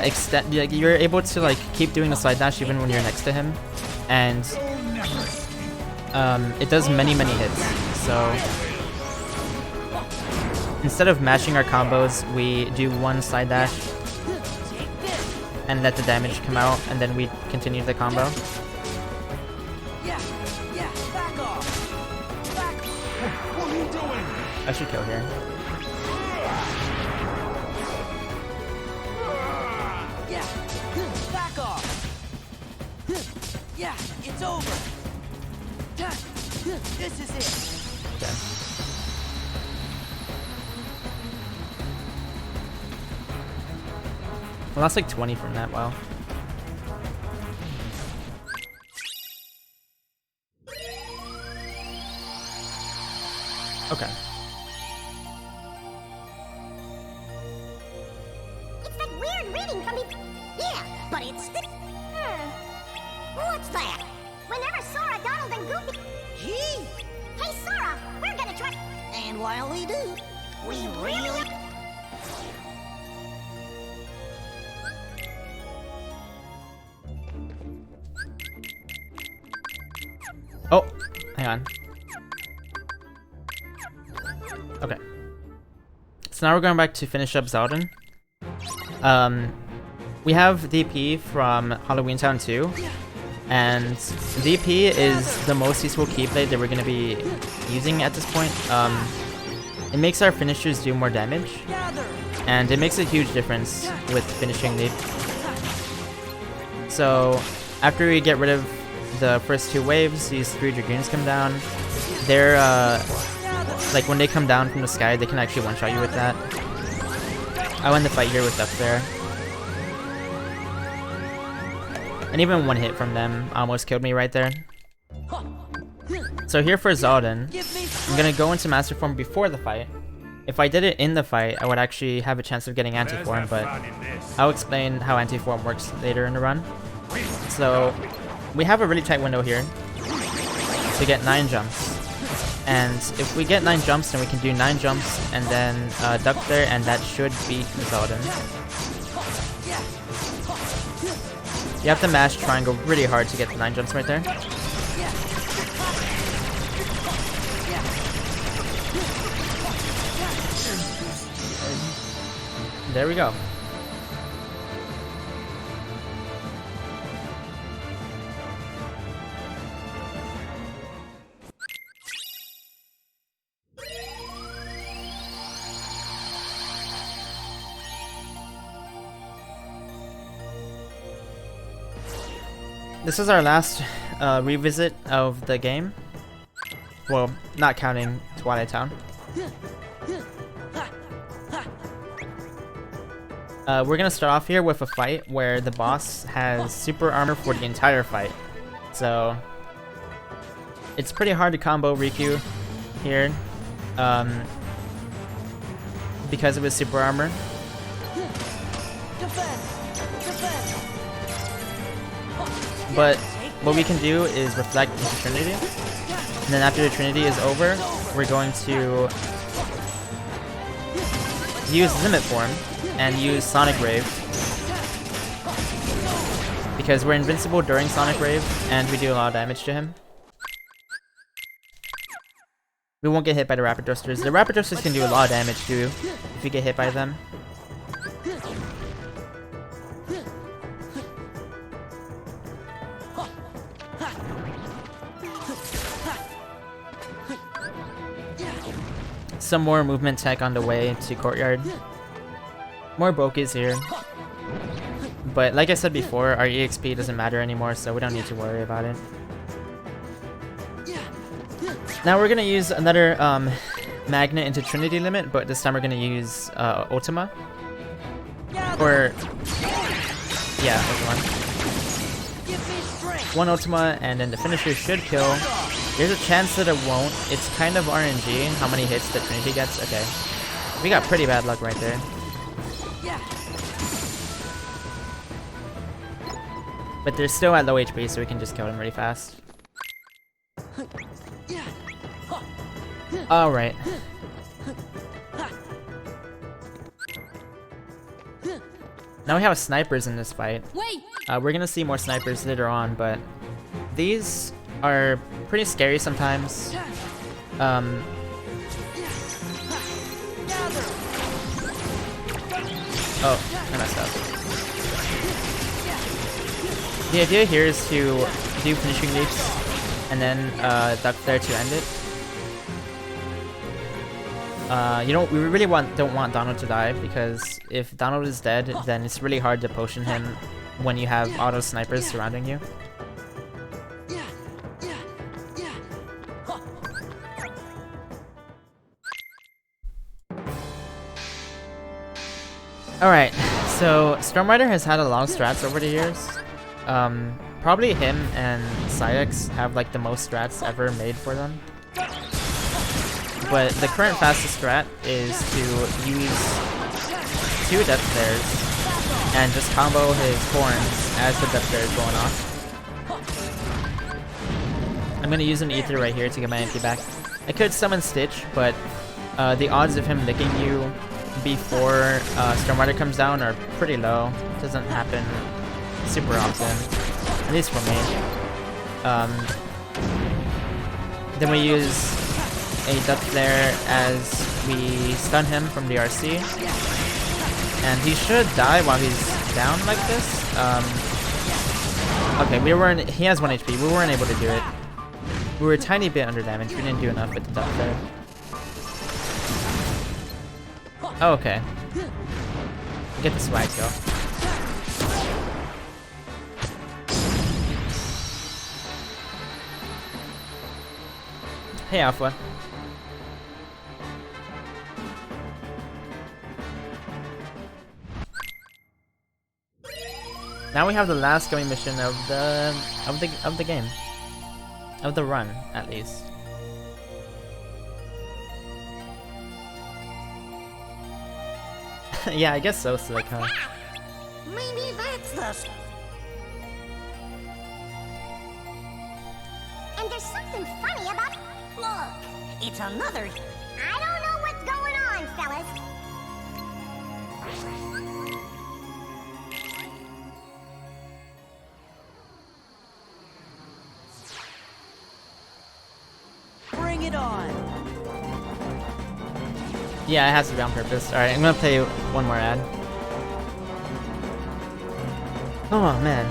extend. You're able to like keep doing the slide dash even when you're next to him, and it does many hits. So instead of mashing our combos, we do one side dash and let the damage come out, and then we continue the combo. Yeah, back off. What are you doing? I should kill here. Yeah, back off. Yeah, it's over. This is it. Okay. I lost like 20 from that, wow. Okay. It's that weird reading from the... Yeah, but it's the... What's that? Whenever Sora, Donald, and Goofy... Gee! Hey, Sora, we're gonna try... And while we do, we really... Oh, hang on. Okay. So now we're going back to finish up Zelda. We have DP from Halloween Town 2, and DP is the most useful keyblade that we're going to be using at this point. It makes our finishers do more damage, and it makes a huge difference with finishing the... So, after we get rid of the first two waves, these three Dragoons come down. They're, like, when they come down from the sky, they can actually one-shot you with that. I won the fight here with Duck there. And even one hit from them almost killed me right there. So here for Zaldin, I'm gonna go into Master Form before the fight. If I did it in the fight, I would actually have a chance of getting Anti-Form, but I'll explain how Anti-Form works later in the run. So, we have a really tight window here to get 9 jumps. And if we get 9 jumps, then we can do 9 jumps and then duck there, and that should beat Zaldin. You have to mash triangle really hard to get the 9 jumps right there. There we go. This is our last revisit of the game. Well, not counting Twilight Town. We're gonna start off here with a fight where the boss has super armor for the entire fight. So, it's pretty hard to combo Riku here because of his super armor. But what we can do is reflect into Trinity, and then after the Trinity is over, we're going to use Limit Form and use Sonic Rave, because we're invincible during Sonic Rave and we do a lot of damage to him. We won't get hit by the Rapid Thrusters. The Rapid Thrusters can do a lot of damage too if we get hit by them. Some more movement tech on the way to Courtyard. More Bokies here. But like I said before, our EXP doesn't matter anymore, so we don't need to worry about it. Now we're gonna use another magnet into Trinity Limit, but this time we're gonna use Ultima. Or yeah, Ultima. One Ultima, and then the finisher should kill. There's a chance that it won't. It's kind of RNG how many hits that Trinity gets. Okay. We got pretty bad luck right there. But they're still at low HP, so we can just kill them really fast. Alright. Now we have snipers in this fight. We're gonna see more snipers later on, but these are pretty scary sometimes. Oh, I messed up. The idea here is to do finishing leaps and then duck there to end it. We really don't want Donald to die, because if Donald is dead, then it's really hard to potion him when you have auto snipers surrounding you. Alright, so Stormrider has had a lot of strats over the years. Probably him and Syx have like the most strats ever made for them. But the current fastest strat is to use 2 Death Flares and just combo his horns as the Death Flare is going off. I'm gonna use an Ether right here to get my MP back. I could summon Stitch, but the odds of him licking you before Stormrider comes down are pretty low. It doesn't happen super often, at least for me. Then we use a Death Flare as we stun him from the RC, and he should die while he's down like this. Okay, he has 1 HP. We weren't able to do it. We were a tiny bit under damage. We didn't do enough with the Death Flare. Oh, okay. Get the swag kill. Hey, Alpha. Now we have the last going mission of the game. Of the run, at least. Yeah, I guess so, Slick, huh? Maybe that's the... And there's something funny about... Look, it's another... I don't know what's going on, fellas. Bring it on! Yeah, it has to be on purpose. Alright, I'm gonna play one more ad. Oh, man.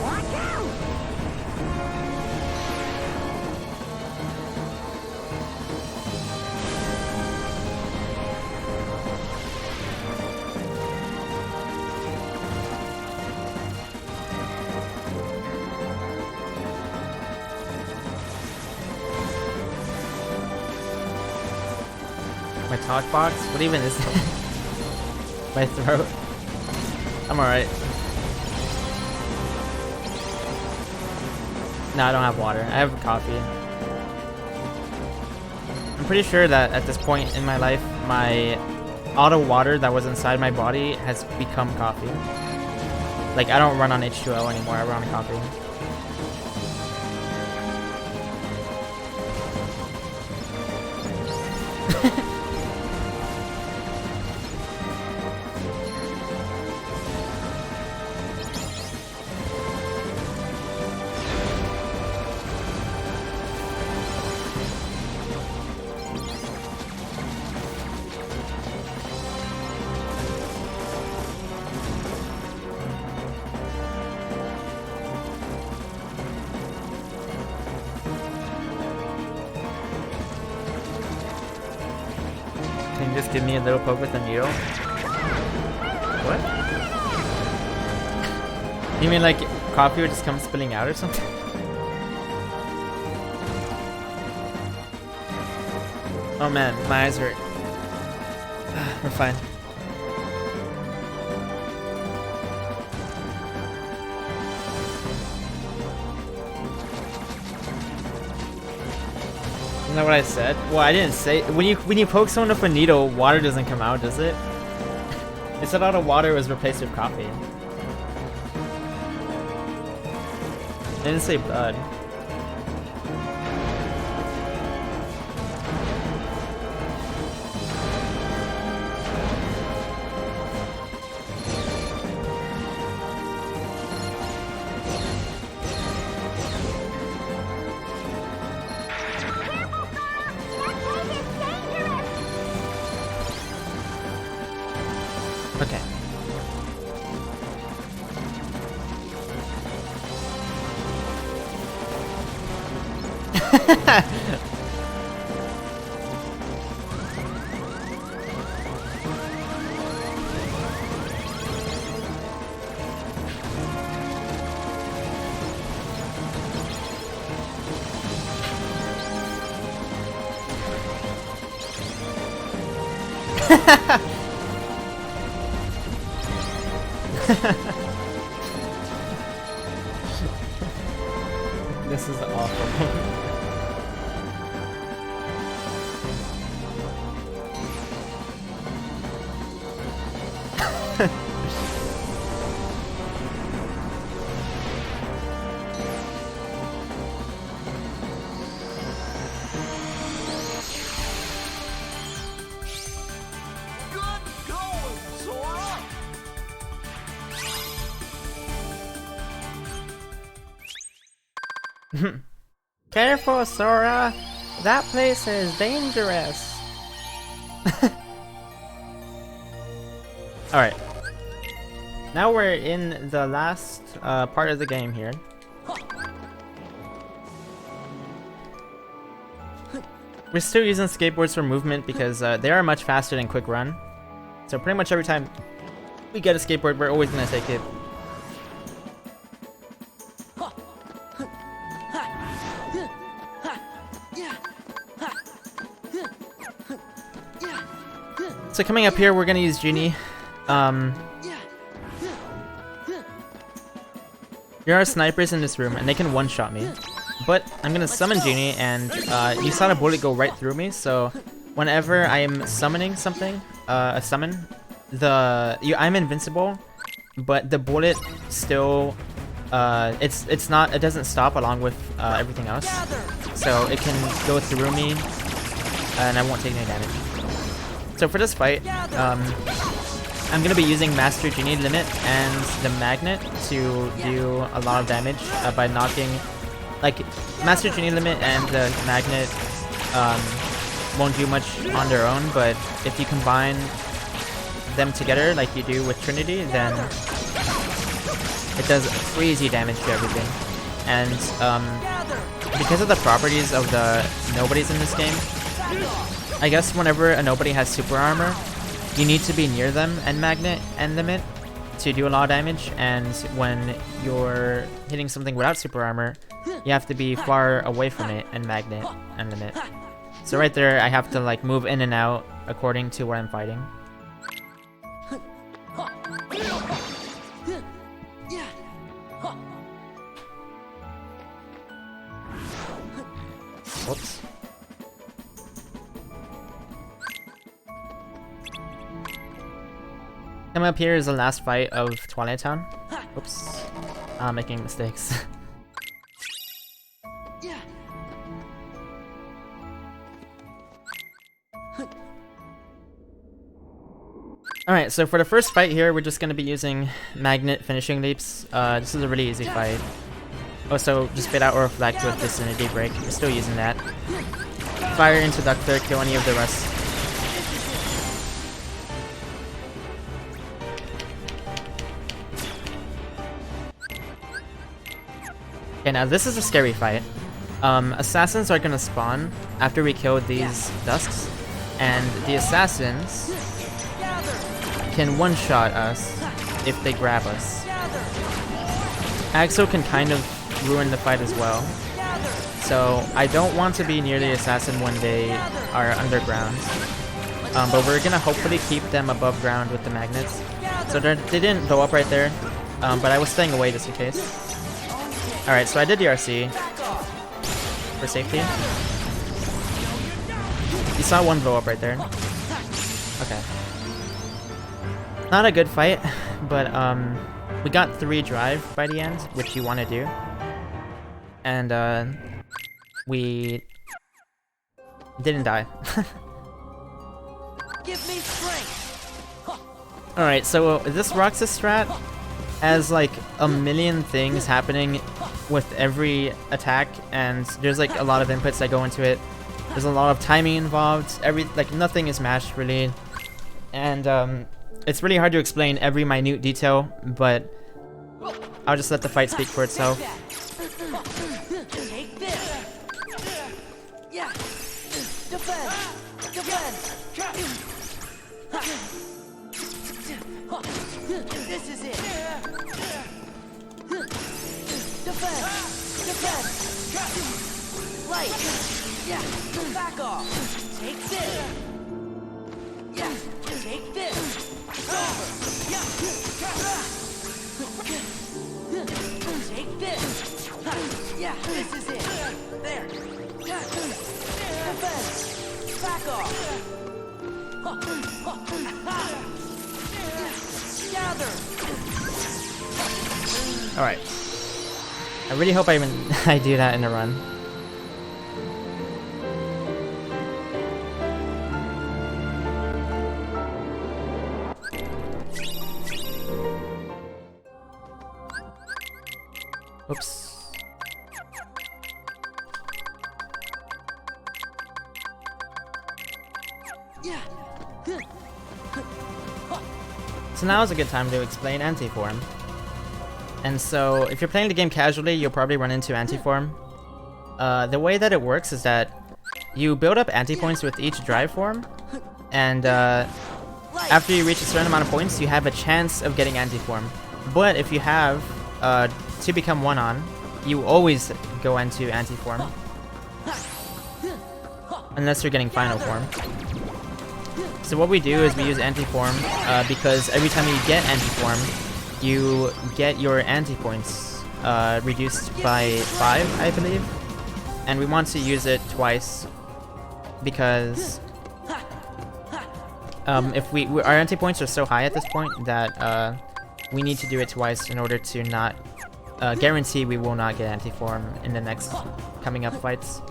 Watch out! My talk box? What even is that? My throat? I'm alright. No, I don't have water. I have coffee. I'm pretty sure that at this point in my life, my auto water that was inside my body has become coffee. Like, I don't run on H2O anymore, I run on coffee. Can you just give me a little poke with a needle? What? You mean like coffee would just come spilling out or something? Oh man, my eyes hurt. We're fine. Isn't that what I said? Well, I didn't say. When you poke someone with a needle, water doesn't come out, does it? It said all the water was replaced with coffee. It didn't say blood. This is awful. Good going, Sora! Careful, Sora! That place is dangerous! Alright. Now we're in the last part of the game here. We're still using skateboards for movement because they are much faster than Quick Run. So pretty much every time we get a skateboard, we're always gonna take it. So coming up here, we're gonna use Genie. There are snipers in this room, and they can one-shot me. But I'm gonna summon Genie, and you saw the bullet go right through me. So whenever I am summoning something, a summon, I'm invincible, but the bullet still it doesn't stop along with everything else. So it can go through me, and I won't take any damage. So for this fight, I'm gonna be using Master Genie Limit and the Magnet to do a lot of damage by knocking, like, Master Genie Limit and the Magnet won't do much on their own, but if you combine them together like you do with Trinity, then it does crazy damage to everything. And because of the properties of the nobodies in this game, I guess whenever a nobody has super armor, you need to be near them and Magnet and Limit to do a lot of damage, and when you're hitting something without super armor, you have to be far away from it and Magnet and Limit. So right there, I have to like move in and out according to what I'm fighting. Whoops. Coming up here is the last fight of Twilight Town. Oops. I'm making mistakes. Alright, so for the first fight here, we're just going to be using Magnet finishing leaps. This is a really easy fight. Also, just spit out or reflect with Vicinity Break. We're still using that. Fire into Ductor, kill any of the rest. Okay, now this is a scary fight. Assassins are gonna spawn after we kill these Dusks, and the Assassins can one-shot us if they grab us. Axo can kind of ruin the fight as well, so I don't want to be near the Assassin when they are underground. But we're gonna hopefully keep them above ground with the magnets. So they didn't blow up right there, but I was staying away just in case. Alright, so I did the RC for safety. You saw one blow up right there. Okay. Not a good fight, but we got 3 drive by the end, which you want to do. And we didn't die. Give me strength. Alright, so this Roxas strat has like a million things happening with every attack, and there's like a lot of inputs that go into it. There's a lot of timing involved. Like nothing is mashed really, and it's really hard to explain every minute detail, but I'll just let the fight speak for itself. Take this. Yeah. Defend. Defend. This is it. Defend. Defend. Right. Yeah. Back off. Take this. Yeah. Take this. It's over. Yeah. Take this. Yeah. This is it. There. Defend. Back off. Gather. All right. I really hope I do that in a run. Oops. So now is a good time to explain anti-form. And so, if you're playing the game casually, you'll probably run into anti-form. The way that it works is that you build up anti-points with each drive form, and after you reach a certain amount of points, you have a chance of getting anti-form. But if you have to become one-on, you always go into anti-form. Unless you're getting final form. So what we do is we use anti-form because every time you get anti-form, you get your anti-points reduced by 5, I believe. And we want to use it twice because if our anti-points are so high at this point that we need to do it twice in order to not guarantee we will not get anti-form in the next coming up fights.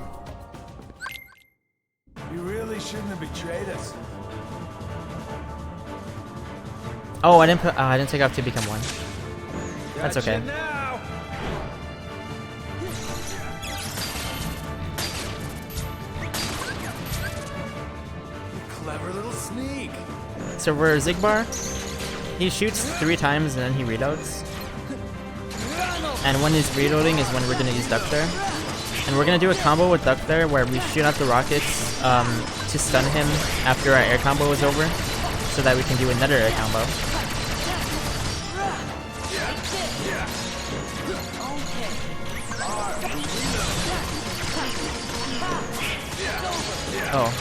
You really shouldn't have betrayed us. Oh, I didn't take off to become one. That's Gotcha okay. now. Clever little sneak. So for Zigbar, he shoots 3 times and then he reloads. And when he's reloading is when we're gonna use Duck there. And we're gonna do a combo with Duck there where we shoot out the rockets to stun him after our air combo is over, so that we can do another air combo. Oh.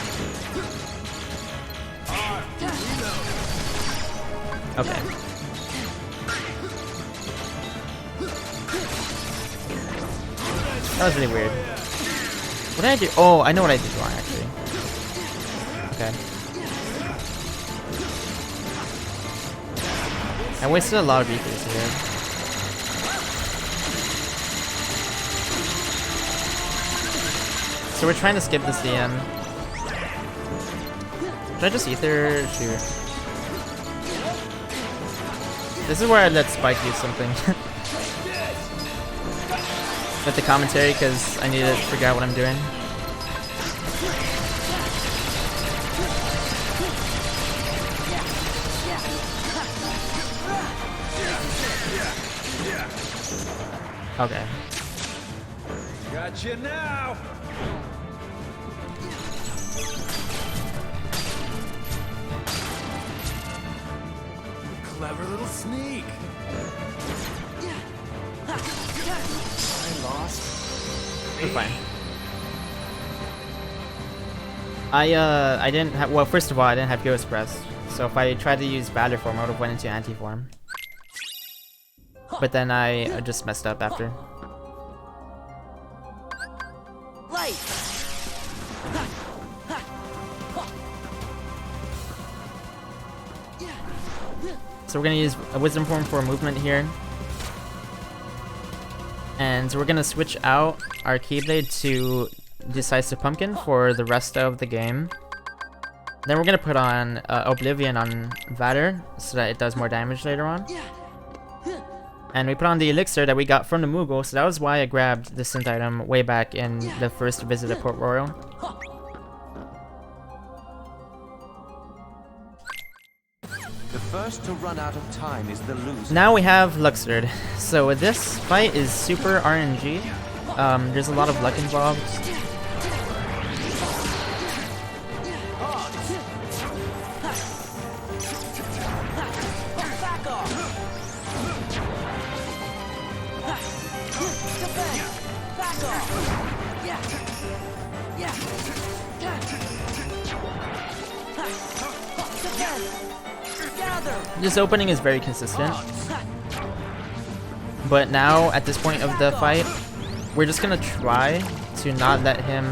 Okay. That was really weird. What did I do? Oh, I know what I did wrong, actually. Okay. I wasted a lot of beakers here. So we're trying to skip this DM. Should I just ether? Sure. This is where I let Spike use something. With the commentary, because I need to figure out what I'm doing. Okay. Gotcha now. Clever little sneak. I lost. We're fine. I didn't have, well, first of all, I didn't have Ghost Press, so if I tried to use Valor form, I would have went into anti-form. But then I just messed up after. Light. So we're gonna use a Wisdom form for movement here. And we're gonna switch out our Keyblade to Decisive Pumpkin for the rest of the game. Then we're gonna put on Oblivion on Vader so that it does more damage later on. And we put on the Elixir that we got from the Moogle, so that was why I grabbed the synth item way back in the first visit at Port Royal. The first to run out of time is the loser. Now we have Luxord. So this fight is super RNG. There's a lot of luck involved. This opening is very consistent. But now, at this point of the fight, we're just gonna try to not let him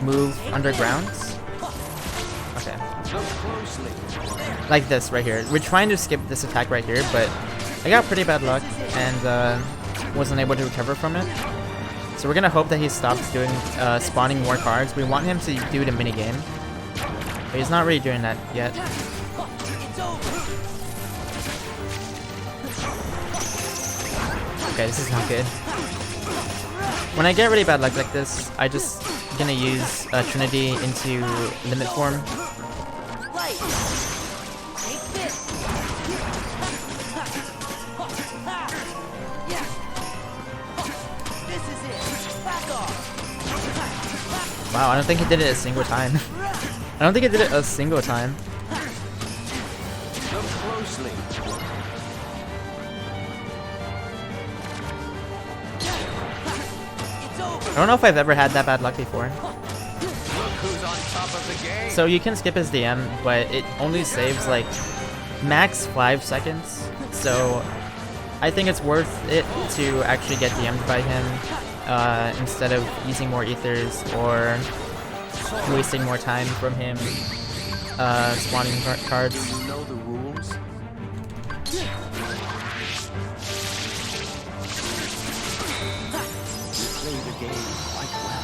move underground. Okay. Like this right here. We're trying to skip this attack right here, but I got pretty bad luck and wasn't able to recover from it. So we're gonna hope that he stops doing spawning more cards. We want him to do the minigame, but he's not really doing that yet. Okay, this is not good. When I get really bad luck like this, I just gonna use Trinity into limit form. Wow, I don't think he did it a single time. I don't think he did it a single time. Look closely. I don't know if I've ever had that bad luck before. Look who's on top of the game. So you can skip his DM, but it only saves like max 5 seconds. So I think it's worth it to actually get DM'd by him instead of using more ethers or wasting more time from him spawning cards. You know the rules. You play the game quite well.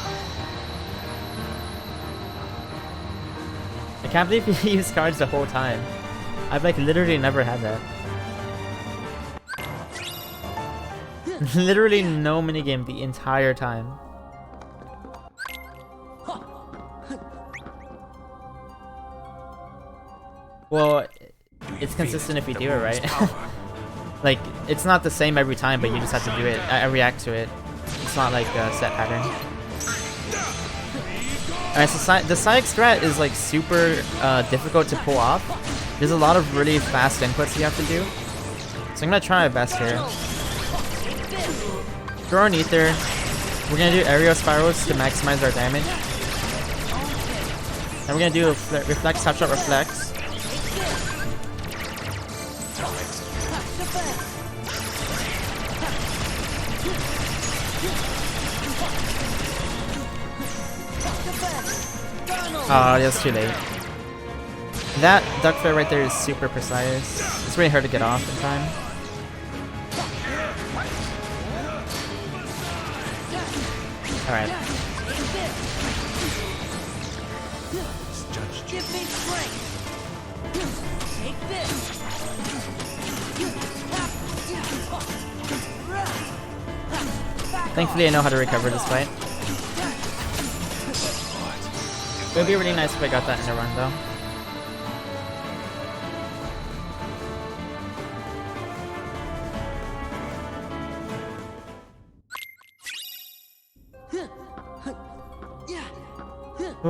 I can't believe he used cards the whole time. I've like literally never had that. Literally no minigame the entire time. Well, it's consistent if you do it right. Like, it's not the same every time, but you just have to do it. I react to it. It's not like a set pattern. Alright, so the Psych strat is like super difficult to pull off. There's a lot of really fast inputs you have to do. So I'm gonna try my best here. Throw an ether. We're gonna do aerial spirals to maximize our damage. And we're gonna do a reflect, top shot, reflect. Oh, that's too late. That duck flare right there is super precise. It's really hard to get off in time. Alright. Thankfully I know how to recover this fight. It would be really nice if I got that in a run though.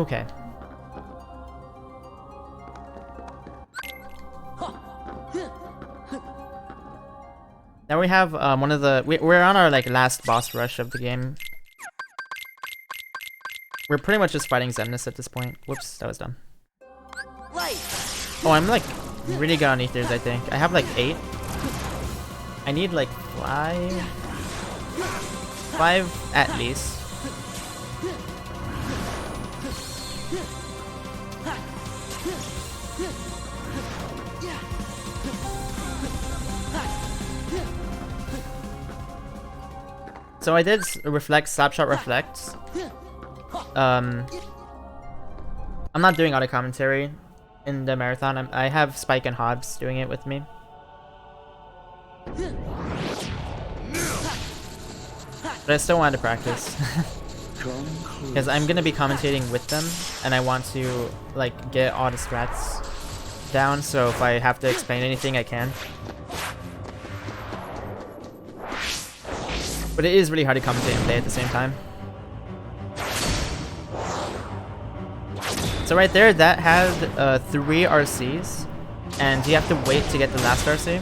Okay. Now we have one of the we're on our like last boss rush of the game. We're pretty much just fighting Xemnas at this point. Whoops, that was dumb. Oh, I'm like really good on ethers, I think. I have like 8. I need like 5. 5 at least. So I did reflect, slapshot reflect. I'm not doing auto commentary in the marathon. I have Spike and Hobbs doing it with me. But I still wanted to practice. Because I'm gonna be commentating with them, and I want to like get all the strats down, so if I have to explain anything I can. But it is really hard to commentate and play at the same time. So right there, that had 3 RCs, and you have to wait to get the last RC.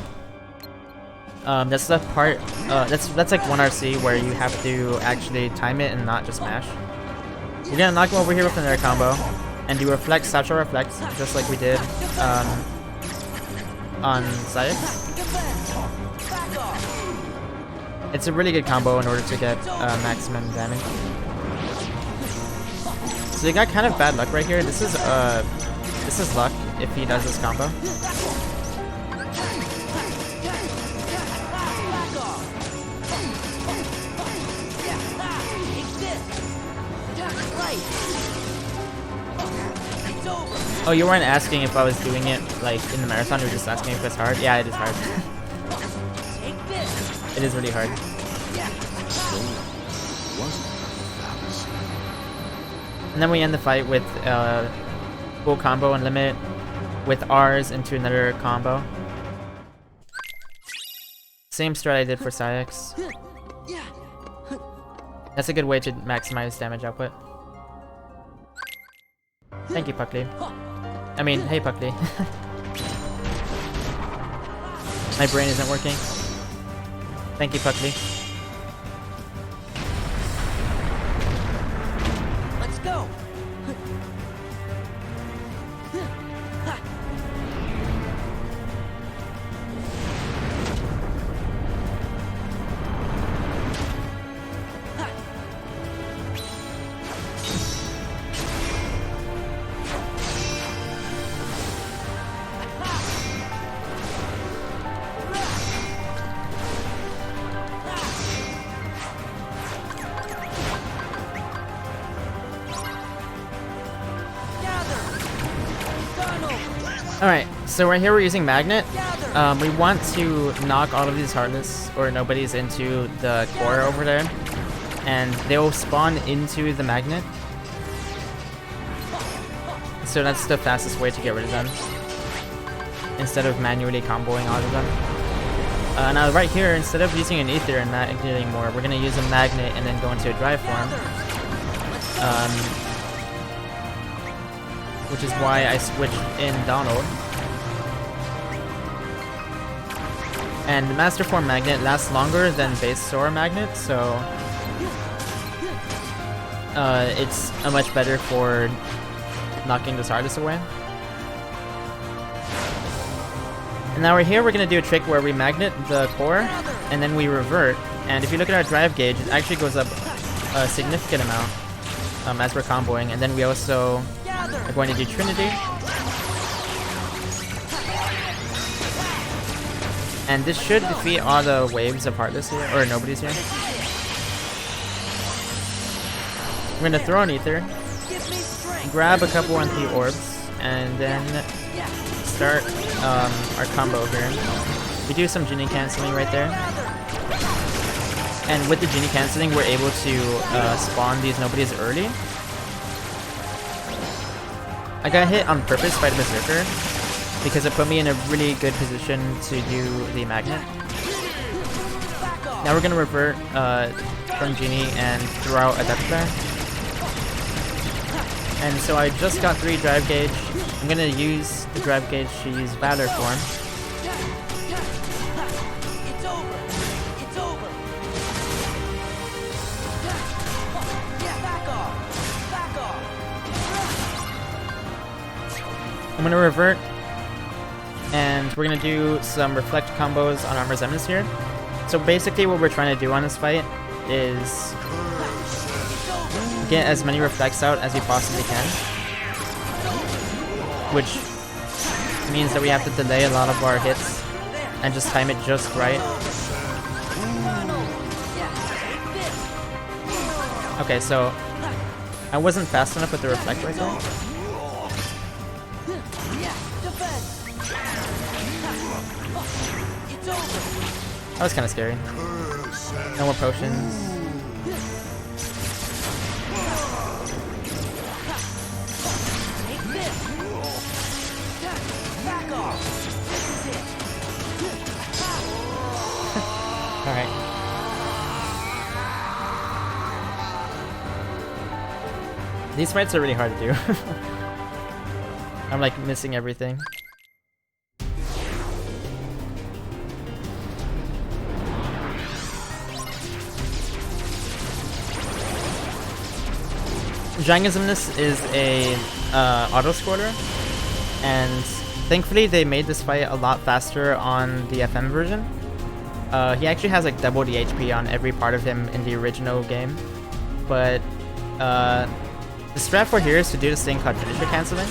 That's the part. That's like 1 RC where you have to actually time it and not just mash. We're gonna knock him over here with an air combo, and do reflect, satchel reflect, just like we did on Sayek. It's a really good combo in order to get maximum damage. So you got kind of bad luck right here. This is luck if he does this combo. Oh, you weren't asking if I was doing it like in the marathon, you were just asking if it's hard? Yeah, it is hard. It is really hard. And then we end the fight with full combo and limit with R's into another combo. Same strat I did for Sayek's. That's a good way to maximize damage output. Thank you, Puckly. I mean, hey, Puckly. My brain isn't working. Thank you, Puckly. Let's go. Alright, so right here we're using Magnet. We want to knock all of these Heartless or Nobodies into the core over there, and they'll spawn into the Magnet. So that's the fastest way to get rid of them, instead of manually comboing all of them. Now right here, instead of using an Ether and not getting more, we're going to use a Magnet and then go into a Drive form. Which is why I switched in Donald. And the Master Form Magnet lasts longer than base Sora Magnet, so it's much better for knocking this Heartless away. And now we're here, we're going to do a trick where we magnet the core, and then we revert. And if you look at our drive gauge, it actually goes up a significant amount as we're comboing. And then we also are going to do Trinity. And this should defeat all the waves of Heartless here, or Nobody's here. We're going to throw an Ether, grab a couple MP orbs, and then start our combo here. We do some Genie canceling right there. And with the Genie canceling, we're able to spawn these Nobodies early. I got hit on purpose by the Berserker because it put me in a really good position to do the Magnet. Now we're going to revert from Genie and throw out a Death Flare. And so I just got 3 drive gauge. I'm going to use the drive gauge to use Valor form. I'm going to revert, and we're going to do some reflect combos on Armor's Eminence here. So basically what we're trying to do on this fight is get as many reflects out as we possibly can, which means that we have to delay a lot of our hits and just time it just right. Okay, so I wasn't fast enough with the reflect right there. That was kind of scary. No more potions. Alright. These fights are really hard to do. I'm like missing everything. Giangismness is a auto-scroller, and thankfully they made this fight a lot faster on the FM version. He actually has like double the HP on every part of him in the original game, but the strat for here is to do this thing called finisher canceling.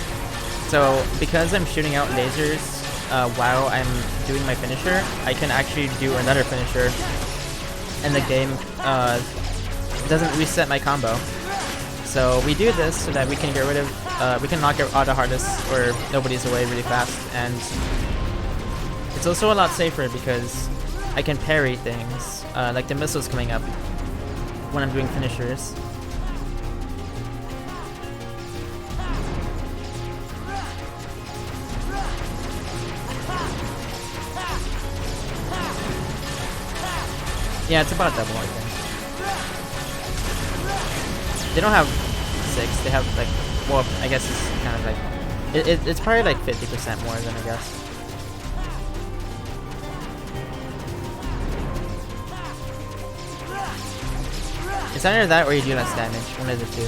So because I'm shooting out lasers while I'm doing my finisher, I can actually do another finisher, and the game doesn't reset my combo. So we do this so that we can get rid of, we can knock out the hardest or nobody's away really fast, and it's also a lot safer because I can parry things, like the missiles coming up when I'm doing finishers. Yeah, it's about double, I think. They don't have 6, they have like, well, I guess it's kind of like, it's probably like 50% more than I guess. It's either that or you do less damage, one of the two.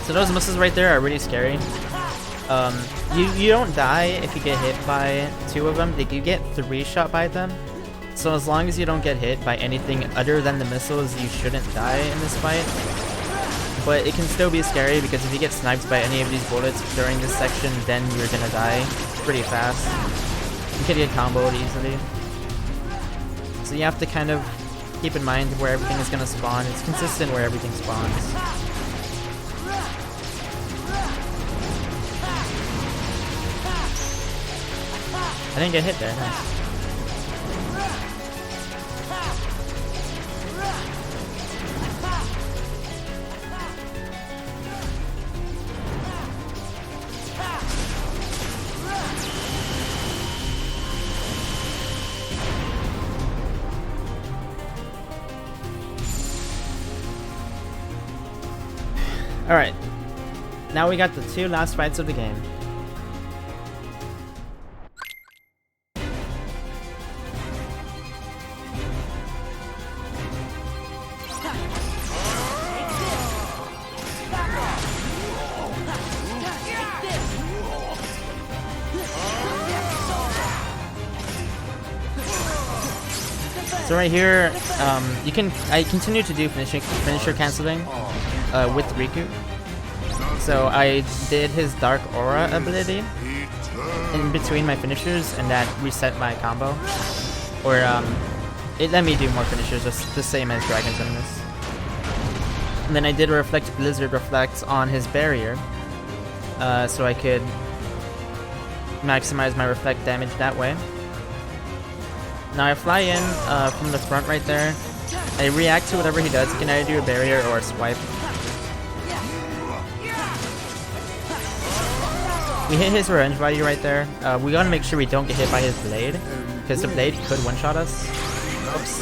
So those missiles right there are really scary. You don't die if you get hit by 2 of them. You get 3 shot by them. So as long as you don't get hit by anything other than the missiles, you shouldn't die in this fight. But it can still be scary because if you get sniped by any of these bullets during this section, then you're gonna die pretty fast. You can get comboed easily. So you have to kind of keep in mind where everything is gonna spawn. It's consistent where everything spawns. I didn't get hit there, nice. Alright, now we got the 2 last fights of the game. So right here, I continue to do finisher canceling with Riku. So I did his Dark Aura ability in between my finishers, and that reset my combo. Or it let me do more finishers, just the same as Dragon's in this. And then I did a Reflect Blizzard Reflect on his barrier, so I could maximize my reflect damage that way. Now I fly in from the front right there. I react to whatever he does. He can either do a barrier or a swipe. We hit his revenge value right there. We gotta make sure we don't get hit by his blade, because the blade could one-shot us. Oops.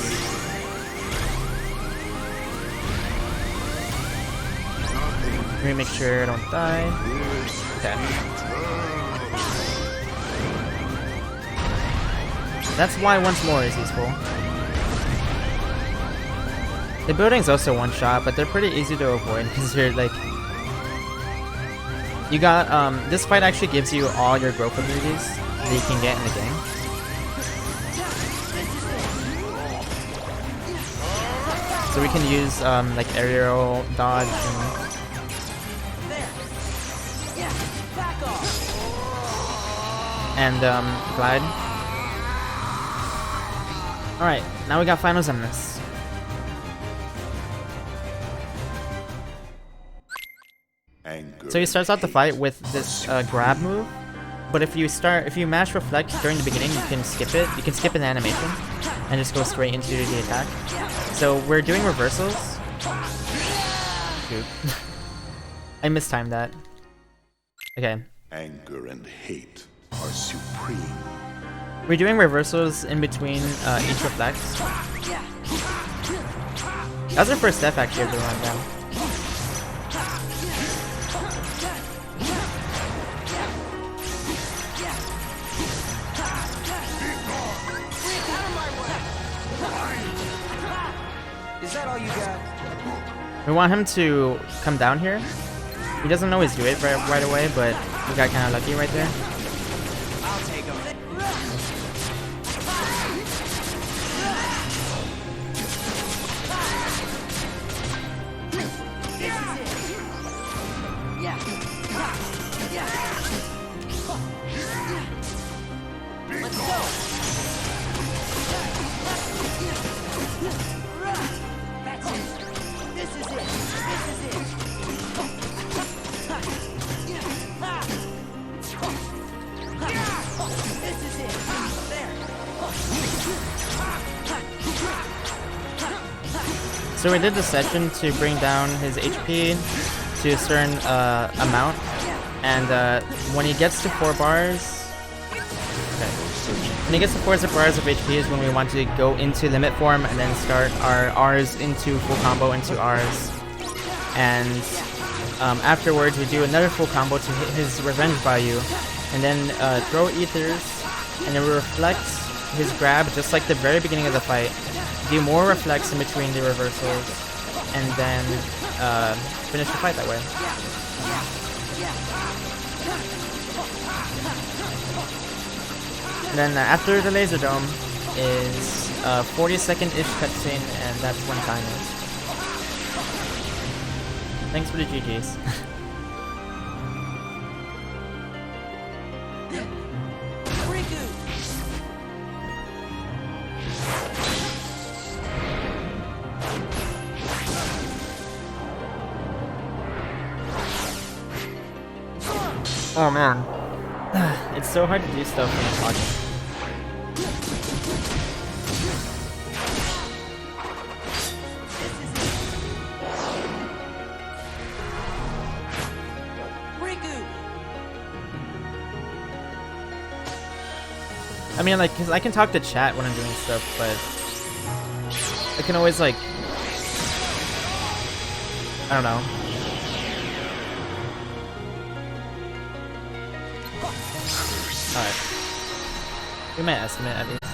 Let me make sure I don't die. Okay. That's why once more is useful. The building's also one shot, but they're pretty easy to avoid because you're like, you got this fight actually gives you all your growth abilities that you can get in the game. So we can use like aerial dodge and glide. Alright, now we got finals on this. So he starts out the fight with this grab move, but if you mash reflect during the beginning, you can skip it. You can skip an animation and just go straight into the attack. So we're doing reversals. Shoot. I mistimed that. Okay. Anger and hate are supreme. We're doing reversals in between each reflect. That's our first step actually of the run down. all you got? We want him to come down here. He doesn't always do it right away, but we got kind of lucky right there. I'll take him. Yeah. Yeah. Let's go. That's it. This is it. This is it. This is it. There. So we did the session to bring down his HP to a certain amount, and when he gets to 4 bars, okay. When he gets to 4 bars of HP is when we want to go into limit form and then start our R's into full combo into R's, and afterwards we do another full combo to hit his revenge value, and then throw ethers, and then we reflect his grab just like the very beginning of the fight, do more reflects in between the reversals, and then finish the fight that way. And then after the laser dome is a 40-second-ish cutscene, and that's when time is. Thanks for the GGs. Oh man. It's so hard to do stuff when I'm talking. I mean, like, 'cause I can talk to chat when I'm doing stuff, but I can always, like, I don't know. Alright. Give me an estimate at least.